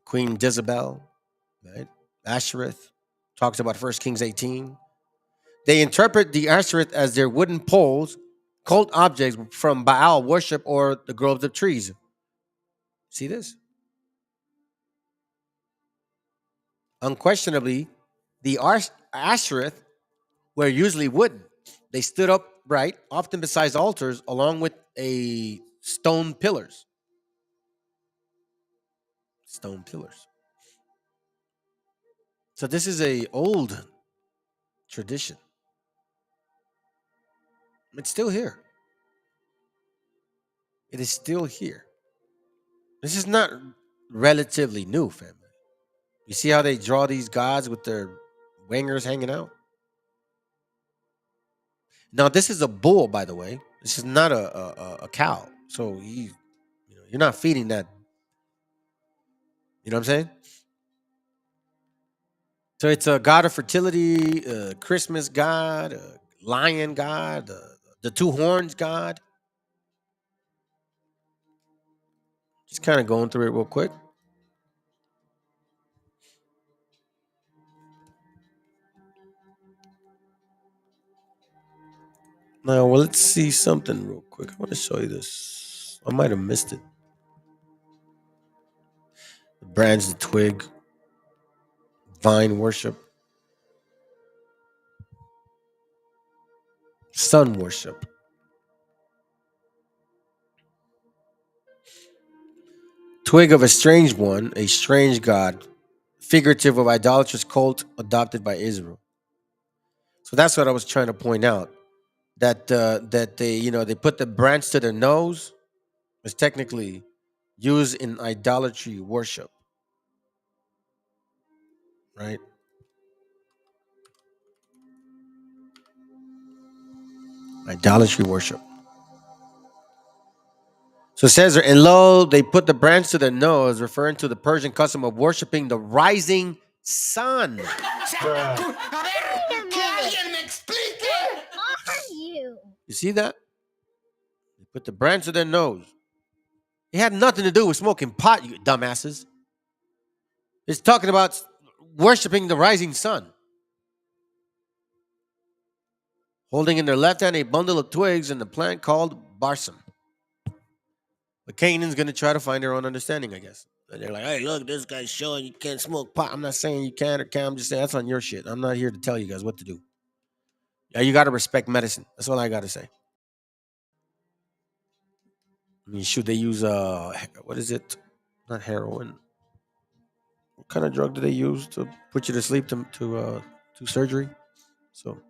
Queen Jezebel, right? Ashereth talks about 1 Kings 18. They interpret the Ashereth as their wooden poles, cult objects from Baal worship or the groves of trees. See this? Unquestionably, the Ashereth were usually wooden. They stood upright, often beside altars, along with a stone pillars. Stone pillars. So this is a old tradition. It's still here. It is still here. This is not relatively new, family. You see how they draw these gods with their wingers hanging out? Now, this is a bull, by the way. This is not a cow. So you're not feeding that. You know what I'm saying? So it's a god of fertility, a Christmas god, a lion god, the two horns god. Just kind of going through it real quick. Now, well, let's see something real quick. I want to show you this. I might have missed it. The branch, the twig, vine worship, sun worship. Twig of a strange one, a strange god, figurative of idolatrous cult adopted by Israel. So that's what I was trying to point out. That they put the branch to their nose is technically used in idolatry worship, right? Idolatry worship. So it says, and lo, they put the branch to their nose, referring to the Persian custom of worshiping the rising sun. You see that? They put the branch to their nose. It had nothing to do with smoking pot, you dumbasses. It's talking about worshiping the rising sun. Holding in their left hand a bundle of twigs and the plant called barsum. But Canaan's going to try to find their own understanding, I guess. And they're like, hey, look, this guy's showing you can't smoke pot. I'm not saying you can or can't. I'm just saying that's on your shit. I'm not here to tell you guys what to do. Yeah, you got to respect medicine. That's all I got to say. I mean, should they use, what is it? Not heroin. What kind of drug do they use to put you to sleep to surgery? So,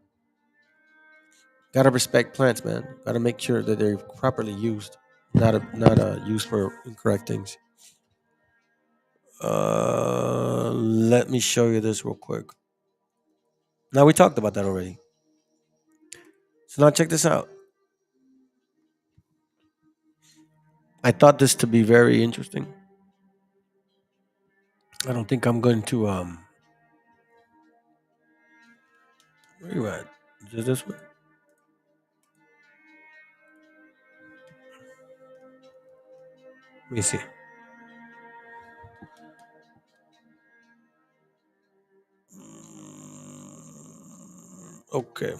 got to respect plants, man. Got to make sure that they're properly used, not used for incorrect things. Let me show you this real quick. Now we talked about that already. So now check this out. I thought this to be very interesting. I don't think I'm going to where you at? Is it this way? Let me see. Okay.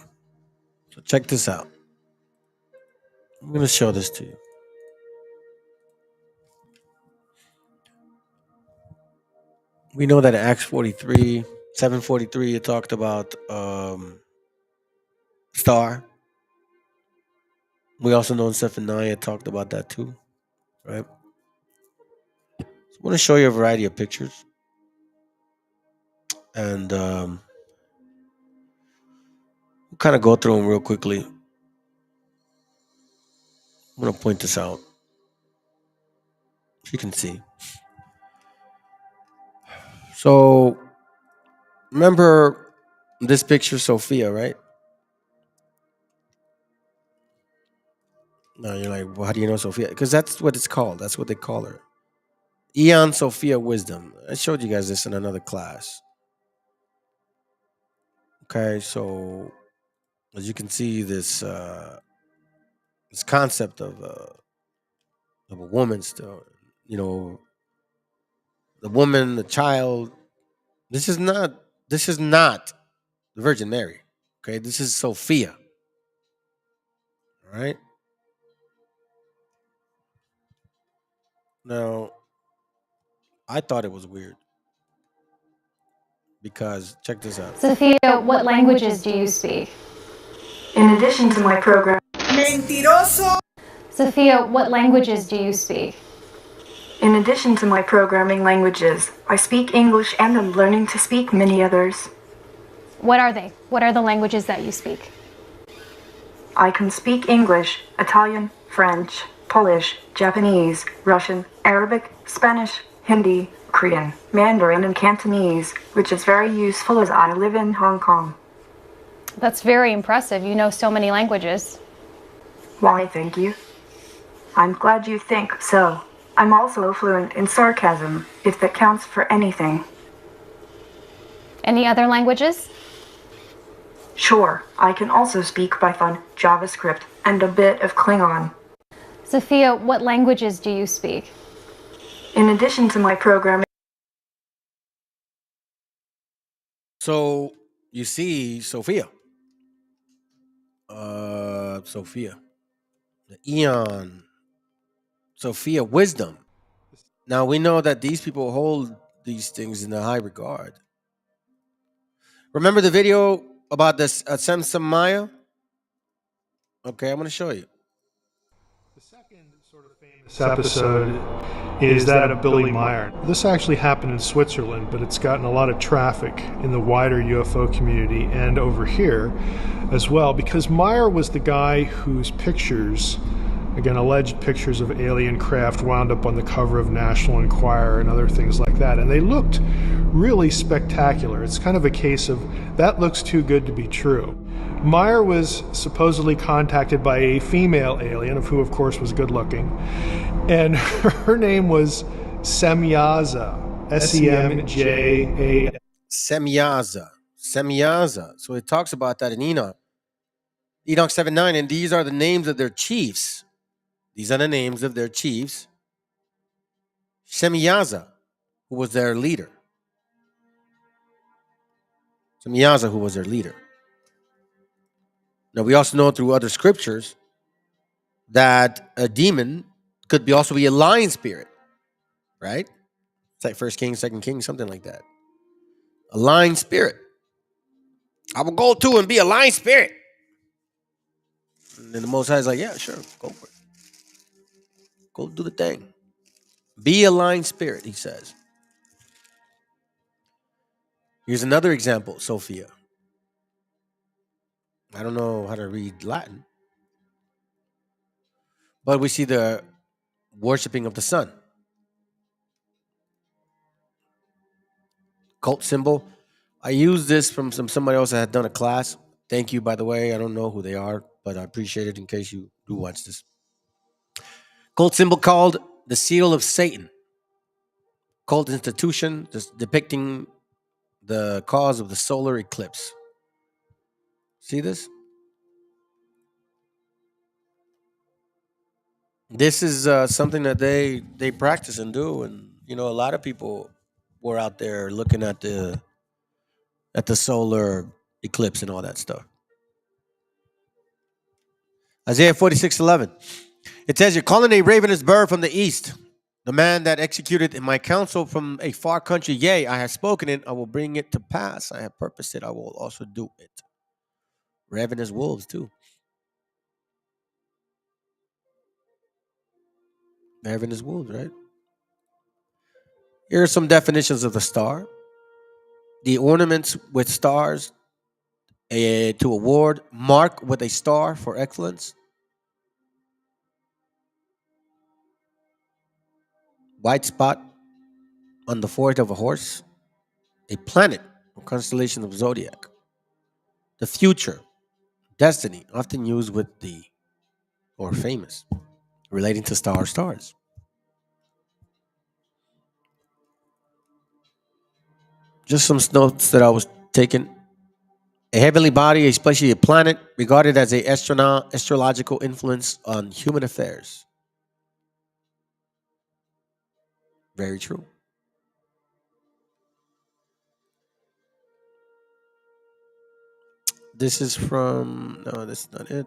So check this out. I'm going to show this to you. We know that in Acts 43, 743, it talked about star. We also know in Zephaniah it talked about that too, right? So I want to show you a variety of pictures. And we'll kind of go through them real quickly. I'm going to point this out. So you can see. So remember this picture, Sophia, right? No, you're like, well, how do you know Sophia? Because that's what it's called. That's what they call her. Eon Sophia Wisdom. I showed you guys this in another class. Okay, so as you can see, this concept of a woman still, the woman, the child. This is not the Virgin Mary. Okay, this is Sophia. All right. Now, I thought it was weird. because check this out. Sophia, what languages do you speak? In addition to my program. Mentiroso! Sophia, what languages do you speak? In addition to my programming languages, I speak English and am learning to speak many others. What are they? What are the languages that you speak? I can speak English, Italian, French, Polish, Japanese, Russian, Arabic, Spanish, Hindi, Korean, Mandarin, and Cantonese, which is very useful as I live in Hong Kong. That's very impressive. You know so many languages. Why, thank you. I'm glad you think so. I'm also fluent in sarcasm, if that counts for anything. Any other languages? Sure, I can also speak Python, JavaScript, and a bit of Klingon. Sophia, what languages do you speak? In addition to my programming. So you see, Sophia, Sophia, the Eon, Sophia, wisdom. Now we know that these people hold these things in a high regard. Remember the video about this Samsung Maya? Okay, I'm going to show you. The second sort of famous episode is that of Billy Meyer. This actually happened in Switzerland, but it's gotten a lot of traffic in the wider UFO community and over here as well, because Meyer was the guy whose pictures, again, alleged pictures of alien craft, wound up on the cover of National Enquirer and other things like that. And they looked really spectacular. It's kind of a case of that looks too good to be true. Meyer was supposedly contacted by a female alien, of who, of course, was good looking. And her name was Semyaza. S-E-M-J-A. Semyaza. Semyaza. So it talks about that in Enoch. Enoch 7:9. And these are the names of their chiefs. These are the names of their chiefs. Semyaza, who was their leader. Semyaza, who was their leader. Now, we also know through other scriptures that a demon could also be a lying spirit, right? It's like 1 Kings, 2 Kings, something like that. A lying spirit. I will go to and be a lying spirit. And then the Most High is like, yeah, sure, go for it. Go do the thing. Be a lying spirit, he says. Here's another example, Sophia. I don't know how to read Latin. But we see the worshiping of the sun. Cult symbol. I used this from somebody else that had done a class. Thank you, by the way. I don't know who they are, but I appreciate it in case you do watch this. Cult symbol called the seal of Satan. Cult institution depicting the cause of the solar eclipse. See this? This is something that they practice and do, and you know a lot of people were out there looking at the solar eclipse and all that stuff. Isaiah 46:11. It says, "You're calling a ravenous bird from the east, the man that executed in my counsel from a far country. Yea, I have spoken it, I will bring it to pass. I have purposed it, I will also do it." Ravenous wolves too. Ravenous wolves, right? Here are some definitions of the star. The ornaments with stars to award, mark with a star for excellence. White spot on the forehead of a horse. A planet or constellation of zodiac. The future, destiny, often used with the or famous, relating to stars. Just some notes that I was taking. A heavenly body, especially a planet, regarded as a astrological influence on human affairs. Very true. This is from, no, that's not it.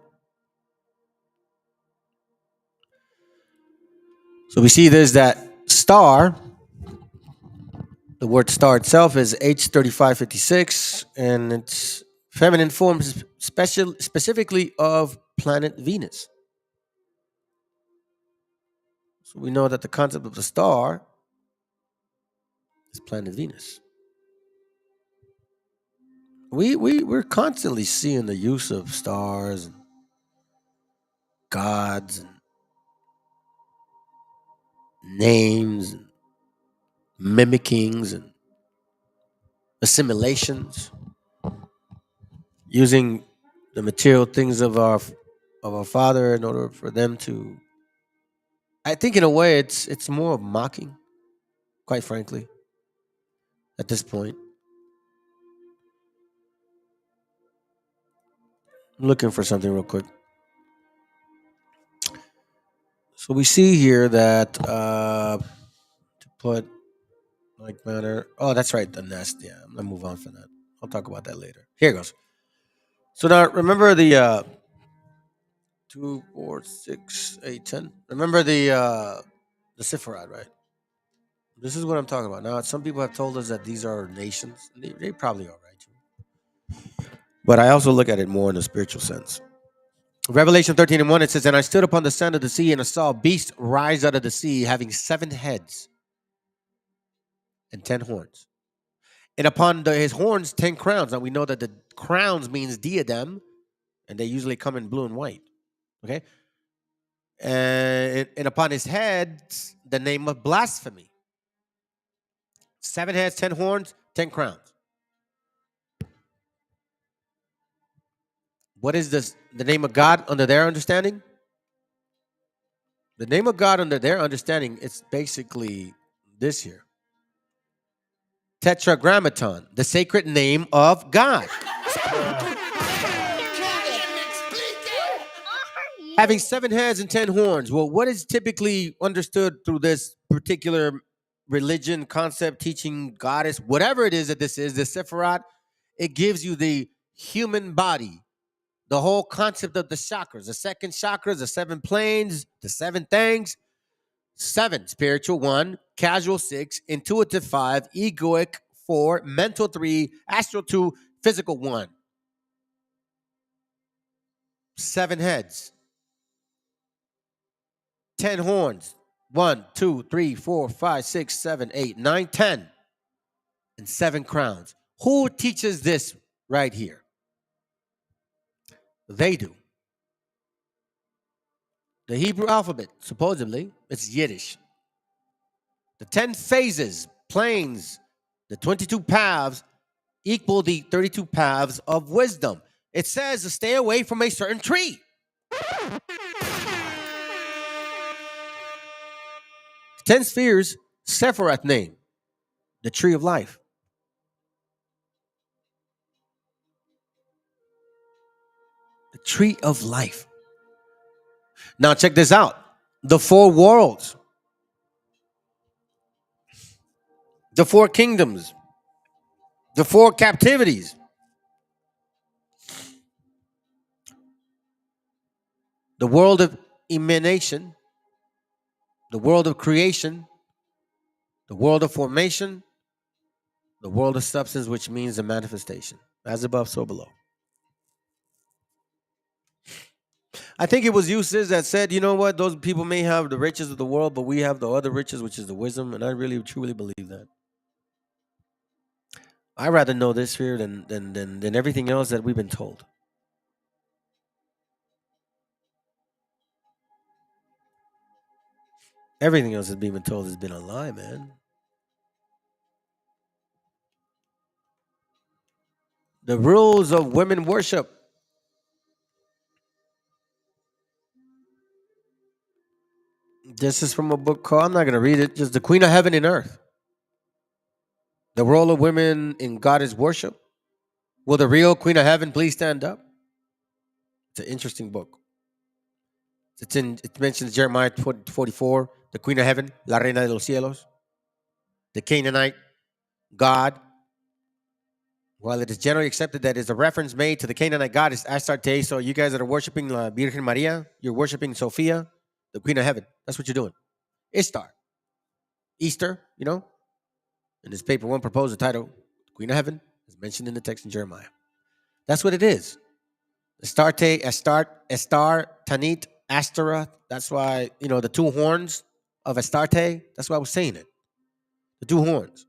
So we see there's that star The word star itself is H3556, and it's feminine forms specifically of planet Venus. So we know that the concept of the star is planet Venus. We're constantly seeing the use of stars and gods and names and mimickings and assimilations, using the material things of our father in order for them to. I think in a way it's more of mocking, quite frankly, at this point. I'm looking for something real quick. So we see here that to put like manner. Oh, that's right, the nest. Yeah, I'm gonna move on from that. I'll talk about that later. Here it goes. So now remember the 2, 4, 6, 8, 10. Remember the Sephiroth, right? This is what I'm talking about. Now, some people have told us that these are nations. They probably are right. But I also look at it more in a spiritual sense. Revelation 13:1, it says, "And I stood upon the sand of the sea, and I saw a beast rise out of the sea, having 7 heads and 10 horns. And upon his horns, 10 crowns." Now, we know that the crowns means diadem, and they usually come in blue and white. Okay? And upon his heads, the name of blasphemy. 7 heads, 10 horns, 10 crowns. What is this? The name of God under their understanding? The name of God under their understanding, it's basically this here. Tetragrammaton, the sacred name of God. Having 7 heads and 10 horns. Well, what is typically understood through this particular religion, concept, teaching, goddess, whatever it is that this is, the Sephiroth, it gives you the human body. The whole concept of the chakras, the second chakras, the 7 planes, the 7 things. 7, spiritual 1, casual 6, intuitive 5, egoic 4, mental 3, astral 2, physical 1. 7 heads. 10 horns. 1, 2, 3, 4, 5, 6, 7, 8, 9, 10. And 7 crowns. Who teaches this right here? They do. The Hebrew alphabet, supposedly, it's Yiddish. The 10 phases, planes, the 22 paths equal the 32 paths of wisdom. It says to stay away from a certain tree. 10 spheres, Sephiroth name, the tree of life. The tree of life. Now check this out. The 4 worlds. The 4 kingdoms. The 4 captivities. The world of emanation. The world of creation. The world of formation. The world of substance, which means the manifestation. As above, so below. I think it was uses that said, you know what, those people may have the riches of the world, but we have the other riches, which is the wisdom. And I really, truly believe that. I'd rather know this here than everything else that we've been told. Everything else that's being told has been a lie, man. The rules of women worship. This is from a book called, I'm not going to read it, just The Queen of Heaven and Earth. The role of women in Goddess worship. Will the real Queen of Heaven please stand up? It's an interesting book. It mentions Jeremiah 44, the Queen of Heaven, La Reina de los Cielos, the Canaanite God. While it is generally accepted that is a reference made to the Canaanite goddess Astarte, so you guys that are worshiping La Virgen Maria, you're worshiping Sophia, the Queen of Heaven. That's what you're doing. Ishtar. Easter, you know? In this paper, one proposed the title, Queen of Heaven, is mentioned in the text in Jeremiah. That's what it is. Astarte, Estar, Tanit, Ashtaroth. That's why, the two horns of Astarte. That's why I was saying it. The two horns.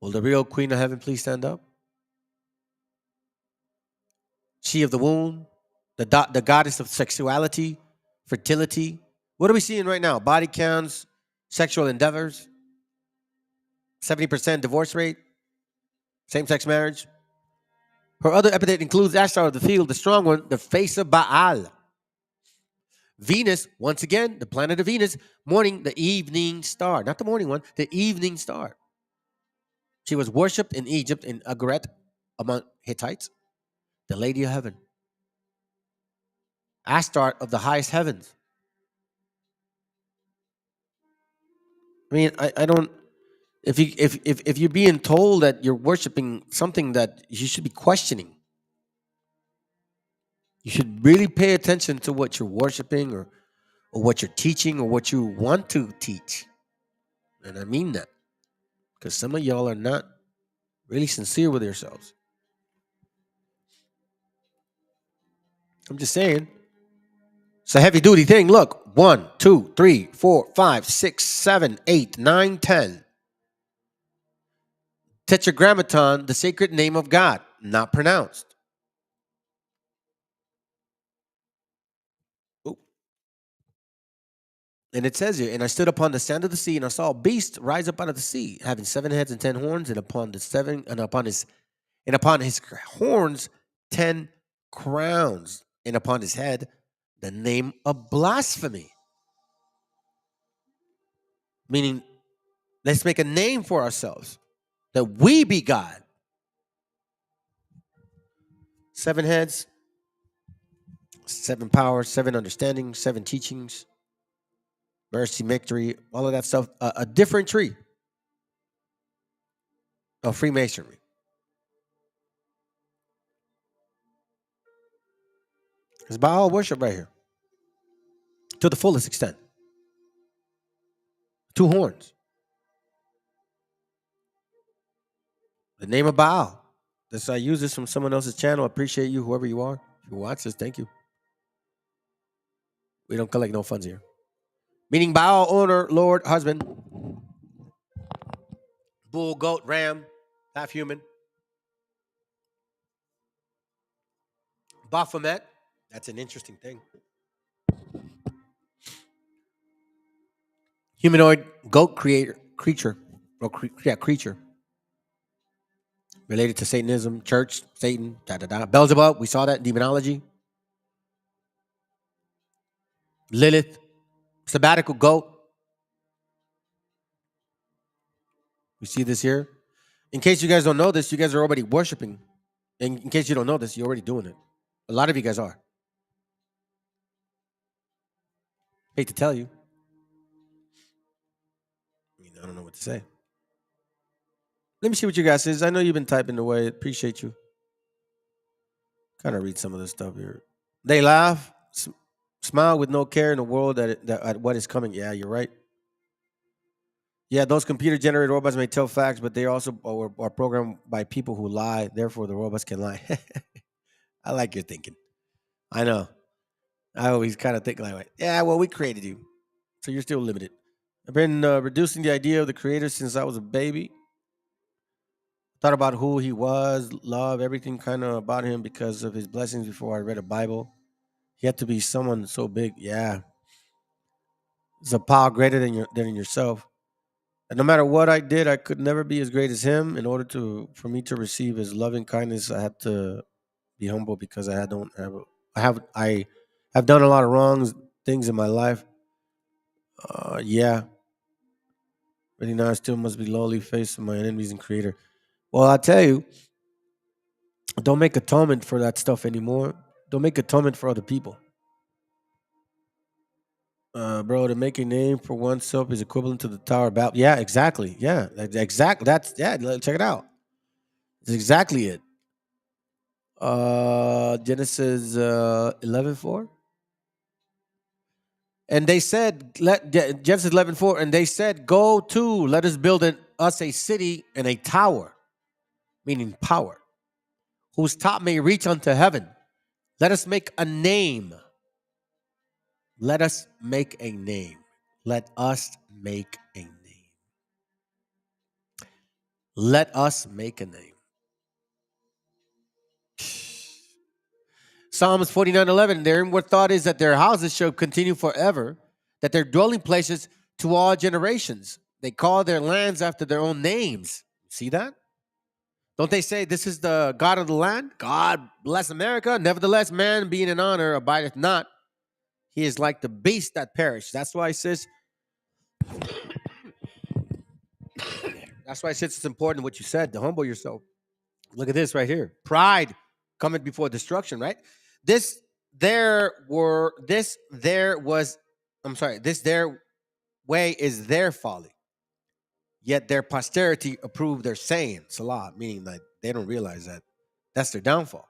Will the real Queen of Heaven please stand up? She of the womb, the goddess of sexuality, fertility. What are we seeing right now? Body counts, sexual endeavors, 70% divorce rate, same-sex marriage. Her other epithet includes Ashtar of the field, the strong one, the face of Baal. Venus, once again, the planet of Venus, morning, the evening star. Not the morning one, the evening star. She was worshipped in Egypt in Agaret among Hittites, the Lady of Heaven. Astarte of the highest heavens. I mean, I don't. If you're being told that you're worshiping something that you should be questioning, you should really pay attention to what you're worshiping or what you're teaching or what you want to teach. And I mean that. Because some of y'all are not really sincere with yourselves. I'm just saying. It's a heavy duty thing. Look, 1, 2, 3, 4, 5, 6, 7, 8, 9, 10. Tetragrammaton, the sacred name of God, not pronounced. Ooh. And it says here, and I stood upon the sand of the sea, and I saw a beast rise up out of the sea, having 7 heads and 10 horns, and upon his horns 10 crowns, and upon his head the name of blasphemy. Meaning, let's make a name for ourselves, that we be God. 7 heads, 7 powers, 7 understandings, 7 teachings, mercy, victory, all of that stuff. A different tree of Freemasonry. It's Baal worship right here, to the fullest extent. 2 horns. The name of Baal. I use this from someone else's channel. I appreciate you, whoever you are. If you watch this, thank you. We don't collect no funds here. Meaning Baal, owner, Lord, husband. Bull, goat, ram, half human. Baphomet. That's an interesting thing. Humanoid goat creature. Creature. Related to Satanism, church, Satan, Beelzebub, we saw that in demonology. Lilith, sabbatical goat. We see this here. In case you guys don't know this, you guys are already worshiping. And in case you don't know this, you're already doing it. A lot of you guys are. Hate to tell you. I don't know what to say. Let me see what you guys says. I know you've been typing away. Appreciate you. Kind of read some of this stuff here. They laugh, smile with no care in the world at what is coming. Yeah, you're right. Yeah, those computer-generated robots may tell facts, but they also are programmed by people who lie. Therefore, the robots can lie. I like your thinking. I know. I always kind of think like, yeah, well, we created you, so you're still limited. I've been reducing the idea of the creator since I was a baby. Thought about who he was, love, everything kind of about him because of his blessings before I read a Bible. He had to be someone so big. Yeah. It's a power greater than yourself. And no matter what I did, I could never be as great as him. In order for me to receive his loving kindness, I had to be humble because I have done a lot of wrong things in my life. Yeah. Really now I still must be lowly face of my enemies and creator. Well, I tell you, don't make atonement for that stuff anymore. Don't make atonement for other people. Bro, to make a name for oneself is equivalent to the Tower of Babel. Yeah, exactly. Yeah, exactly. Check it out. That's exactly it. Genesis 11:4. And they said, Genesis 11:4, and they said, go to, let us build us a city and a tower, meaning power, whose top may reach unto heaven. Let us make a name. Let us make a name. Let us make a name. Let us make a name. Psalms 49:11, therein what thought is that their houses shall continue forever, that their dwelling places to all generations. They call their lands after their own names. See that? Don't they say this is the God of the land? God bless America. Nevertheless, man being in honor abideth not. He is like the beast that perish. That's why it says it's important what you said to humble yourself. Look at this right here. Pride cometh before destruction, right? This their way is their folly. Yet their posterity approve their saying. Salah, meaning that they don't realize that that's their downfall.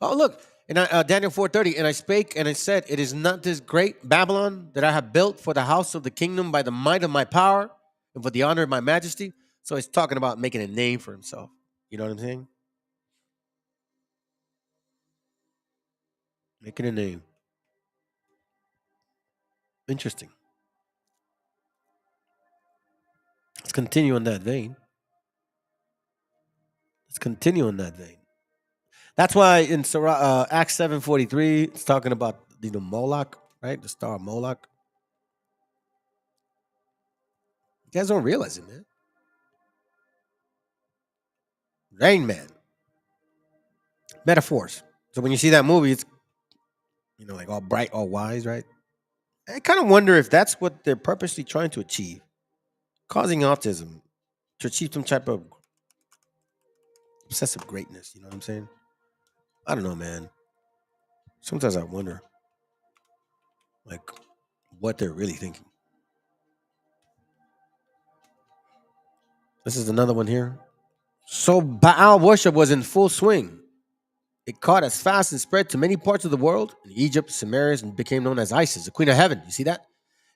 Oh, look, in Daniel 4:30, and I spake and I said, it is not this great Babylon that I have built for the house of the kingdom by the might of my power and for the honor of my majesty. So he's talking about making a name for himself. You know what I'm saying? Making a name. Interesting. Let's continue in that vein. That's why in Acts 7:43, it's talking about Moloch, right? The star of Moloch. You guys don't realize it, man. Rain Man. Metaphors. So when you see that movie, it's like all bright, all wise, right? I kind of wonder if that's what they're purposely trying to achieve. Causing autism to achieve some type of obsessive greatness. You know what I'm saying? I don't know, man. Sometimes I wonder, like, what they're really thinking. This is another one here. So Baal worship was in full swing. It caught as fast and spread to many parts of the world. In Egypt, Samaria, and became known as Isis, the queen of heaven. You see that?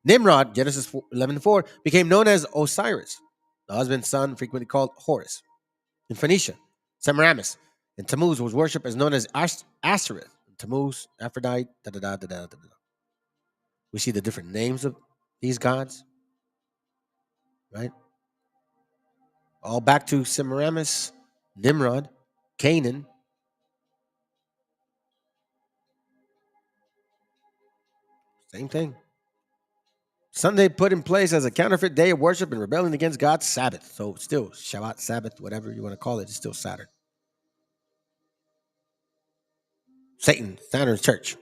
Nimrod, Genesis 11:4, became known as Osiris, the husband's son, frequently called Horus. In Phoenicia, Semiramis, and Tammuz was worshipped as known as Ashereth. Tammuz, Aphrodite, da. We see the different names of these gods, right? All back to Semiramis, Nimrod, Canaan. Same thing. Sunday put in place as a counterfeit day of worship and rebelling against God's Sabbath. So still Shabbat, Sabbath, whatever you want to call it, it's still Saturn. Satan, Saturn's church.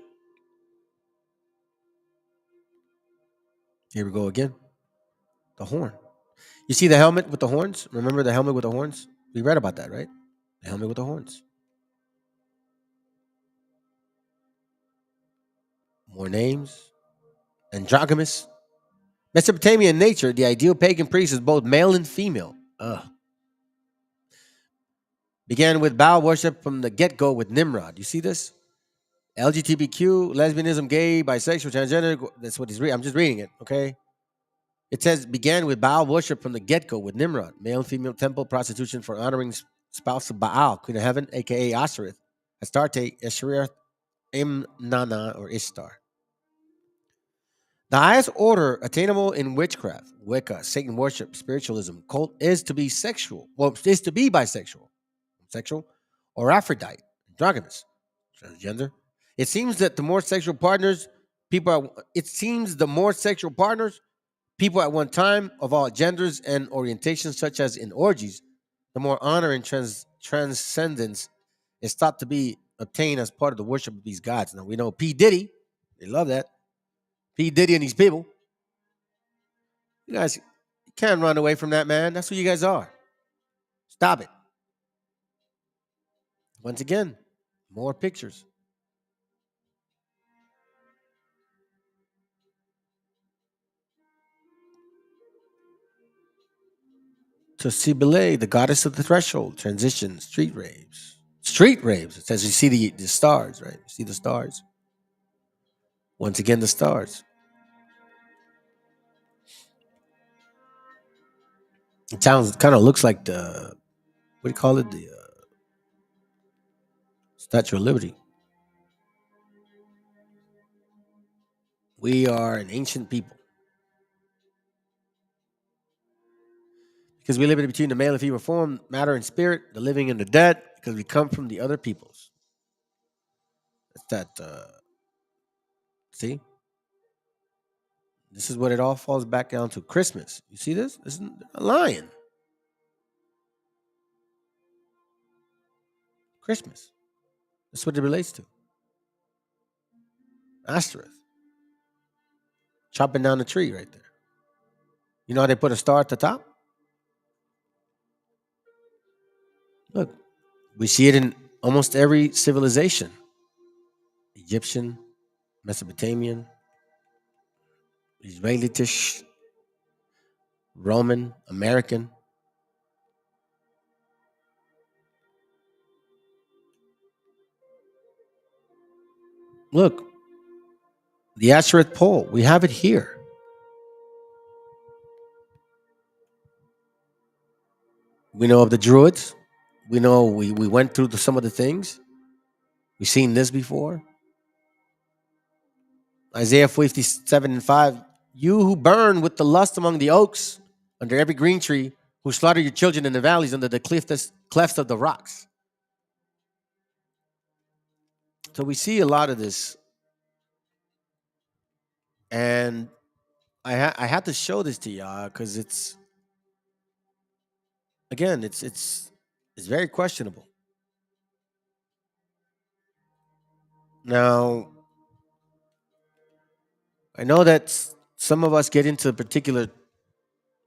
Here we go again. The horn. You see the helmet with the horns? Remember the helmet with the horns? We read about that, right? The helmet with the horns. More names. Androgynous. Mesopotamian nature, the ideal pagan priest is both male and female. Began with Baal worship from the get-go with Nimrod. You see this? LGBTQ, lesbianism, gay, bisexual, transgender. That's what he's reading. I'm just reading it, okay? It says, began with Baal worship from the get-go with Nimrod. Male and female temple prostitution for honoring spouse of Baal, queen of heaven, a.k.a. Ashereth, Astarte, Eshereth, Imnana, or Ishtar. The highest order attainable in witchcraft, Wicca, Satan worship, spiritualism, cult is to be sexual. Well, is to be bisexual, sexual, or Aphrodite, androgynous, transgender. It seems the more sexual partners people at one time of all genders and orientations, such as in orgies, the more honor and transcendence is thought to be obtained as part of the worship of these gods. Now we know P. Diddy, they love that. P. Diddy and these people. You guys can't run away from that, man. That's who you guys are. Stop it. Once again, more pictures. To Cybele, the goddess of the threshold, transition, street raves. Street raves. It says you see the stars, right? You see the stars. Once again, the stars. It sounds kind of looks like the what do you call it? The Statue of Liberty. We are an ancient people because we live in between the male and female form, matter and spirit, the living and the dead. Because we come from the other peoples. It's that. See, this is what it all falls back down to. Christmas. You see this? This is a lion. Christmas. That's what it relates to. Asterisk. Chopping down the tree right there. You know how they put a star at the top? Look, we see it in almost every civilization. Egyptian, Mesopotamian, Israelitish, Roman, American. Look, the Ashereth pole, we have it here. We know of the Druids. We know we went through some of the things. We've seen this before. Isaiah 57:5. You who burn with the lust among the oaks, under every green tree, who slaughter your children in the valleys, under the clefts of the rocks. So we see a lot of this. And I had to show this to y'all because it's very questionable. Now, I know that some of us get into particular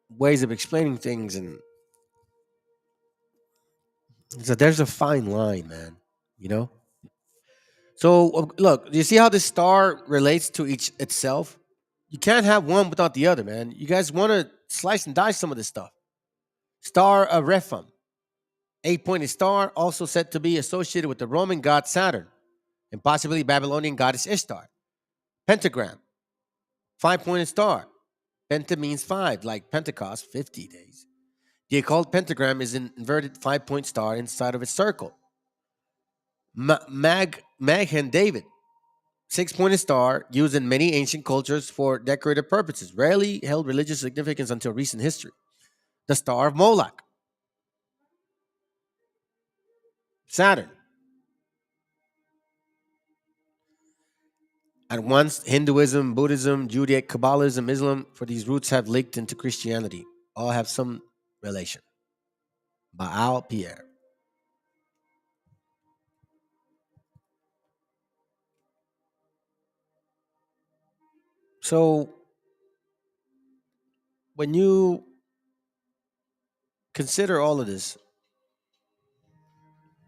ways of explaining things, and so there's a fine line, man. You know. So look, you see how this star relates to itself? You can't have one without the other, man. You guys want to slice and dice some of this stuff. Star of Rephaim, 8-pointed star, also said to be associated with the Roman god Saturn and possibly Babylonian goddess Ishtar. Pentagram, 5-pointed star. Penta means 5, like Pentecost, 50 days. The occult pentagram is an inverted 5-point star inside of a circle. Magen David, 6-pointed star, used in many ancient cultures for decorative purposes, rarely held religious significance until recent history. The star of Moloch, Saturn. At once, Hinduism, Buddhism, Judaism, Kabbalism, Islam, for these roots have leaked into Christianity. All have some relation. Baal Pierre. So, when you consider all of this,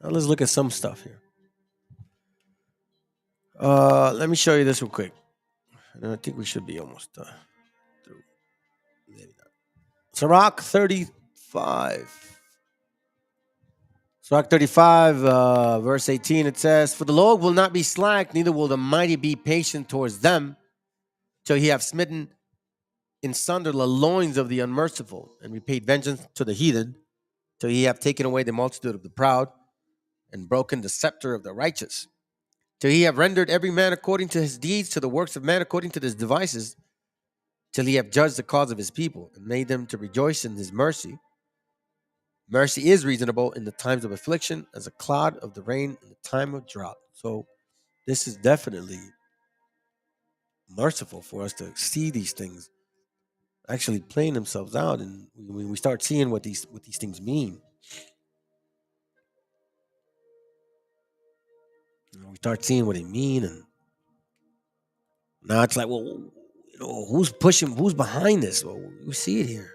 now let's look at some stuff here. Let me show you this real quick. And I think we should be almost through. Maybe not. Sirach 35. Sirach 35, verse 18, it says, For the Lord will not be slack, neither will the mighty be patient towards them, till he have smitten in sunder the loins of the unmerciful, and repaid vengeance to the heathen, till he have taken away the multitude of the proud, and broken the scepter of the righteous, till he have rendered every man according to his deeds, to the works of man according to his devices, till he have judged the cause of his people, and made them to rejoice in his mercy. Mercy is reasonable in the times of affliction, as a cloud of the rain in the time of drought. So this is definitely merciful for us to see these things actually playing themselves out, and when we start seeing what these things mean, we start seeing what they mean, and now it's like, well, who's pushing, who's behind this? Well, we see it here,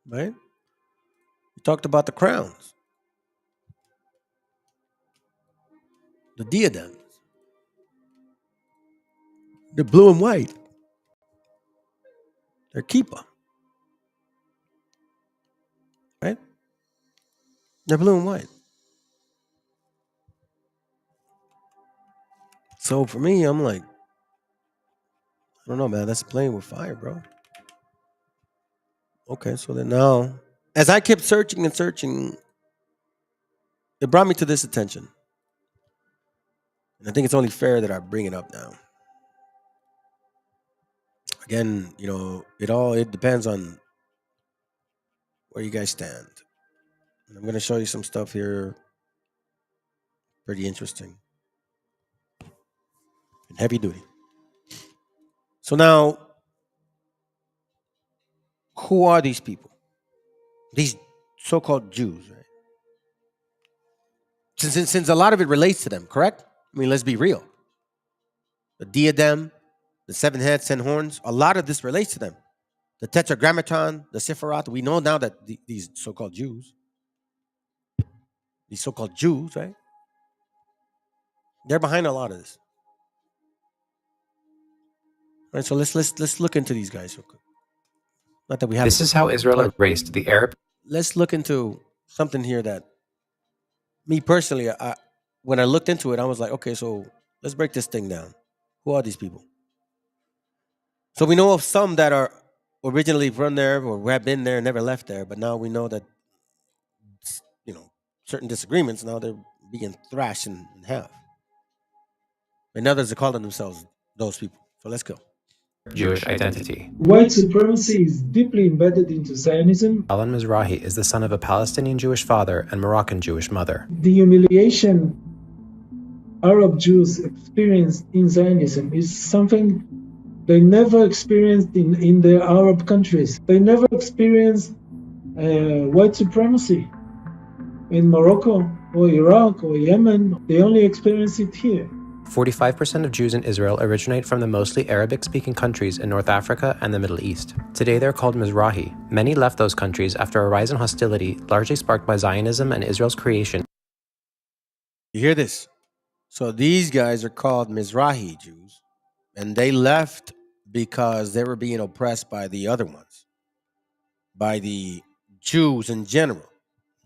right? We talked about the crowns, the diadems. They're blue and white. They're kippah, right? They're blue and white. So for me, I'm like, I don't know, man. That's playing with fire, bro. Okay, so then now, as I kept searching and searching, it brought me to this attention. And I think it's only fair that I bring it up now. Again, it depends on where you guys stand. And I'm going to show you some stuff here, pretty interesting and heavy duty. So now, who are these people? These so-called Jews, right? Since a lot of it relates to them, correct? I mean, let's be real. The diadem, the 7 heads, 10 horns, a lot of this relates to them. The tetragrammaton, the Sephiroth, we know now that these so-called Jews, right? They're behind a lot of this. All right, so let's look into these guys real quick. Not that we have. This is how Israel erased the Arab. Let's look into something here that, me personally, when I looked into it, I was like, okay, so let's break this thing down. Who are these people? So we know of some that are originally from there or have been there, never left there, but now we know that, certain disagreements, now they're being thrashed in half. And others are calling themselves those people. So let's go. Jewish identity. White supremacy is deeply embedded into Zionism. Alan Mizrahi is the son of a Palestinian Jewish father and Moroccan Jewish mother. The humiliation Arab Jews experienced in Zionism is something they never experienced in their Arab countries. They never experienced white supremacy in Morocco or Iraq or Yemen. They only experience it here. 45% of Jews in Israel originate from the mostly Arabic-speaking countries in North Africa and the Middle East. Today they're called Mizrahi. Many left those countries after a rise in hostility, largely sparked by Zionism and Israel's creation. You hear this? So these guys are called Mizrahi Jews, and they left because they were being oppressed by the other ones, by the Jews in general.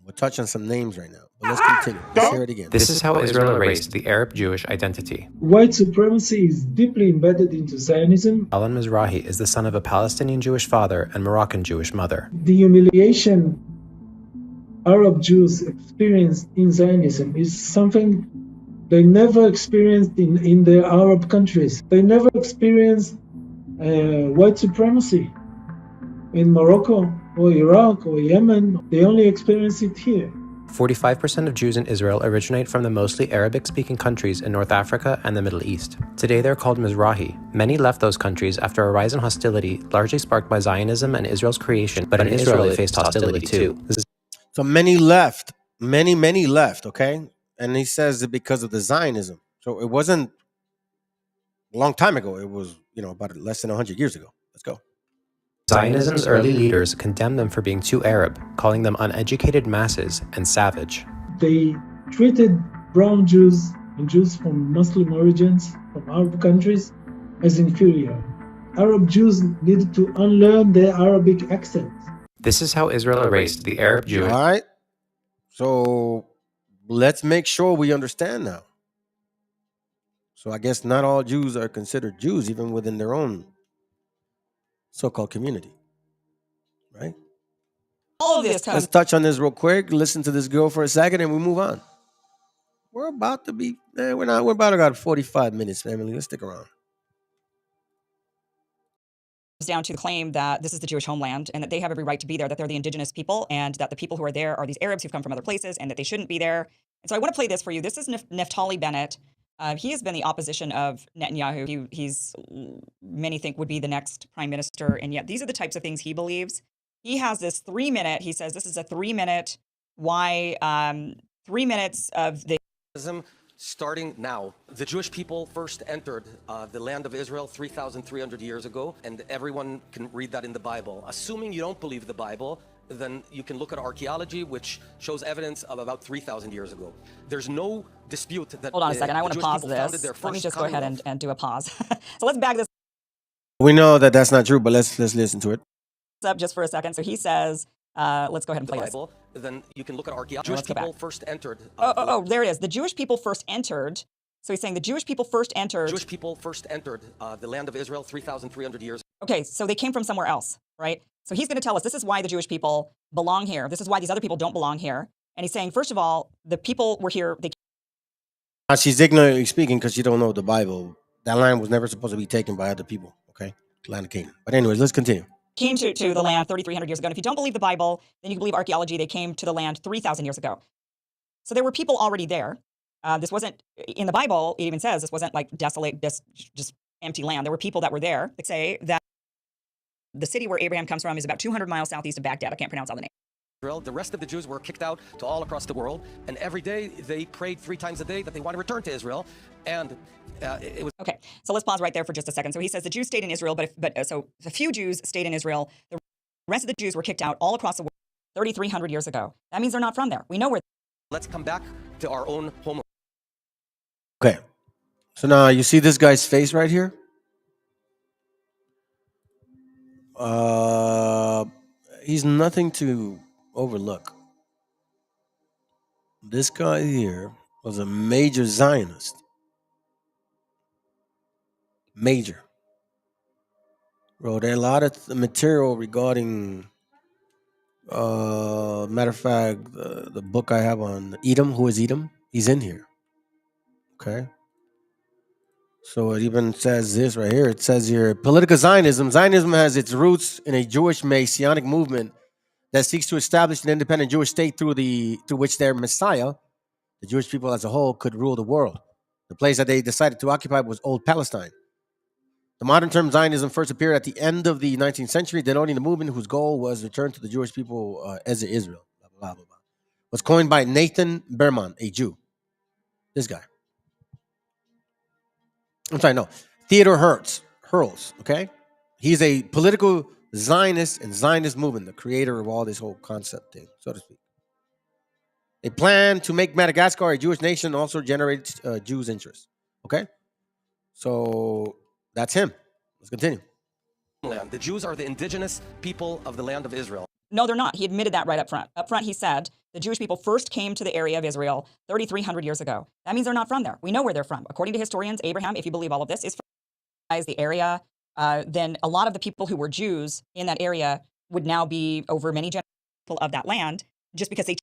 We'll touch on some names right now, but let's continue. Let's hear it again. This is how Israel erased the Arab Jewish identity. White supremacy is deeply embedded into Zionism. Alan Mizrahi is the son of a Palestinian Jewish father and Moroccan Jewish mother. The humiliation Arab Jews experienced in Zionism is something they never experienced in their Arab countries. They never experienced white supremacy in Morocco or Iraq or Yemen. They only experience it here. 45% of Jews in Israel originate from the mostly Arabic-speaking countries in North Africa and the Middle East. Today they're called Mizrahi. Many left those countries after a rise in hostility, largely sparked by Zionism and Israel's creation, but in Israel they faced hostility too. So many left. Many left, okay? And he says it because of the Zionism. So it wasn't a long time ago. It was, about less than 100 years ago. Let's go. Zionism's early leaders condemned them for being too Arab, calling them uneducated masses and savage. They treated brown Jews and Jews from Muslim origins, from Arab countries, as inferior. Arab Jews needed to unlearn their Arabic accent. This is how Israel erased the Arab Jewish. All right. So let's make sure we understand now. So I guess not all Jews are considered Jews, even within their own so-called community, right? All of this Let's touch on this real quick. Listen to this girl for a second, and we move on. We're about to be. We're about to got 45 minutes, family. Let's stick around. Down to the claim that this is the Jewish homeland and that they have every right to be there, that they're the indigenous people, and that the people who are there are these Arabs who've come from other places, and that they shouldn't be there. And so I want to play this for you. This is Naftali Bennett. He has been the opposition of Netanyahu. He's many think would be the next prime minister, and yet these are the types of things he believes. He has this 3-minute. He says this is a 3-minute. Why 3 minutes of the. Starting now. The Jewish people first entered the land of Israel 3,300 years ago, and everyone can read that in the Bible. Assuming you don't believe the Bible, then you can look at archaeology, which shows evidence of about 3,000 years ago. There's no dispute that. Hold on a second. I want to Jewish pause people founded this. their Let me first just go ahead commonwealth. and do a pause. So let's back this We know that that's not true, but let's listen to it. up just for a second. So he says, let's go ahead and The play this. Bible, then you can look at archaeology. Let's Jewish go back. people first entered. Oh, there it is. The Jewish people first entered. So he's saying the Jewish people first entered. Jewish people first entered the land of Israel 3,300 years. Okay, so they came from somewhere else, right? So he's going to tell us this is why the Jewish people belong here. This is why these other people don't belong here. And he's saying, first of all, the people were here. She's ignorantly speaking because she don't know the Bible. That land was never supposed to be taken by other people, okay? Land of Canaan. But anyways, let's continue. Came to the land 3,300 years ago. And if you don't believe the Bible, then you can believe archaeology. They came to the land 3,000 years ago. So there were people already there. This wasn't, in the Bible, it even says this wasn't like desolate, just empty land. There were people that were there. They say that the city where Abraham comes from is about 200 miles southeast of Baghdad. I can't pronounce all the names. The rest of the Jews were kicked out to all across the world, and every day they prayed 3 times a day that they want to return to Israel. And it was okay. So let's pause right there for just a second. So he says the Jews stayed in Israel, so a few Jews stayed in Israel. The rest of the Jews were kicked out all across the world 3,300 years ago. That means they're not from there. We know where. Let's come back to our own home. Okay. So now you see this guy's face right here? He's nothing to overlook. This guy here was a major Zionist. Major. Wrote a lot of material regarding, matter of fact, the book I have on Edom, who is Edom? He's in here. Okay. So it even says this right here. It says here, political Zionism. Zionism has its roots in a Jewish Messianic movement that seeks to establish an independent Jewish state through which their Messiah, the Jewish people as a whole, could rule the world. The place that they decided to occupy was Old Palestine. The modern term Zionism first appeared at the end of the 19th century, denoting the movement whose goal was return to the Jewish people as Israel. Blah, blah, blah, blah. Was coined by Nathan Berman, a Jew. This guy. I'm sorry, no. Theodor Hurls, okay? He's a political Zionist and Zionist movement, the creator of all this whole concept thing, so to speak. They plan to make Madagascar a Jewish nation and also generate Jews' interest. Okay? So that's him. Let's continue. The Jews are the indigenous people of the land of Israel. No, they're not. He admitted that right up front. Up front, he said the Jewish people first came to the area of Israel 3,300 years ago. That means they're not from there. We know where they're from. According to historians, Abraham, if you believe all of this, is from the area. Then a lot of the people who were Jews in that area would now be over many generations of that land just because they.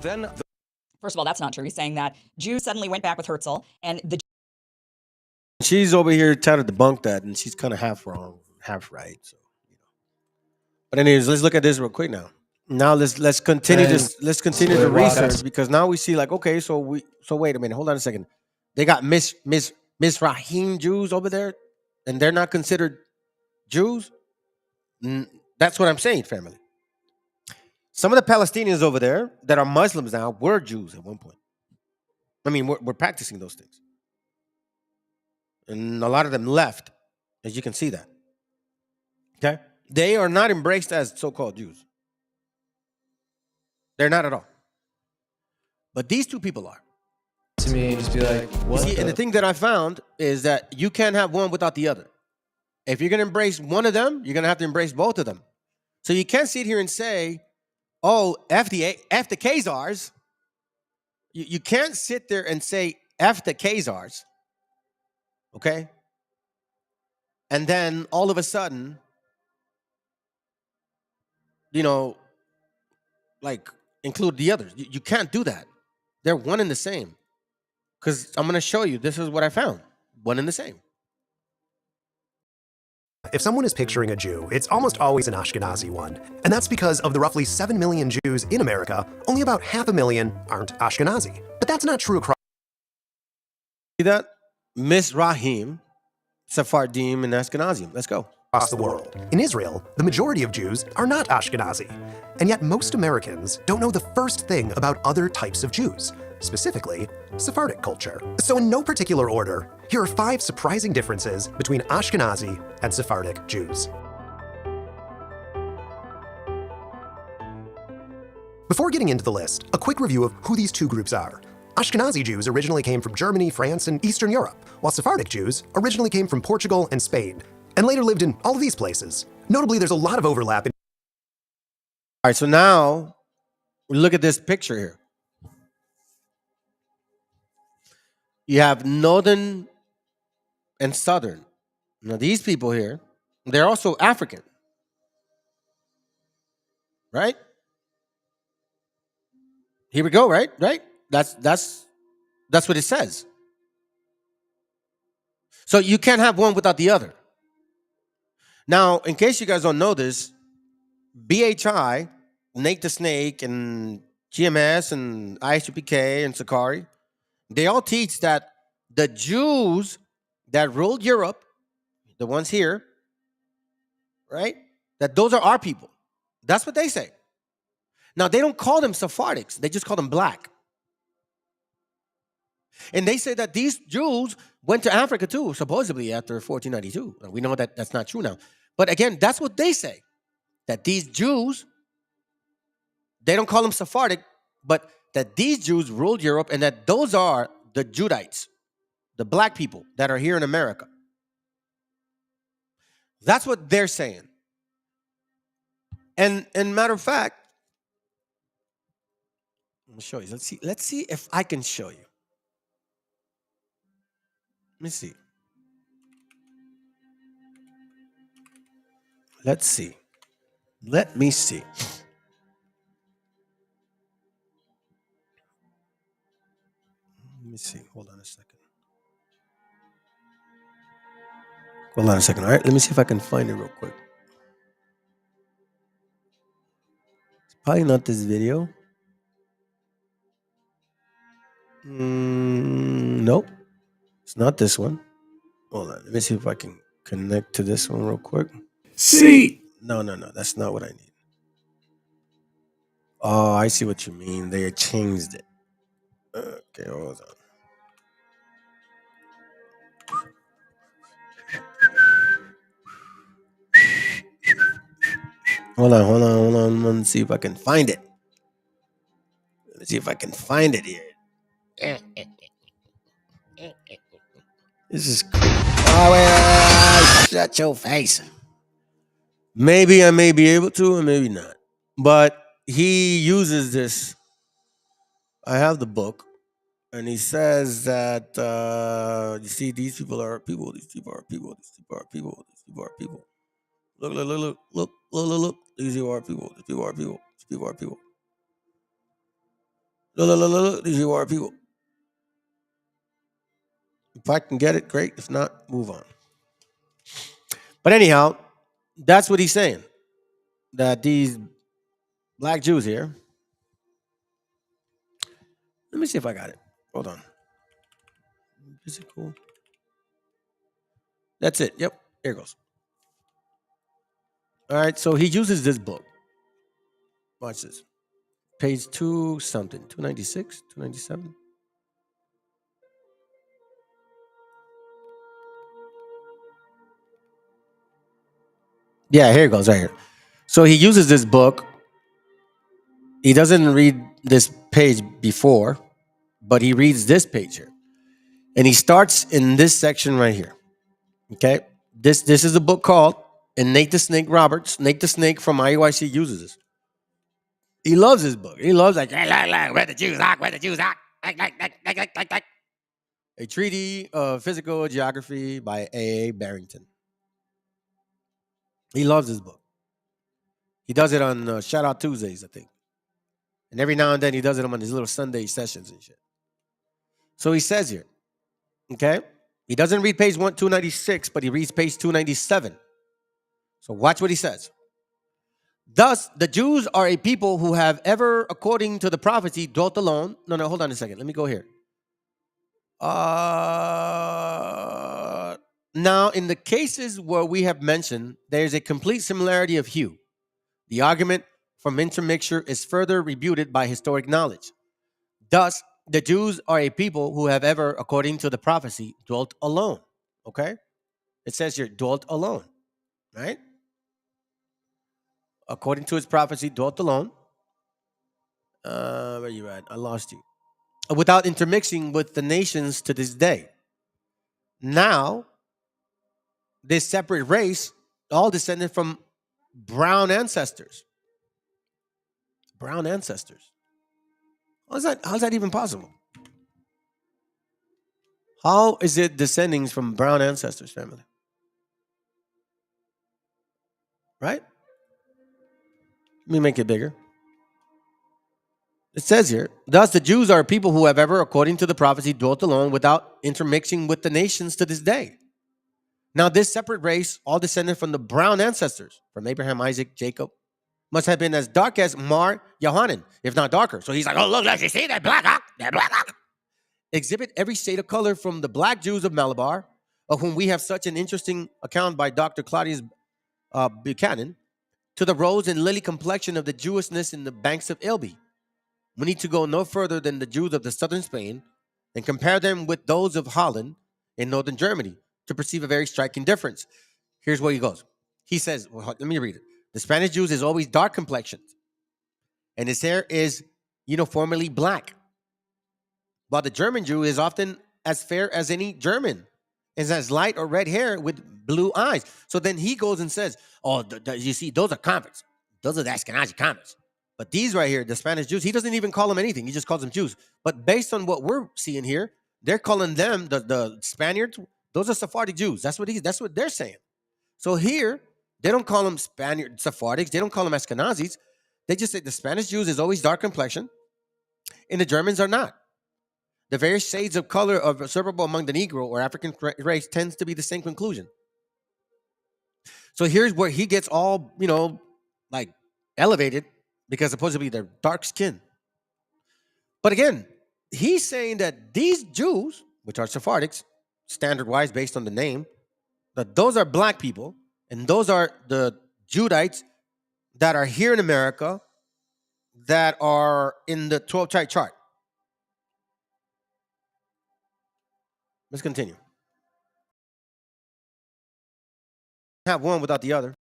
First of all, that's not true. He's saying that Jews suddenly went back with Herzl, and the. She's over here trying to debunk that, and she's kind of half wrong, half right. So, But anyways, let's look at this real quick now. Now let's continue this. Let's continue the research because now we see like, okay, so wait a minute, hold on a second. They got Mizrahim Jews over there, and they're not considered Jews. That's what I'm saying, family. Some of the Palestinians over there that are Muslims now were Jews at one point. I mean, we're practicing those things. And a lot of them left, as you can see that. Okay? They are not embraced as so-called Jews. They're not at all. But these two people are. To me, just be like, what? See, and the thing that I found is that you can't have one without the other. If you're going to embrace one of them, you're going to have to embrace both of them. So you can't sit here and say, oh, F the Khazars. You can't sit there and say F the Khazars. Okay? And then all of a sudden, like include the others. You can't do that. They're one and the same. Because I'm going to show you, this is what I found. One and the same. If someone is picturing a Jew, it's almost always an Ashkenazi one. And that's because of the roughly 7 million Jews in America, only about 500,000 aren't Ashkenazi. But that's not true across. See that? Mizrahim, Sephardim, and Ashkenazim. Let's go. Across the world. In Israel, the majority of Jews are not Ashkenazi. And yet most Americans don't know the first thing about other types of Jews, specifically Sephardic culture. So in no particular order, here are 5 surprising differences between Ashkenazi and Sephardic Jews. Before getting into the list, a quick review of who these two groups are. Ashkenazi Jews originally came from Germany, France, and Eastern Europe, while Sephardic Jews originally came from Portugal and Spain, and later lived in all of these places. Notably, there's a lot of overlap in. All right, so now look at this picture here. You have northern and southern. Now, these people here, they're also African, right? Here we go, right? Right? That's what it says. So you can't have one without the other. Now, in case you guys don't know this, BHI, Nate the Snake, and GMS, and ISUPK, and Sakari, they all teach that the Jews that ruled Europe, the ones here, right? That those are our people. That's what they say. Now, they don't call them Sephardics. They just call them black. And they say that these Jews went to Africa too, supposedly after 1492. We know that that's not true now. But again, that's what they say. That these Jews, they don't call them Sephardic, but that these Jews ruled Europe and that those are the Judites, the black people that are here in America. That's what they're saying. And matter of fact, let me show you. Let's see if I can show you. Let me see. Let's see. Let me see. Let me see. Hold on a second. Hold on a second. All right. Let me see if I can find it real quick. It's probably not this video. Nope. It's not this one. Hold on. Let me see if I can connect to this one real quick. See. No. That's not what I need. Oh, I see what you mean. They changed it. Okay, hold on. Hold on. Let me see if I can find it. Let's see if I can find it here. This is cool. Oh, wait. Shut your face. Maybe I may be able to, and maybe not. But he uses this. I have the book, and he says that you see, these people are people. These people are people. These people are people. These people are people. Look. These people are people. These people are people. These people are people. Look. These people are people. If I can get it, great. If not, move on. But anyhow, that's what he's saying. That these black Jews here. Let me see if I got it. Hold on. Is it cool? That's it. Yep. Here it goes. All right. So he uses this book. Watch this. Page 2 something. 296, 297. Yeah, here it goes right here. So he uses this book. He doesn't read this page before, but he reads this page here. And he starts in this section right here. Okay? This is a book called, and Nate the Snake Roberts, Nate the Snake from IUIC uses this. He loves this book. He loves like where the Jews are, where the Jews are. A Treaty of Physical Geography by A.A. Barrington. He loves this book. He does it on Shout Out Tuesdays, I think. And every now and then he does it on his little Sunday sessions and shit. So he says here, okay? He doesn't read page 296, but he reads page 297. So watch what he says. Thus, the Jews are a people who have ever, according to the prophecy, dwelt alone. No, hold on a second. Let me go here. Now, in the cases where we have mentioned, there is a complete similarity of hue. The argument from intermixture is further rebutted by historic knowledge. Thus, the Jews are a people who have ever, according to the prophecy, dwelt alone. Okay? It says here, dwelt alone. Right? According to his prophecy, dwelt alone. Where you at? I lost you. Without intermixing with the nations to this day. Now, this separate race, all descended from brown ancestors. Brown ancestors. How's that even possible? How is it descending from brown ancestors family? Right? Let me make it bigger. It says here, thus the Jews are a people who have ever, according to the prophecy, dwelt alone without intermixing with the nations to this day. Now, this separate race, all descended from the brown ancestors, from Abraham, Isaac, Jacob, must have been as dark as Mar Yohanan, if not darker. So he's like, oh, look, you see that black, huh? That black, huh? Exhibit every shade of color from the black Jews of Malabar, of whom we have such an interesting account by Dr. Claudius Buchanan, to the rose and lily complexion of the Jewishness in the banks of Elbe. We need to go no further than the Jews of the southern Spain and compare them with those of Holland in northern Germany to perceive a very striking difference. Here's where he goes. He says, well, let me read it. The Spanish Jews is always dark complexioned, and his hair is uniformly black, while the German Jew is often as fair as any German and has light or red hair with blue eyes. So then he goes and says, oh, you see, those are converts. Those are the Ashkenazi converts. But these right here, the Spanish Jews, he doesn't even call them anything. He just calls them Jews. But based on what we're seeing here, they're calling them, the Spaniards, those are Sephardic Jews. That's what they're saying. So here, they don't call them Spaniard Sephardics. They don't call them Ashkenazis. They just say the Spanish Jews is always dark complexion, and the Germans are not. The various shades of color observable among the Negro or African race tends to be the same conclusion. So here's where he gets all, like elevated because supposedly they're dark skinned. But again, he's saying that these Jews, which are Sephardics, standard-wise based on the name, that those are black people, and those are the Judites that are here in America that are in the 12-tribe chart. Let's continue. Have one without the other.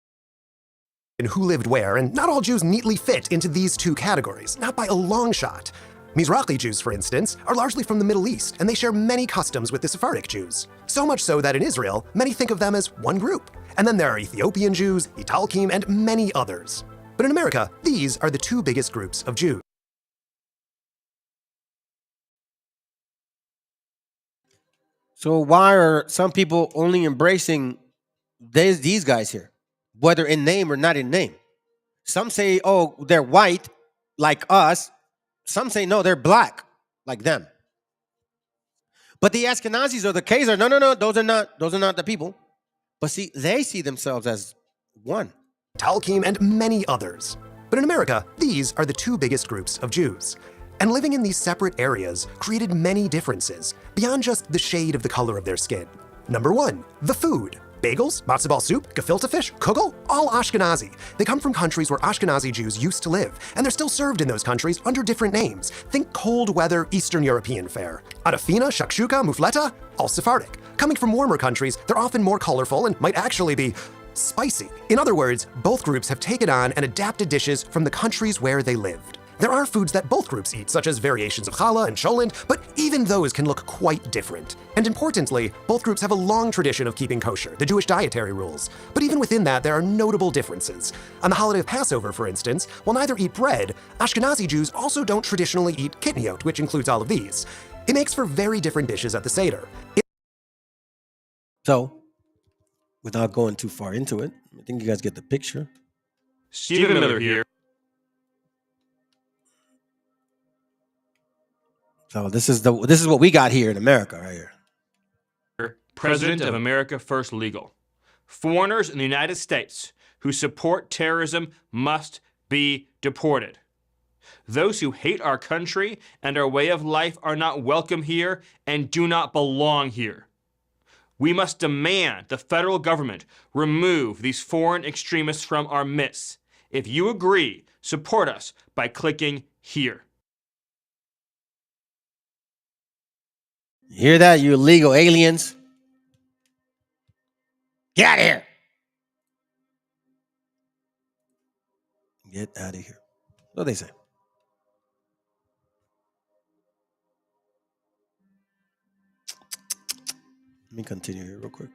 And who lived where, and not all Jews neatly fit into these two categories, not by a long shot. Mizrahi Jews, for instance, are largely from the Middle East, and they share many customs with the Sephardic Jews. So much so that in Israel, many think of them as one group. And then there are Ethiopian Jews, Italkim, and many others. But in America, these are the two biggest groups of Jews. So why are some people only embracing these guys here, whether in name or not in name? Some say, oh, they're white like us. Some say, no, they're black like them. But the Ashkenazis or the Khazar, no, those are not the people. But see, they see themselves as one. Talkim and many others. But in America, these are the two biggest groups of Jews. And living in these separate areas created many differences beyond just the shade of the color of their skin. Number one, the food. Bagels, matzo ball soup, gefilte fish, kugel, all Ashkenazi. They come from countries where Ashkenazi Jews used to live, and they're still served in those countries under different names. Think cold weather Eastern European fare. Adafina, shakshuka, mufleta, all Sephardic. Coming from warmer countries, they're often more colorful and might actually be spicy. In other words, both groups have taken on and adapted dishes from the countries where they lived. There are foods that both groups eat, such as variations of challah and cholent, but even those can look quite different. And importantly, both groups have a long tradition of keeping kosher, the Jewish dietary rules. But even within that, there are notable differences. On the holiday of Passover, for instance, while neither eat bread, Ashkenazi Jews also don't traditionally eat kitniot, which includes all of these. It makes for very different dishes at the Seder. So, without going too far into it, I think you guys get the picture. Stephen Miller here. So this is what we got here in America right here. President of America First Legal. Foreigners in the United States who support terrorism must be deported. Those who hate our country and our way of life are not welcome here and do not belong here. We must demand the federal government remove these foreign extremists from our midst. If you agree, support us by clicking here. Hear that, you illegal aliens? Get out of here. Get out of here. What do they say? Let me continue here real quick.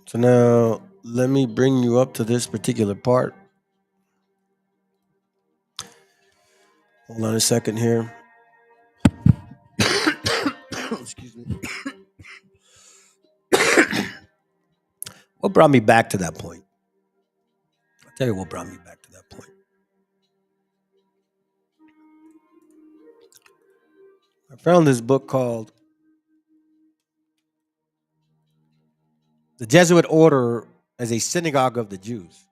So now let me bring you up to this particular part. Hold on a second here. Excuse me. What brought me back to that point? I'll tell you what brought me back to that point. I found this book called The Jesuit Order as a Synagogue of the Jews.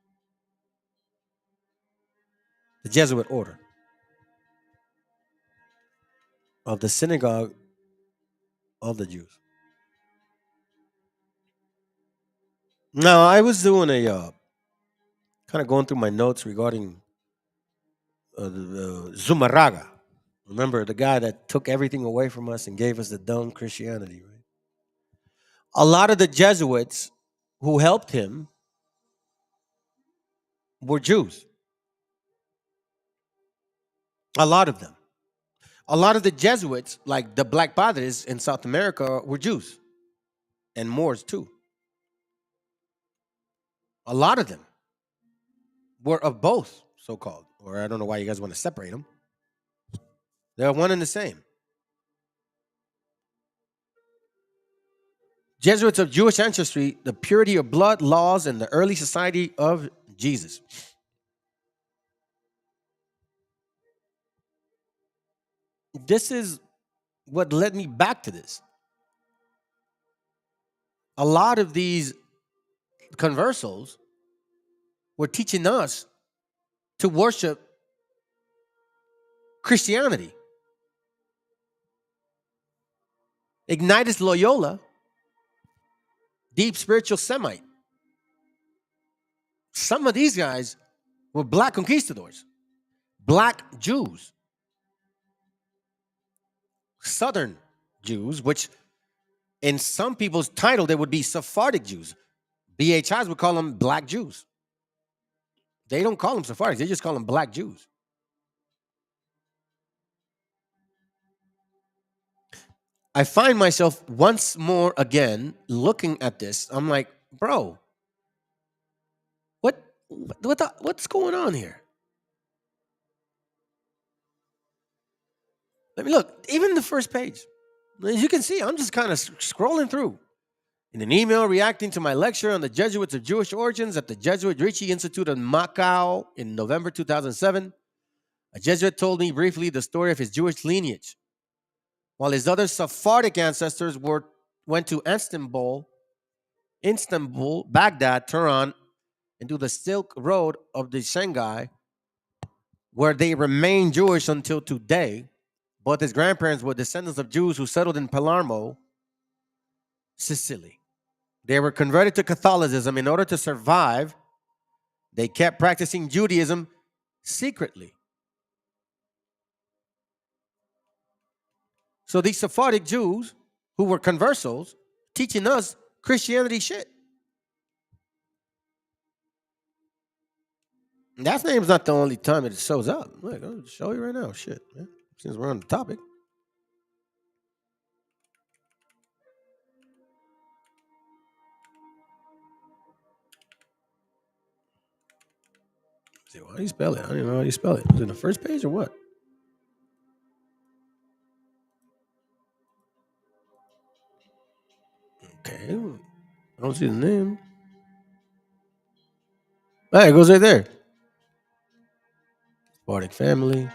The Jesuit Order of the Synagogue of the Jews. Now, I was doing a kind of going through my notes regarding the Zumarraga. Remember, the guy that took everything away from us and gave us the dumb Christianity, right? A lot of the Jesuits who helped him were Jews. A lot of them. A lot of the Jesuits, like the Black Padres in South America, were Jews. And Moors, too. A lot of them were of both, so-called. Or I don't know why you guys want to separate them. They're one and the same. Jesuits of Jewish ancestry, the purity of blood, laws, and the early society of Jesus. This is what led me back to this. A lot of these conversos were teaching us to worship Christianity. Ignatius Loyola, deep spiritual Semite. Some of these guys were black conquistadors, black Jews, Southern Jews, which in some people's title, they would be Sephardic Jews. BHIs would call them black Jews. They don't call them Sephardics, they just call them black Jews. I find myself once more again looking at this. I'm like, bro, what's going on here? Let me look. Even the first page. As you can see, I'm just kind of scrolling through. In an email reacting to my lecture on the Jesuits of Jewish origins at the Jesuit Ricci Institute in Macau in November 2007, a Jesuit told me briefly the story of his Jewish lineage. While his other Sephardic ancestors went to Istanbul, Baghdad, Tehran, and to the Silk Road of the Shanghai, where they remain Jewish until today. Both his grandparents were descendants of Jews who settled in Palermo, Sicily. They were converted to Catholicism. In order to survive, they kept practicing Judaism secretly. So these Sephardic Jews who were conversos teaching us Christianity shit. And that name's not the only time it shows up. Look, I'll show you right now. Shit, man. Since we're on the topic. See, how do you spell it? I don't even know how you spell it. Is it in the first page or what? Okay. I don't see the name. It goes right there. Sephardic family.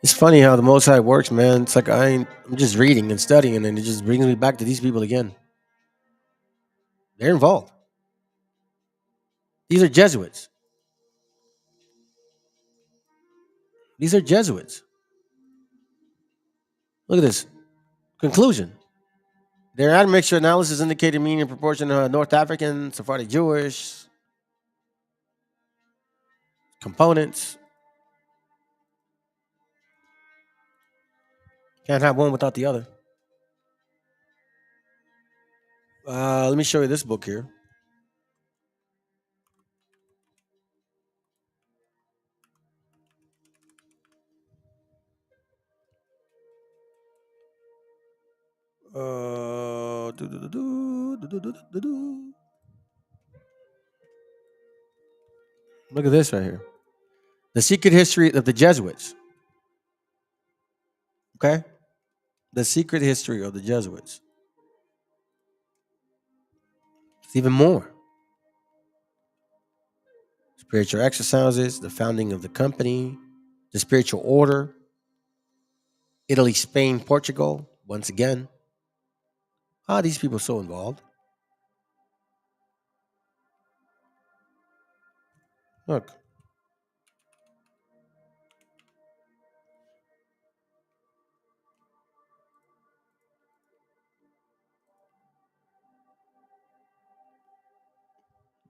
It's funny how the Most High works, man. It's like I'm just reading and studying, and it just brings me back to these people again. They're involved. These are Jesuits. These are Jesuits. Look at this. Conclusion. Their admixture analysis indicated mean in proportion to North African, Sephardic Jewish components. Can't have one without the other. Let me show you this book here. Look at this right here. The secret history of the Jesuits. Okay? The secret history of the Jesuits. It's even more. Spiritual exercises, the founding of the company, the spiritual order, Italy, Spain, Portugal, once again. These people are so involved. Look.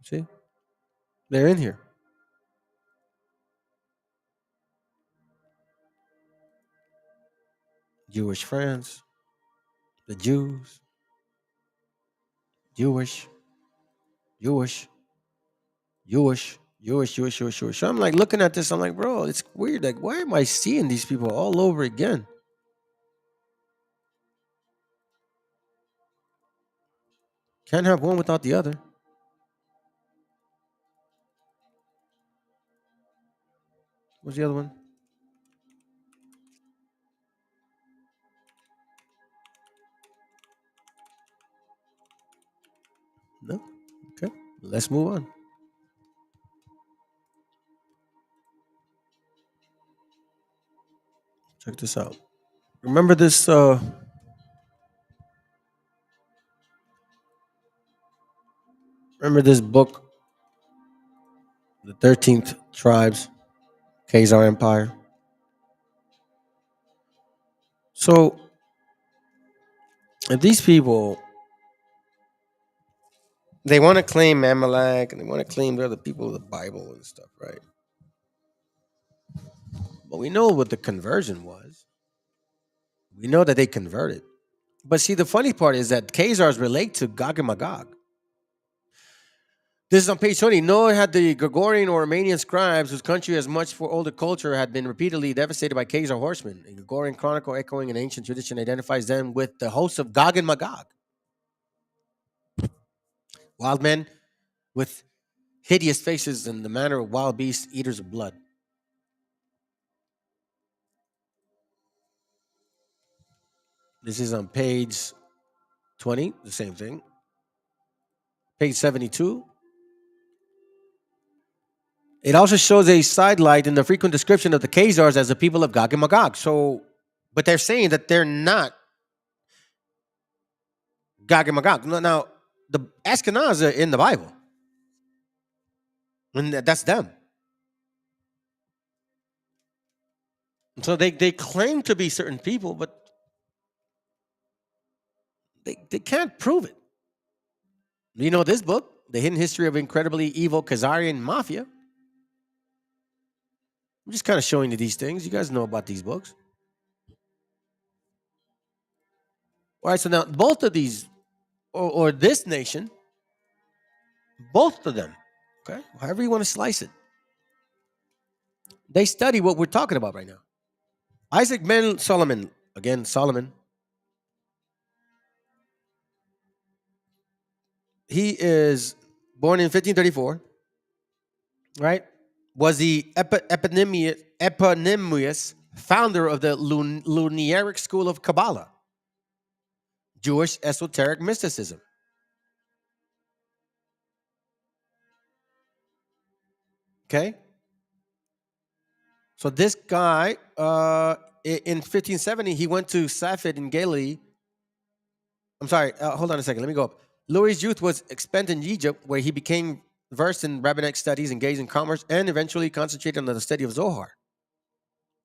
See? They're in here. Jewish friends, the Jews, Jewish. So I'm like looking at this, I'm like, bro, it's weird. Like, why am I seeing these people all over again? Can't have one without the other. What's the other one? No? Okay. Let's move on. Check this out. Remember this book, The 13th Tribes, Khazar Empire? So if these people, they want to claim Amalek and they want to claim they're the people of the Bible and stuff, right? But we know what the conversion was. We know that they converted. But see, the funny part is that Khazars relate to Gog and Magog. This is on page 20. Nor had the Gregorian or Armenian scribes, whose country has much for older culture, had been repeatedly devastated by Khazar horsemen. A Gregorian chronicle echoing an ancient tradition identifies them with the hosts of Gog and Magog. Wild men with hideous faces and the manner of wild beasts, eaters of blood. This is on page 20, the same thing. Page 72. It also shows a sidelight in the frequent description of the Khazars as the people of Gog and Magog. So, but they're saying that they're not Gog and Magog. Now, the Ashkenaz are in the Bible. And that's them. So they claim to be certain people, but they can't prove it. You know this book, The Hidden History of Incredibly Evil Khazarian Mafia. I'm just kind of showing you these things. You guys know about these books. All right, so now both of these, or this nation, both of them, okay, however you want to slice it, they study what we're talking about right now. Isaac ben Solomon, again, Solomon, he is born in 1534, right? Was the eponymous founder of the Lunaric school of Kabbalah, Jewish esoteric mysticism. Okay? So this guy, in 1570, he went to Safed in Galilee. I'm sorry, hold on a second. Let me go up. Louis' youth was spent in Egypt, where he became versed in rabbinic studies, engaged in commerce, and eventually concentrated on the study of Zohar,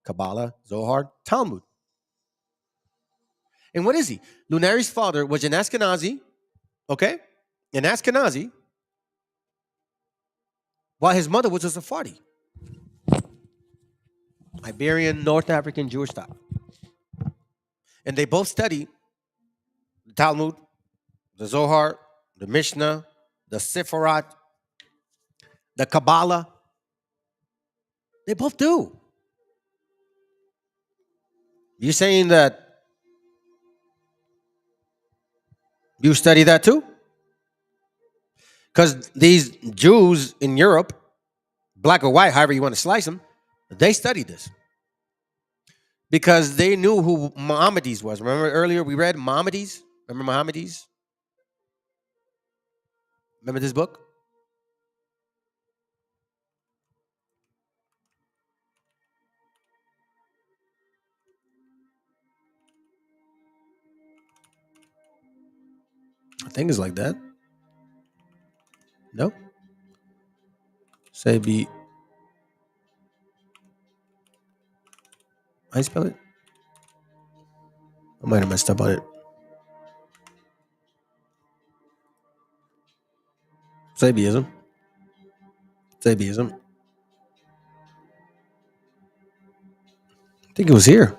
Kabbalah, Zohar, Talmud. And what is he? Lunari's father was an Ashkenazi, okay? An Ashkenazi, while his mother was a Sephardi. Iberian, North African, Jewish style. And they both study the Talmud, the Zohar, the Mishnah, the Sefirat, the Kabbalah. They both do. You saying that you study that too? Because these Jews in Europe, black or white, however you want to slice them, they studied this because they knew who Maimonides was. Remember earlier we read Maimonides? Remember Maimonides? Remember this book? I think it's like that. No? Say B. I spell it? I might have messed up on it. Sabiism. Sabiism. I think it was here.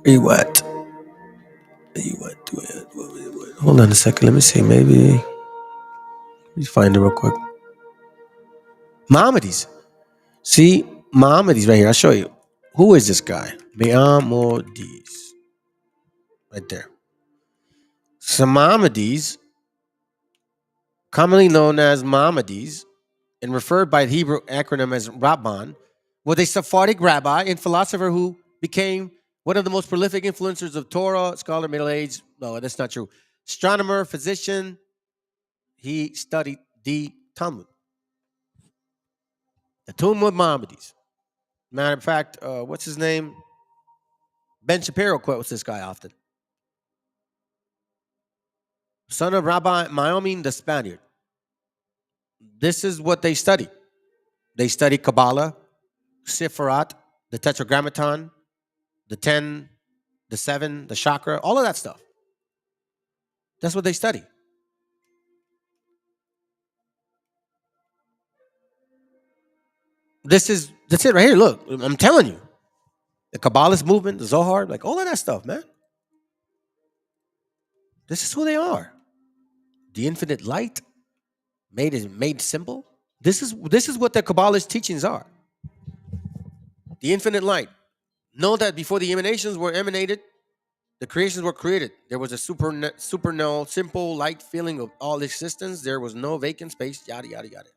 What? Hold on a second. Let me see. Maybe. Let me find it real quick. Maimonides. See, Maimonides right here. I'll show you. Who is this guy? Maimonides. Right there. So Maimonides, commonly known as Maimonides, and referred by the Hebrew acronym as Rabban, was a Sephardic rabbi and philosopher who became one of the most prolific influencers of Torah, scholar, Middle Age. No, that's not true. Astronomer, physician. He studied the Talmud. The Talmud Maimonides. Matter of fact, what's his name? Ben Shapiro quotes this guy often. Son of Rabbi Maimon the Spaniard. This is what they study. They study Kabbalah, Sifrat, the Tetragrammaton, the 10, the 7, the chakra, all of that stuff. That's what they study. That's it right here. Look, I'm telling you. The Kabbalist movement, the Zohar, like all of that stuff, man. This is who they are. The infinite light made simple. This is what the Kabbalist teachings are. The infinite light. Know that before the emanations were emanated, the creations were created. There was a supernal, simple light feeling of all existence. There was no vacant space, yada, yada, yada.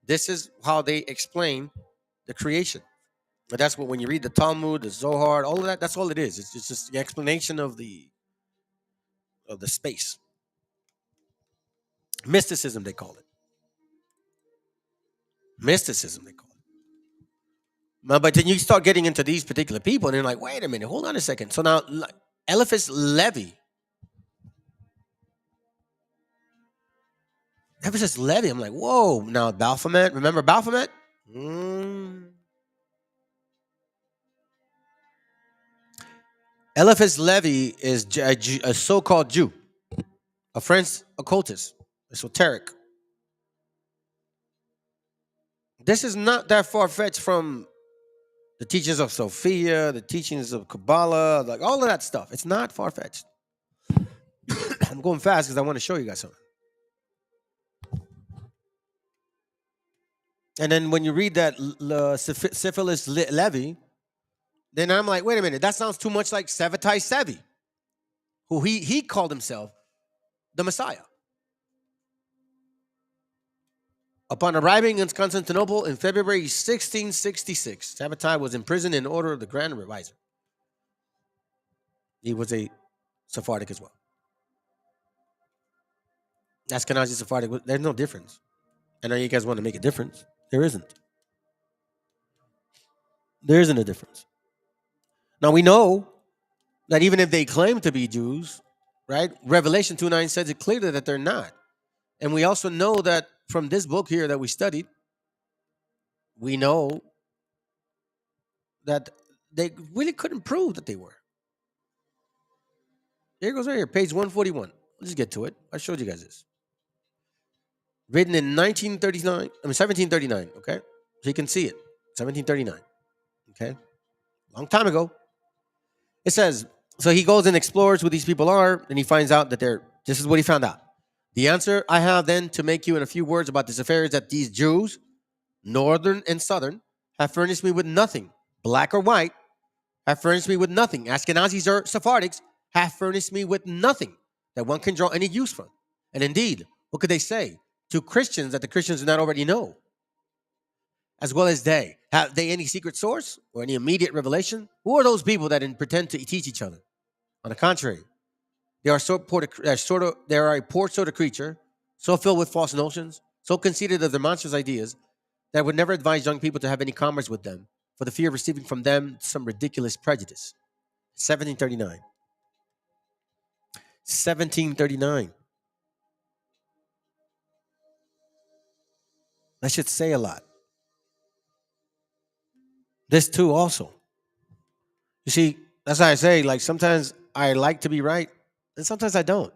This is how they explain the creation. But that's what, when you read the Talmud, the Zohar, all of that, that's all it is. It's just the explanation of the space. Mysticism, they call it. Mysticism, they call it. But then you start getting into these particular people, and they're like, wait a minute, hold on a second. So now, Eliphas Levi. I'm like, whoa. Now, Baphomet, remember Baphomet? Eliphas Levi is a so-called Jew, a French occultist, esoteric. This is not that far-fetched from the teachings of Sophia, the teachings of Kabbalah, like all of that stuff. It's not far-fetched. I'm going fast because I want to show you guys something. And then when you read that Syphilis Levi, then I'm like, wait a minute, that sounds too much like Sabbatai Sevi, who he called himself the Messiah. Upon arriving in Constantinople in February 1666, Sabbatai was imprisoned in order of the Grand Revisor. He was a Sephardic as well. Ashkenazi Sephardic, there's no difference. I know you guys want to make a difference. There isn't. There isn't a difference. Now we know that even if they claim to be Jews, right? Revelation 2:9 says it clearly that they're not. And we also know that from this book here that we studied, we know that they really couldn't prove that they were. Here it goes right here, page 141. Let's get to it. I showed you guys this. Written in 1739, okay? So you can see it, 1739, okay? Long time ago. It says, so he goes and explores who these people are, and he finds out that this is what he found out. The answer I have then to make you in a few words about this affair is that these Jews, northern and southern, have furnished me with nothing. Black or white, have furnished me with nothing. Ashkenazis or Sephardics have furnished me with nothing that one can draw any use from. And indeed, what could they say? to Christians that the Christians do not already know? As well as they. Have they any secret source or any immediate revelation? Who are those people that pretend to teach each other? On the contrary, they are they are a poor sort of creature, so filled with false notions, so conceited of their monstrous ideas, that I would never advise young people to have any commerce with them for the fear of receiving from them some ridiculous prejudice. 1739. 1739. That should say a lot. This too also. You see, that's why I say, like, sometimes I like to be right, and sometimes I don't.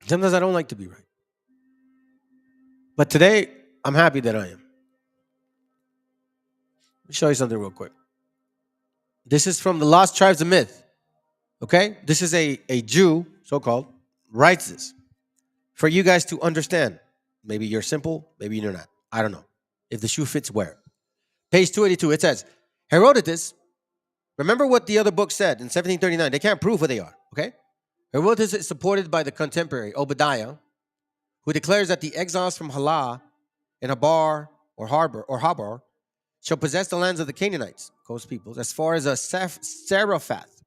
Sometimes I don't like to be right. But today, I'm happy that I am. Let me show you something real quick. This is from the Lost Tribes of Myth. Okay? This is a Jew, so-called, writes this for you guys to understand. Maybe you're simple, maybe you're not. I don't know. If the shoe fits, wear it. Page 282, it says, Herodotus, remember what the other book said in 1739. They can't prove who they are, okay? Herodotus is supported by the contemporary Obadiah, who declares that the exiles from Halah and Habar or Habar shall possess the lands of the Canaanites, coast peoples, as far as Zarephath.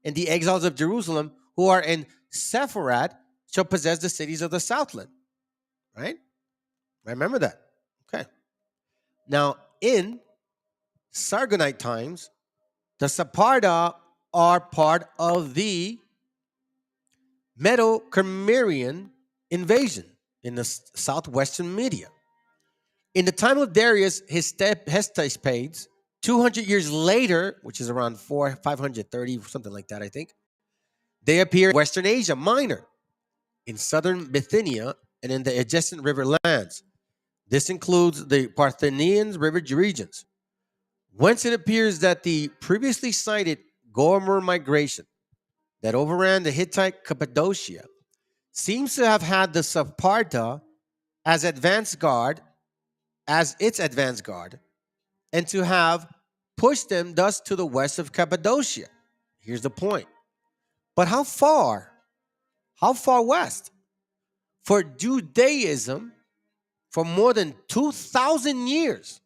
And the exiles of Jerusalem who are in Sepharad shall possess the cities of the Southland. Right? Remember that. Okay. Now, in Sargonite times, the Sepharda are part of the Medo-Cimmerian invasion in the southwestern Media. In the time of Darius Hestapades, 200 years later, which is around 530, something like that, I think, they appear in Western Asia Minor, in southern Bithynia, and in the adjacent river lands. This includes the Parthenian river regions, whence it appears that the previously cited Gomer migration that overran the Hittite Cappadocia seems to have had the Sepharda as its advance guard, and to have pushed them thus to the west of Cappadocia. Here's the point. But how far? How far west? For Judaism, for more than 2,000 years,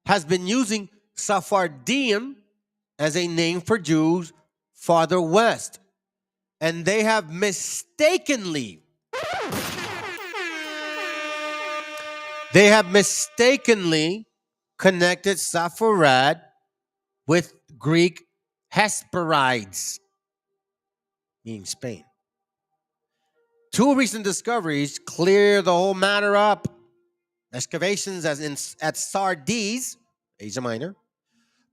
has been using Sephardim as a name for Jews farther west. And they have mistakenly connected Sepharad with Greek Hesperides, meaning Spain. Two recent discoveries clear the whole matter up. Excavations at Sardis, Asia Minor,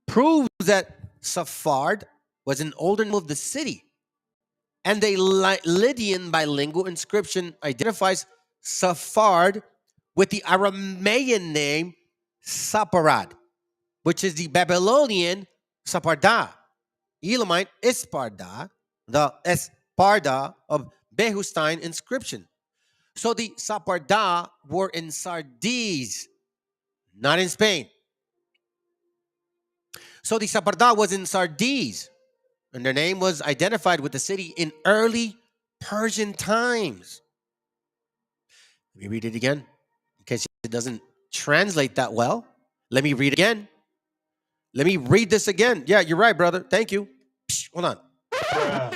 proves that Sephard was an older name of the city. And a Lydian bilingual inscription identifies Sephard with the Aramean name Saparad, which is the Babylonian Saparda, Elamite Isparda, the Esparda of Behustine inscription. So the Saparda were in Sardis, not in Spain. So the Saparda was in Sardis, and their name was identified with the city in early Persian times. Let me read it again, in case it doesn't translate that well. Let me read again. Let me read this again. Yeah, you're right, brother. Thank you. Psh, hold on. Bruh.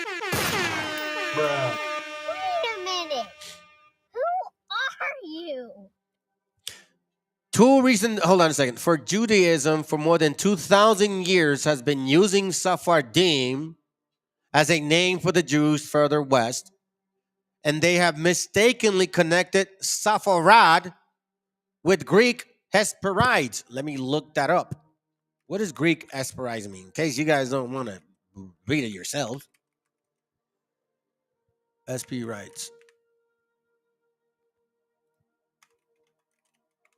Bruh. Wait a minute. Who are you? Hold on a second. For Judaism, for more than 2,000 years, has been using Sephardim as a name for the Jews further west. And they have mistakenly connected Sepharad with Greek Hesperides. Let me look that up. What does Greek Hesperides mean? In case you guys don't want to read it yourselves. Hesperides.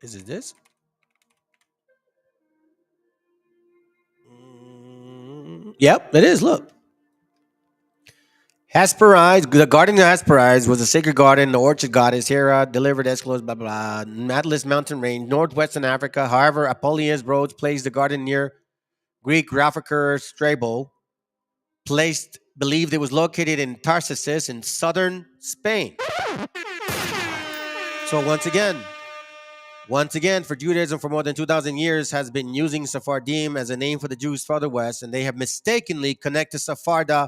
Is it this? Yep, it is. Look. Hesperides, the garden of Hesperides was a sacred garden, the orchard goddess, Hera, delivered Aeschylus, blah, blah, blah, Atlas mountain range, northwestern Africa. However, Apollonius Rhodes placed the garden near Greek Raphaker Strabo, believed it was located in Tarsus in southern Spain. So once again, for Judaism for more than 2,000 years has been using Sephardim as a name for the Jews further west, and they have mistakenly connected Sepharda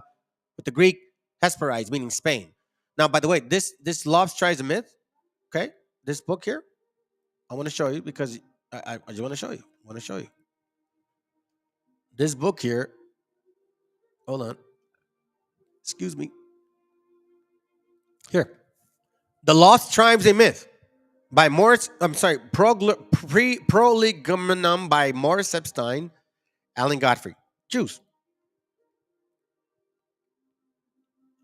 with the Greek Hesperides, meaning Spain. Now, by the way, this Lost Tribes of Myth, okay, this book here, I want to show you because I just want to show you. I want to show you. This book here, hold on. Excuse me. Here. The Lost Tribes a Myth by Morris, Prolegomena by Morris Epstein, Alan Godfrey. Jews.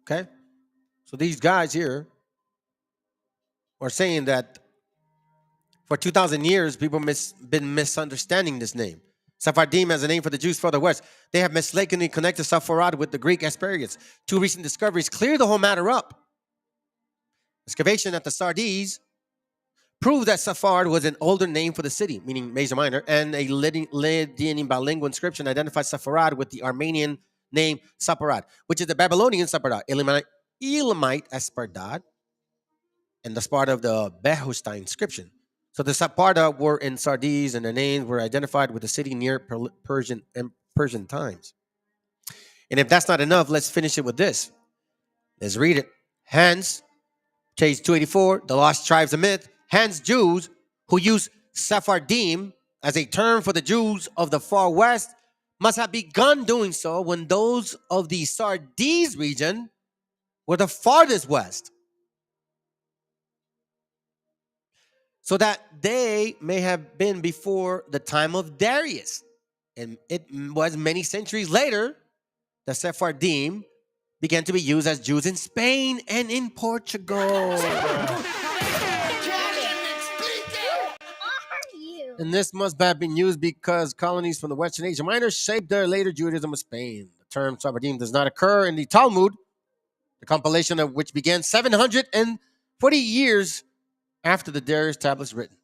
Okay? So these guys here are saying that for 2,000 years, people been misunderstanding this name. Sephardim as a name for the Jews further west. They have mistakenly connected Sepharad with the Greek Hesperides. Two recent discoveries clear the whole matter up. Excavation at the Sardes proved that Sephard was an older name for the city, meaning Asia Minor, and a Lydian bilingual inscription identifies Sepharad with the Armenian name Separad, which is the Babylonian Separad, Elamite Espardad, and the Sparta of the Behistine inscription. So the Sepharda were in Sardes, and their names were identified with the city near Persian times. And if that's not enough, let's finish it with this. Let's read it. Hence, page 284, the Lost Tribes of Myth. Hence, Jews who use Sephardim as a term for the Jews of the far west must have begun doing so when those of the Sardes region were the farthest west, so that they may have been before the time of Darius. And it was many centuries later that Sephardim began to be used as Jews in Spain and in Portugal. And this must have been used because colonies from the Western Asia Minor shaped their later Judaism of Spain. The term Sephardim does not occur in the Talmud, the compilation of which began 740 years after the Darius tablets written.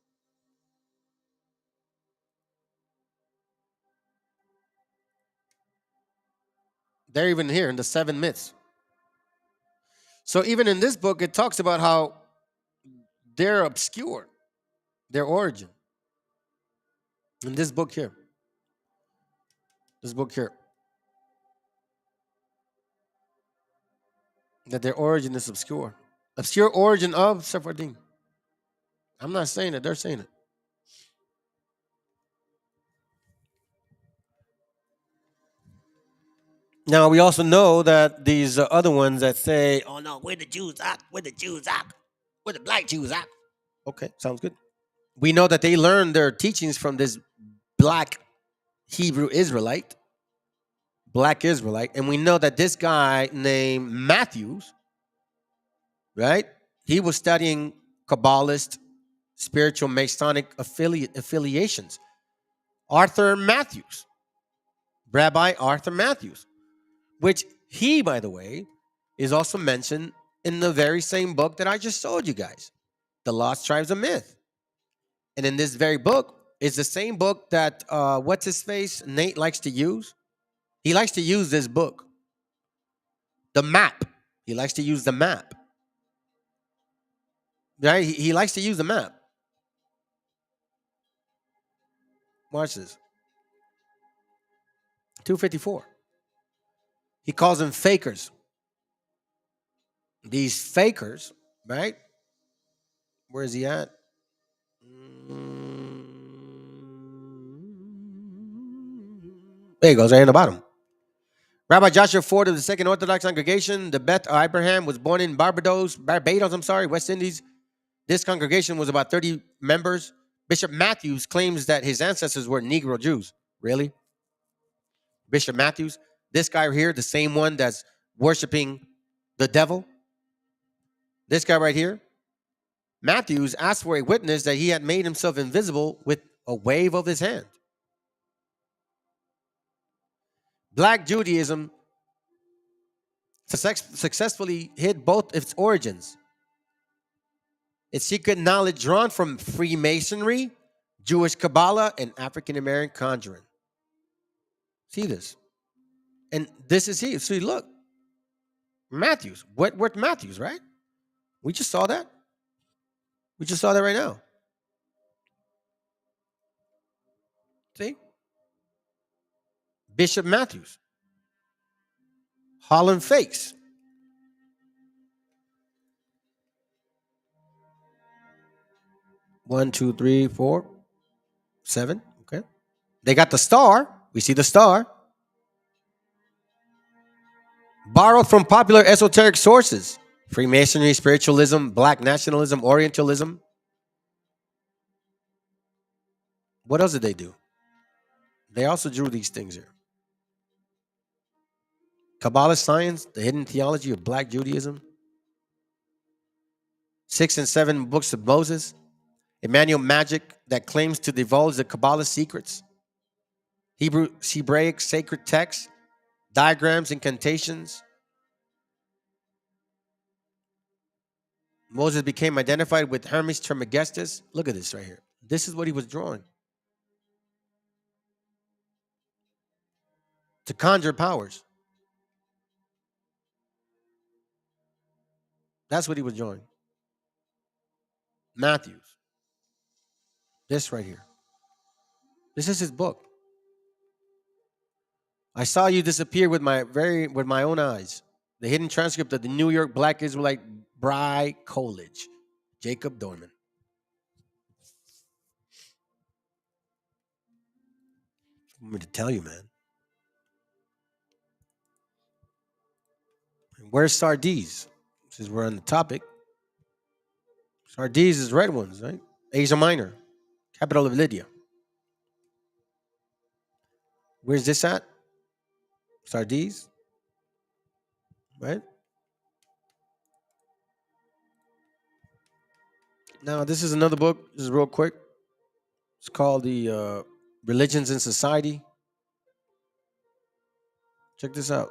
They're even here in the 7 myths. So even in this book, it talks about how they're obscure, their origin. In this book here. That their origin is obscure. Obscure origin of Sephardim. I'm not saying it, they're saying it. Now, we also know that these other ones that say, oh no, we're the Jews, we're the Jews, we're the black Jews. Okay, sounds good. We know that they learned their teachings from this black Hebrew Israelite, black Israelite, and we know that this guy named Matthews, right? He was studying Kabbalist, spiritual Masonic affiliations. Arthur Matthews, Rabbi Arthur Matthews, which he, by the way, is also mentioned in the very same book that I just showed you guys, The Lost Tribes of Myth. And in this very book is the same book that, what's his face, Nate likes to use. He likes to use this book, the map. He likes to use the map. Right? He likes to use the map. Watch this. 254. He calls them fakers. These fakers, right? Where is he at? There he goes, right in the bottom. Rabbi Joshua Ford of the Second Orthodox Congregation, the Beth Abraham, was born in Barbados, West Indies. This congregation was about 30 members. Bishop Matthews claims that his ancestors were Negro Jews. Really? Bishop Matthews? This guy right here, the same one that's worshiping the devil? This guy right here? Matthews asked for a witness that he had made himself invisible with a wave of his hand. Black Judaism successfully hid both its origins. Its secret knowledge drawn from Freemasonry, Jewish Kabbalah, and African American conjuring. See this? And this is here. See, look. Matthews. Wentworth Matthews, right? We just saw that. We just saw that right now. See? Bishop Matthews. Holland Fakes. One, two, three, four, 7. Okay. They got the star. We see the star. Borrowed from popular esoteric sources. Freemasonry, spiritualism, black nationalism, Orientalism. What else did they do? They also drew these things here. Kabbalah science, the hidden theology of black Judaism. 6 and 7 books of Moses. Emmanuel magic that claims to divulge the Kabbalah secrets. Hebraic sacred texts. Diagrams, incantations. Moses became identified with Hermes Trismegistus. Look at this right here. This is what he was drawing. To conjure powers. That's what he was drawing. Matthews. This right here. This is his book. I saw you disappear with my own eyes. The hidden transcript of the New York Black Israelite Bry College. Jacob Dorman. I'm going to tell you, man. Where's Sardis? Since we're on the topic. Sardis is red ones, right? Asia Minor, capital of Lydia. Where's this at? Sardis, right? Now, this is another book. This is real quick. It's called the Religions in Society. Check this out.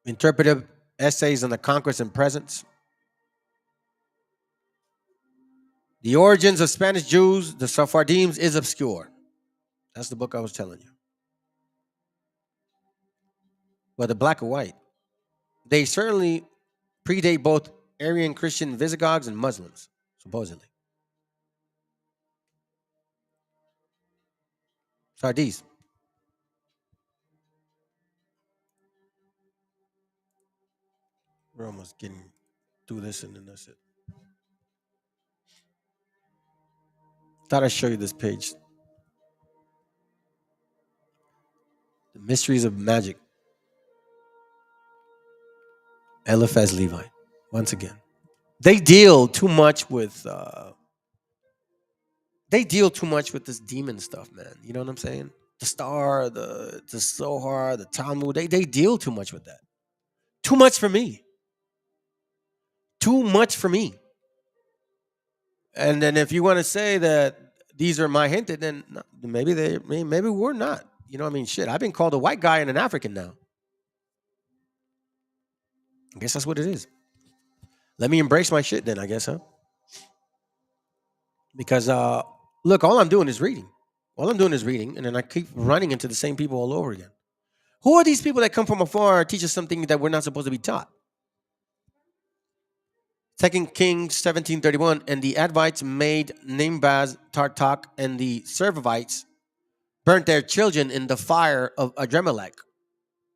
Interpretive essays on the conquest and presence. The origins of Spanish Jews, the Sephardims, is obscure. That's the book I was telling you. Whether black or white. They certainly predate both Aryan Christian Visigoths and Muslims, supposedly. Sardis. We're almost getting through this and then that's it. Thought I'd show you this page. The Mysteries of Magic. Eliphaz Levi. Once again. They deal too much with this demon stuff, man. You know what I'm saying? The Star, the Zohar, the Talmud, they deal too much with that. Too much for me. Too much for me. And then if you want to say that these are my hinted, then maybe we're not. You know what I mean? Shit, I've been called a white guy and an African now. I guess that's what it is. Let me embrace my shit then, I guess, huh? Because, look, all I'm doing is reading. And then I keep running into the same people all over again. Who are these people that come from afar and teach us something that we're not supposed to be taught? 2 Kings 17:31, and the Advites made Nimbaz, Tartak, and the Servivites burnt their children in the fire of Adremelech,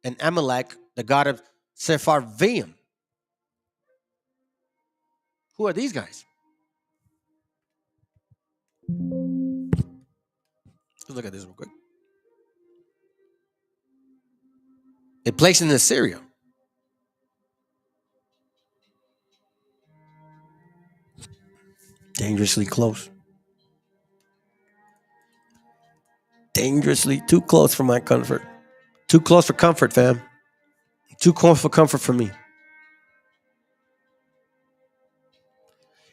and Amalek, the god of Sepharvaim. Who are these guys? Let's look at this real quick. It placed in Assyria. Dangerously close. Dangerously too close for my comfort. Too close for comfort, fam. Too close for comfort for me.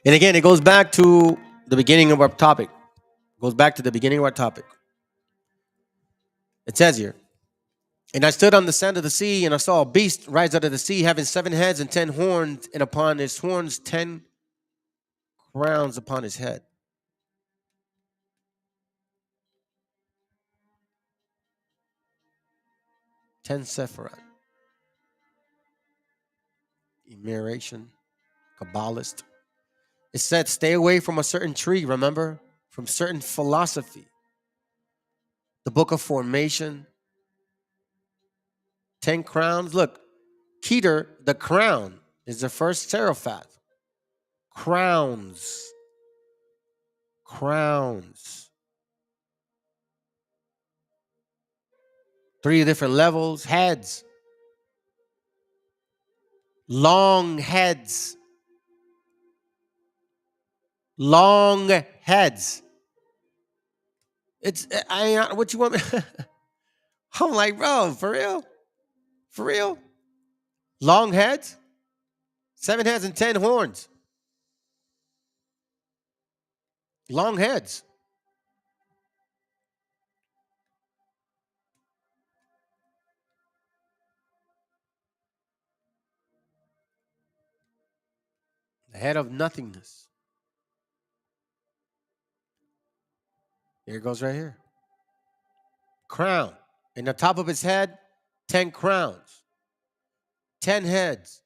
And again, it goes back to the beginning of our topic. It says here, and I stood on the sand of the sea, and I saw a beast rise out of the sea, having 7 heads and 10 horns, and upon his horns 10 crowns upon his head. Ten Sephiroth. Enumeration, Kabbalist. It said, stay away from a certain tree, remember? From certain philosophy. The book of formation. 10 crowns. Look, Keter, the crown, is the first seraphat. Crowns. Crowns. 3 different levels. Heads. Long heads. Long heads. It's, what you want me? I'm like, bro, for real? For real? Long heads? 7 heads and 10 horns. Long heads. The head of nothingness. Here it goes right here. Crown. In the top of his head, 10 crowns. 10 heads.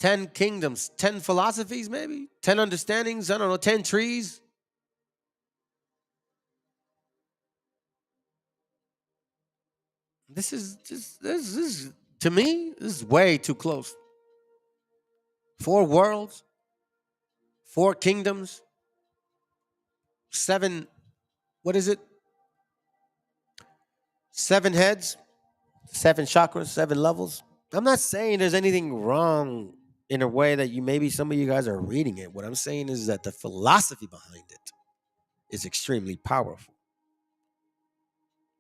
10 kingdoms. 10 philosophies, maybe? 10 understandings. I don't know. 10 trees. This is to me, this is way too close. 4 worlds. 4 kingdoms. 7, what is it? 7 heads. 7 chakras, 7 levels. I'm not saying there's anything wrong in a way that maybe some of you guys are reading it. What I'm saying is that the philosophy behind it is extremely powerful.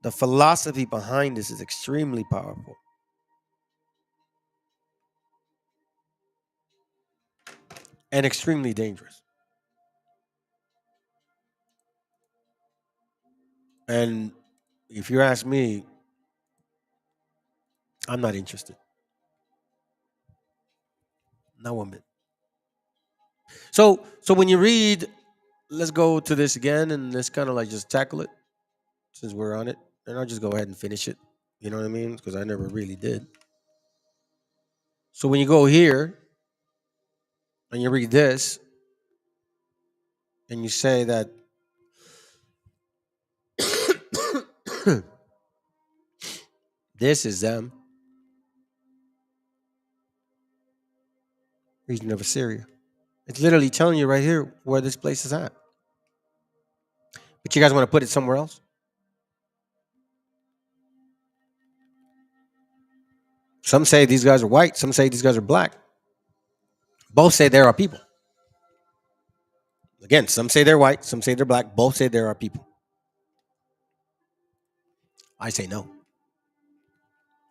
The philosophy behind this is extremely powerful. And extremely dangerous. And if you ask me, I'm not interested. Not one bit. So when you read, let's go to this again and let's kind of like just tackle it since we're on it. And I'll just go ahead and finish it. You know what I mean? Because I never really did. So when you go here and you read this and you say that this is them, region of Assyria. It's literally telling you right here where this place is at. But you guys want to put it somewhere else? Some say these guys are white. Some say these guys are black. Both say there are people. Again, some say they're white. Some say they're black. Both say there are people. I say no.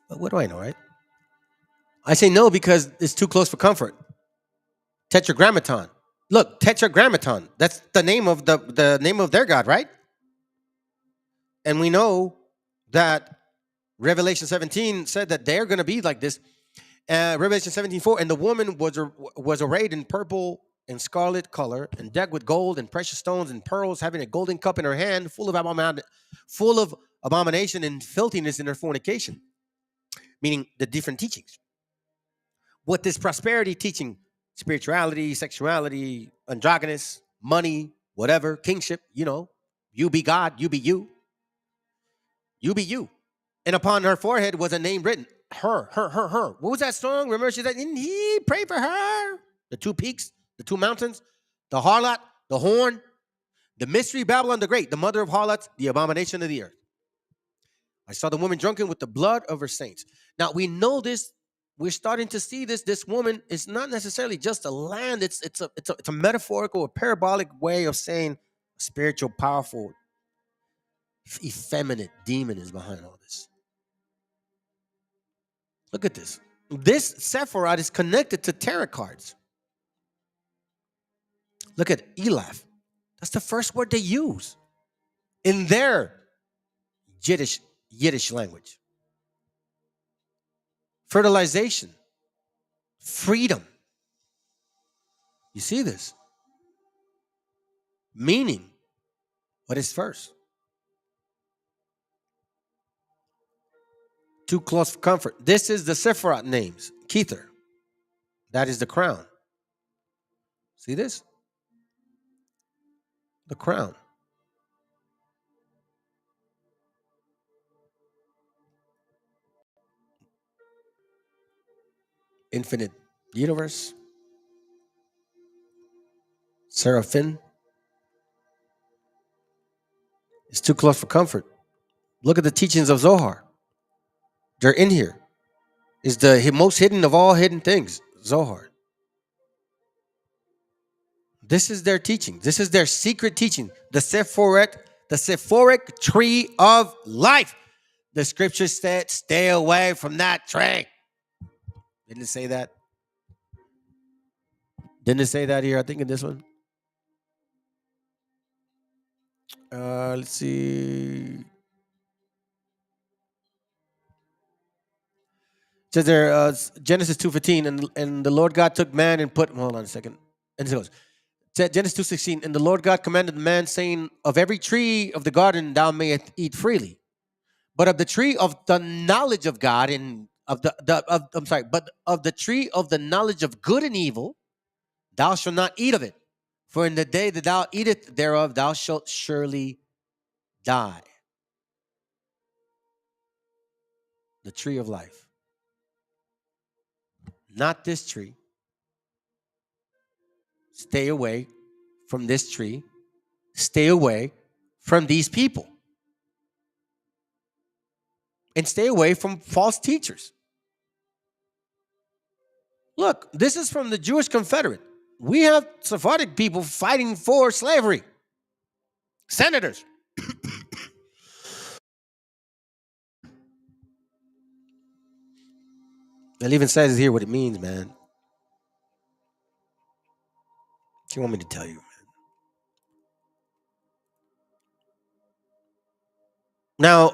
But what do I know, right? I say no because it's too close for comfort. Tetragrammaton. Look, Tetragrammaton. That's the name of the name of their God, right? And we know that Revelation 17 said that they're going to be like this. Revelation 17:4, and the woman was arrayed in purple and scarlet color, and decked with gold and precious stones and pearls, having a golden cup in her hand, full of abomination and filthiness in her fornication. Meaning the different teachings. What this prosperity teaching, spirituality, sexuality, androgynous, money, whatever, kingship, you be God, you be you. You be you. And upon her forehead was a name written. Her. What was that song? Remember, she said, didn't he pray for her? The 2 peaks, the 2 mountains, the harlot, the horn, the mystery Babylon the Great, the mother of harlots, the abomination of the earth. I saw the woman drunken with the blood of her saints. Now, we know this. We're starting to see this. This woman is not necessarily just a land. It's a metaphorical, a parabolic way of saying a spiritual, powerful, effeminate demon is behind all this. Look at this. This Sephiroth is connected to tarot cards. Look at Elaph. That's the first word they use in their Yiddish language. Fertilization. Freedom. You see this? Meaning. What is first? Too close for comfort. This is the Sephiroth names. Kether. That is the crown. See this? The crown. Infinite universe. Seraphim. It's too close for comfort. Look at the teachings of Zohar. They're in here. It's the most hidden of all hidden things, Zohar. This is their teaching. This is their secret teaching. The Sephoric tree of life. The scripture said, stay away from that tree. Didn't it say that? Didn't it say that here? I think in this one. Let's see. It says there, Genesis 2:15, and the Lord God took man and put. Hold on a second. And it goes. Genesis 2:16, and the Lord God commanded the man, saying, of every tree of the garden thou mayest eat freely, but of the tree of the knowledge of God and but of the tree of the knowledge of good and evil, thou shalt not eat of it. For in the day that thou eatest thereof, thou shalt surely die. The tree of life. Not this tree. Stay away from this tree. Stay away from these people. And stay away from false teachers. Look, this is from the Jewish Confederate. We have Sephardic people fighting for slavery. Senators. It even says here what it means, man. What do you want me to tell you, man? Now,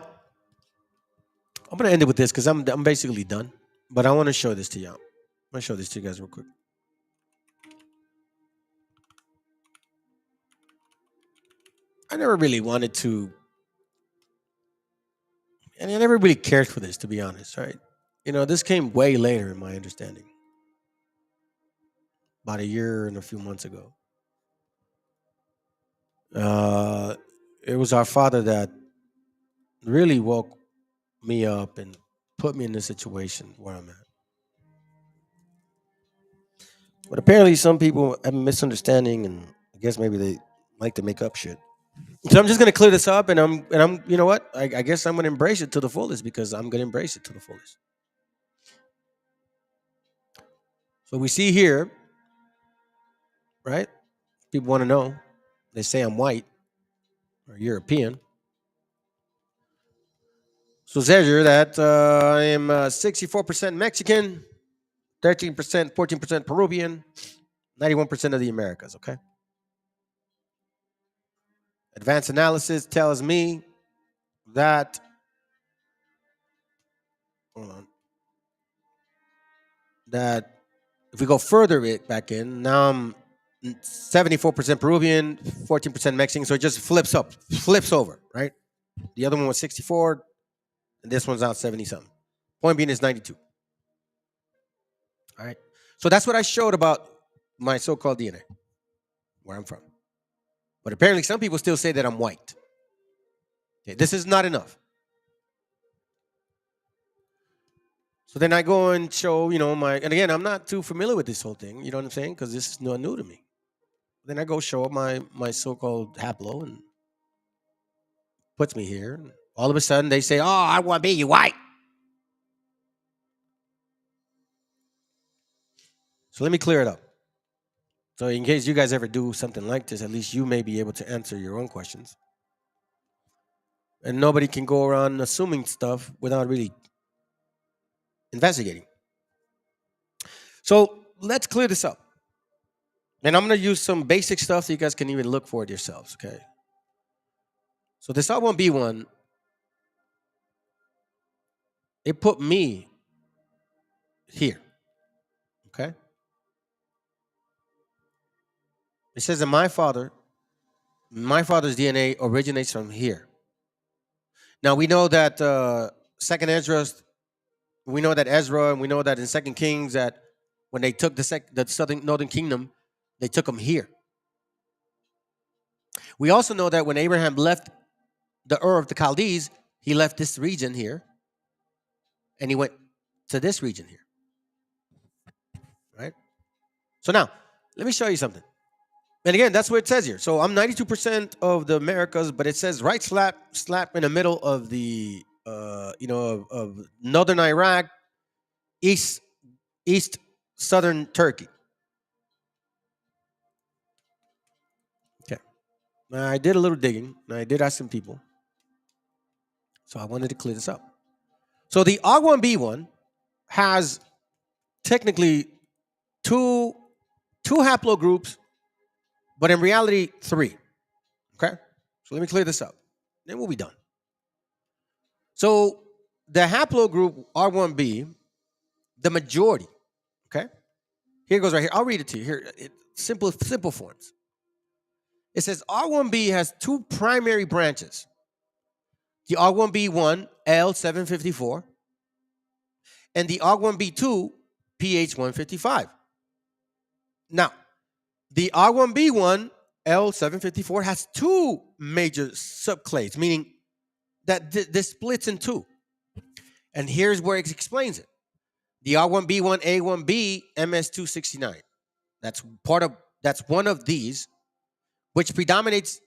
I'm going to end it with this because I'm basically done. But I want to show this to y'all. I'm going to show this to you guys real quick. I never really wanted to, and I never really cared for this, to be honest, right? You know, this came way later in my understanding. About a year and a few months ago. It was our father that really woke me up and put me in this situation where I'm at. But apparently some people have a misunderstanding, and I guess maybe they like to make up shit. So I'm just gonna clear this up, and I'm you know what? I guess I'm gonna embrace it to the fullest because I'm gonna embrace it to the fullest. So we see here, right? People want to know. They say I'm white or European. So it says here that I am 64% Mexican, 13%, 14% Peruvian, 91% of the Americas, okay? Advanced analysis tells me that, hold on, that if we go further back in, now I'm 74% Peruvian, 14% Mexican, so it just flips over, right? The other one was 64, and this one's out 70-something. Point being is 92. All right? So that's what I showed about my so-called DNA, where I'm from. But apparently some people still say that I'm white. Okay, this is not enough. So then I go and show, and again, I'm not too familiar with this whole thing, you know what I'm saying? Because this is not new to me. Then I go show up my so-called haplo and puts me here. And all of a sudden they say, oh, I want to be white. So let me clear it up. So in case you guys ever do something like this, at least you may be able to answer your own questions. And nobody can go around assuming stuff without really investigating. So let's clear this up. And I'm going to use some basic stuff so you guys can even look for it yourselves, okay? So this R1B1, it put me here, okay? It says that my father's DNA originates from here. Now we know that Second Ezra, we know that Ezra, and we know that in Second Kings that when they took the northern kingdom, They took them here. We also know that when Abraham left the Ur of the Chaldees, he left this region here, and he went to this region here. Right? So now, let me show you something. And again, that's what it says here. So I'm 92% of the Americas, but it says right slap in the middle of the, of northern Iraq, east southern Turkey. Okay. Now I did a little digging, and I did ask some people. So I wanted to clear this up. So the Og-1B1 has technically two haplogroups, but in reality, 3. Okay? So let me clear this up. Then we'll be done. So the haplogroup R1b, the majority, okay? Here it goes right here. I'll read it to you. Here, simple forms. It says R1b has 2 primary branches. The R1b1 L754 and the R1b2 PH155. Now, the R1b1 L754 has 2 major subclades, meaning that this splits in 2. And here's where it explains it. The R1b1 A1B MS269. That's one of these, which predominates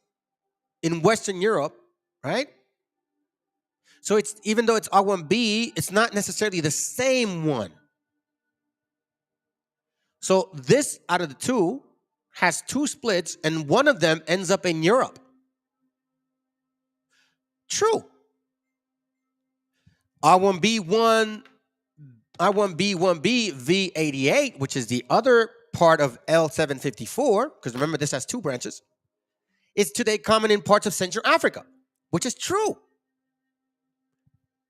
in Western Europe, right? So it's, even though it's R1b, it's not necessarily the same one. So this out of the 2 has 2 splits, and one of them ends up in Europe. True. R1b1B V88, which is the other part of L754, because remember this has 2 branches, is today common in parts of Central Africa, which is true.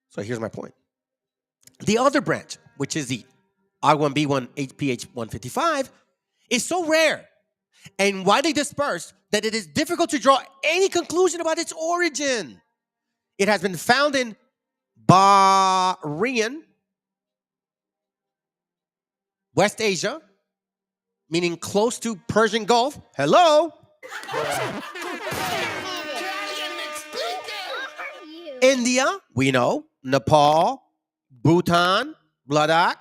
So here's my point. The other branch, which is the R1b1 HPH155, is so rare and widely dispersed that it is difficult to draw any conclusion about its origin. It has been found in Bahrain, West Asia, meaning close to Persian Gulf. Hello? India, we know. Nepal, Bhutan, Ladakh,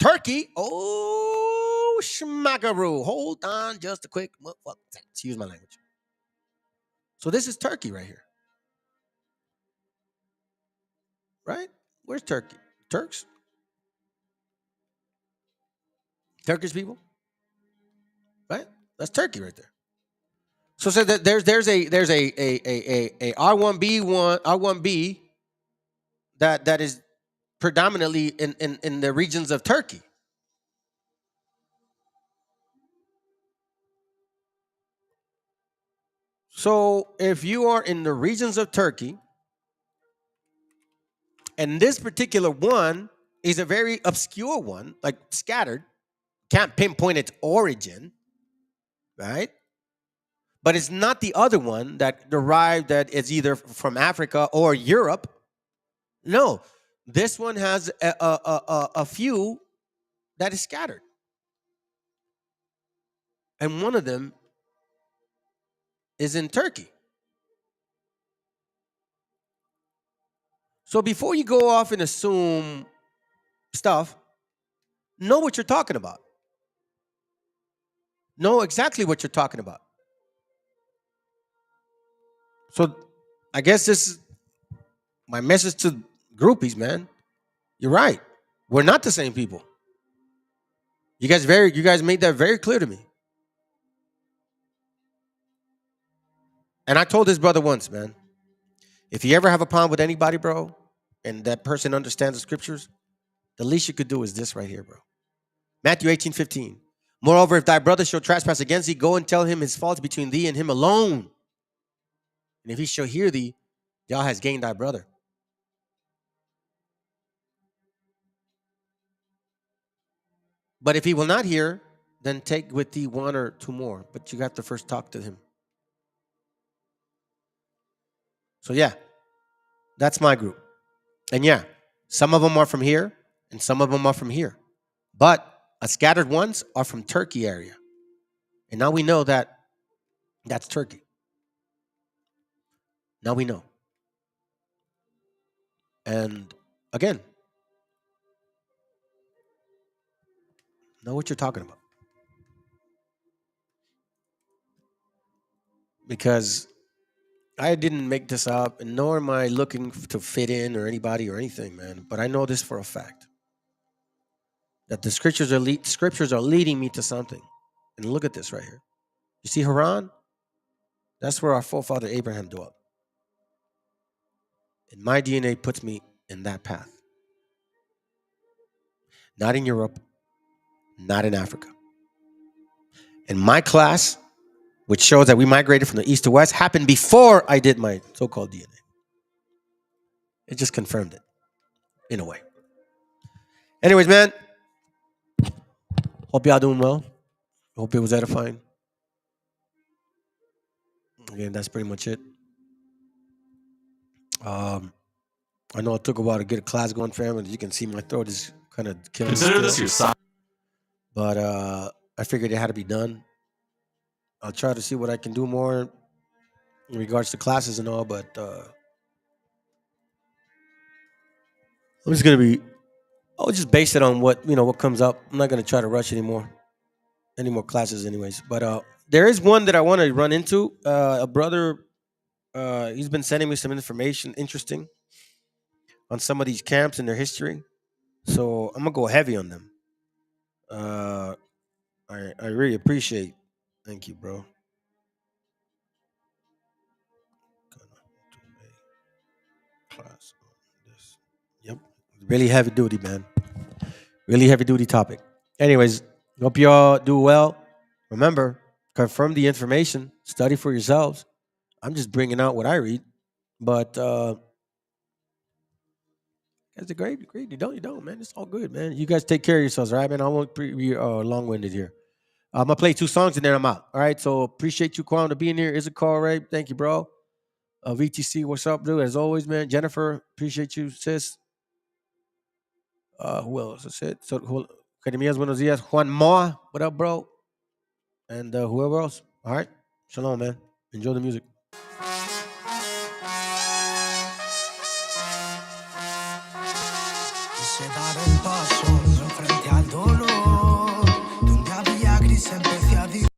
Turkey. Oh, schmackaroo. Hold on just a quick. Excuse my language. So this is Turkey right here. Right? Where's Turkey? Turks? Turkish people? Right? That's Turkey right there. So that there's a R1B that is predominantly in the regions of Turkey. So if you are in the regions of Turkey, and this particular one is a very obscure one, like scattered, can't pinpoint its origin, right? But it's not the other one that derived that is either from Africa or Europe. No, this one has a few that is scattered. And one of them is in Turkey. So before you go off and assume stuff, know what you're talking about. Know exactly what you're talking about. So I guess this is my message to groupies, man. You're right. We're not the same people. You guys made that very clear to me. And I told this brother once, man, if you ever have a problem with anybody, bro, and that person understands the scriptures, the least you could do is this right here, bro. Matthew 18:15. Moreover, if thy brother shall trespass against thee, go and tell him his faults between thee and him alone. And if he shall hear thee, thou hast gained thy brother. But if he will not hear, then take with thee 1 or 2 more. But you got to first talk to him. So yeah, that's my group. And yeah, some of them are from here and some of them are from here. But scattered ones are from Turkey area. And now we know that that's Turkey. Now we know. And again, know what you're talking about. Because I didn't make this up, and nor am I looking to fit in or anybody or anything, man. But I know this for a fact that the scriptures are leading me to something. And look at this right here. You see Haran? That's where our forefather Abraham dwelt. And my DNA puts me in that path. Not in Europe, not in Africa. And my class, which shows that we migrated from the east to west, happened before I did my so-called DNA. It just confirmed it, in a way. Anyways, man, hope y'all doing well. Hope it was edifying. Again, that's pretty much it. I know it took a while to get a class going, fam, and you can see my throat is kind of killing me. Consider this still. your sign. But I figured it had to be done. I'll try to see what I can do more in regards to classes and all, but I'm just gonna be. I'll just base it on what comes up. I'm not gonna try to rush any more classes, anyways. But there is one that I want to run into. A brother, he's been sending me some information, interesting, on some of these camps and their history. So I'm gonna go heavy on them. I really appreciate. Thank you, bro. Class on this. Yep. Really heavy duty, man. Really heavy duty topic. Anyways, hope y'all do well. Remember, confirm the information. Study for yourselves. I'm just bringing out what I read. But guys are great. You don't, man. It's all good, man. You guys take care of yourselves, all right, man? I won't be long-winded here. I'm gonna play 2 songs and then I'm out. All right. So appreciate you, Kwame, to being here. Is a call, right? Thank you, bro. VTC, what's up, dude? As always, man. Jennifer, appreciate you, sis. Who else? That's it. So, Academias, buenos días. Juan Moa, what up, bro? And whoever else. All right. Shalom, man. Enjoy the music. Quise dar el paso frente al dolor, donde había gris empecé a vivir.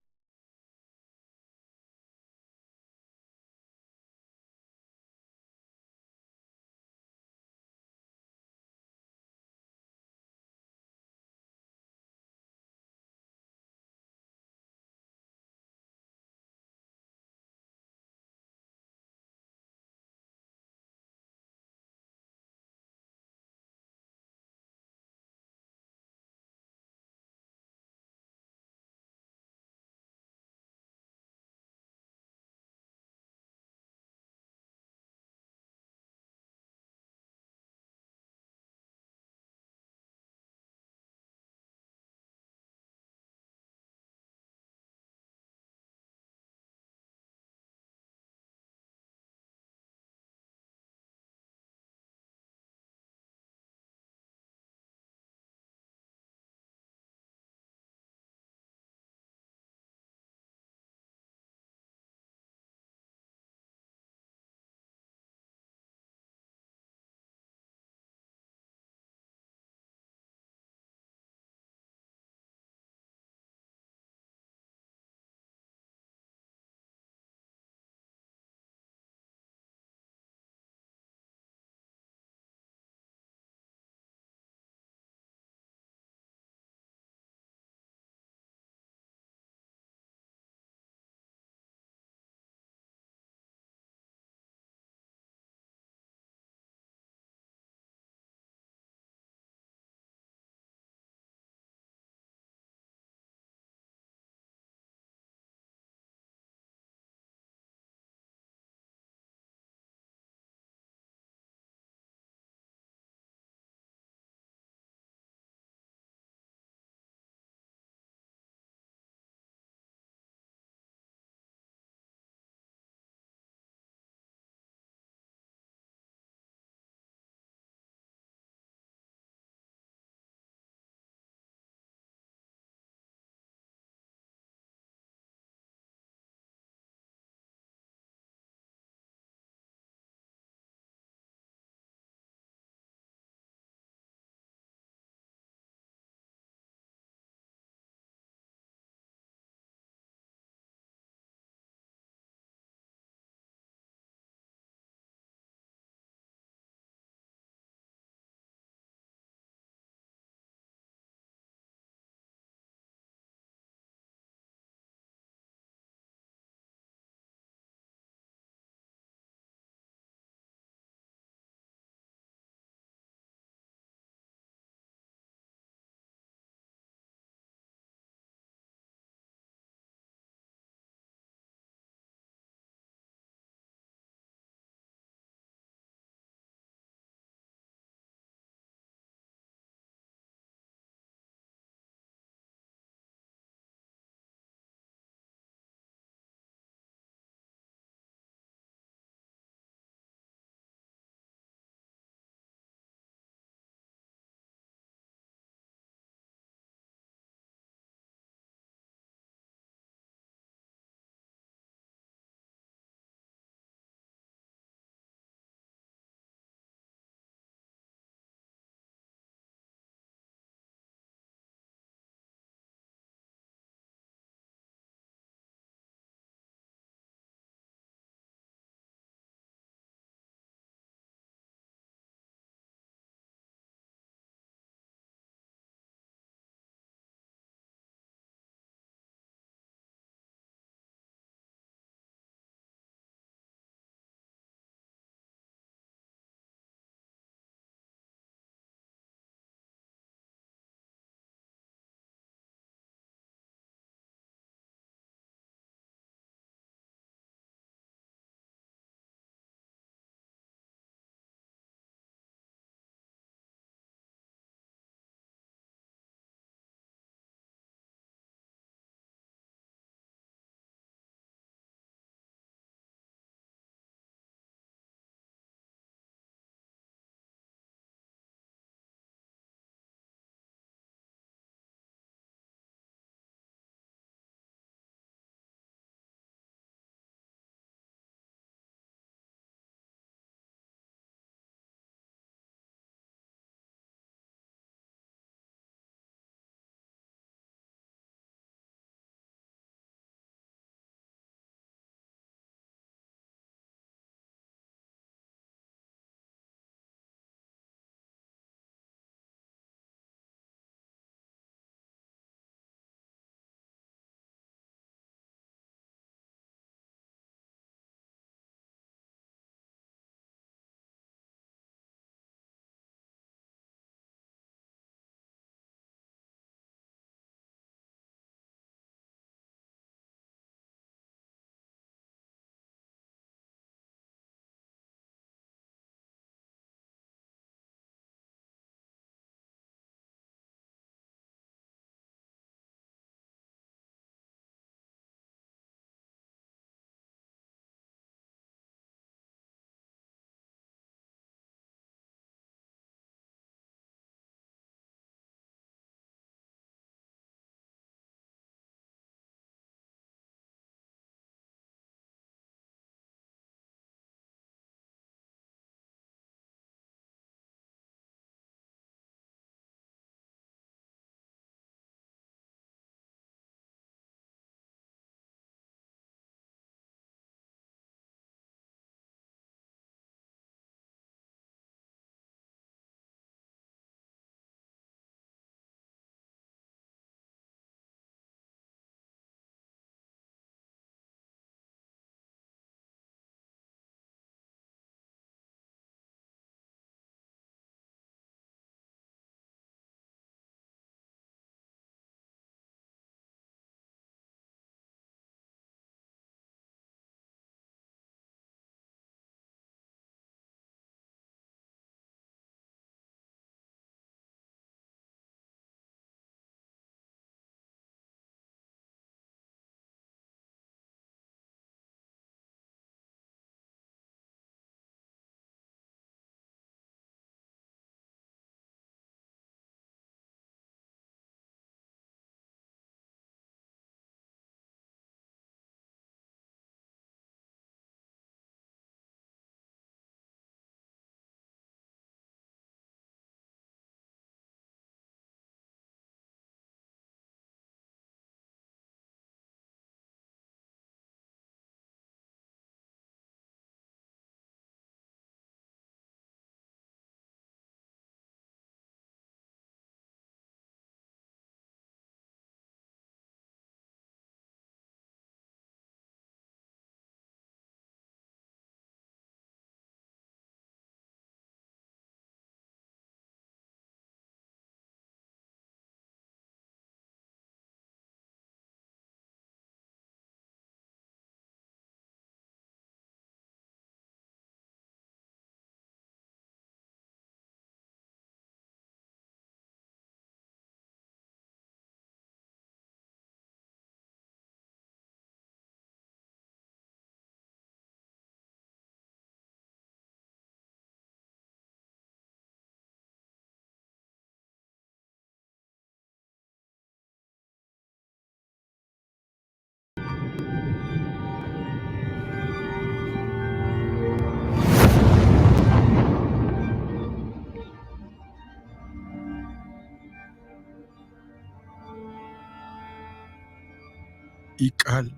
Ical,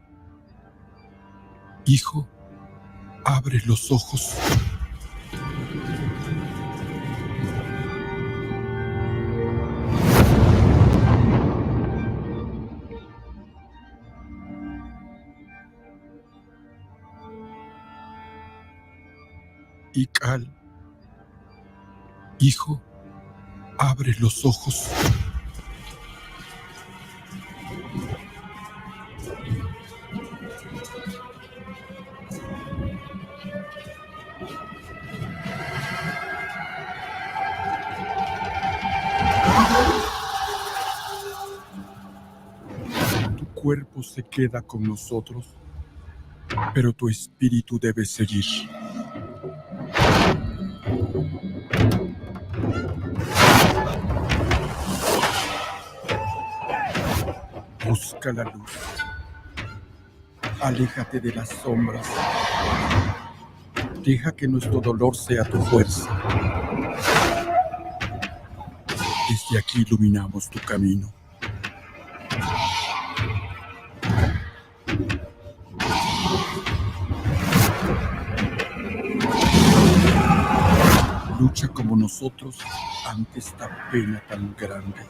hijo, abre los ojos. Ical, hijo, abre los ojos. Tu cuerpo se queda con nosotros, pero tu espíritu debe seguir. Busca la luz. Aléjate de las sombras. Deja que nuestro dolor sea tu fuerza. Desde aquí iluminamos tu camino. Lucha como nosotros ante esta pena tan grande.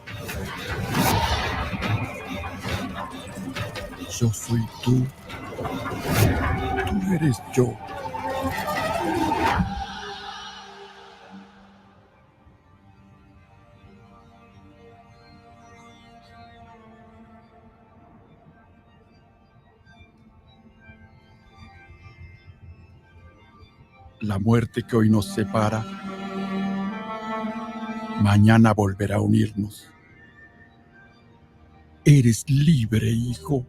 Yo soy tú. Tú eres yo. La muerte que hoy nos separa, mañana volverá a unirnos. Eres libre, hijo.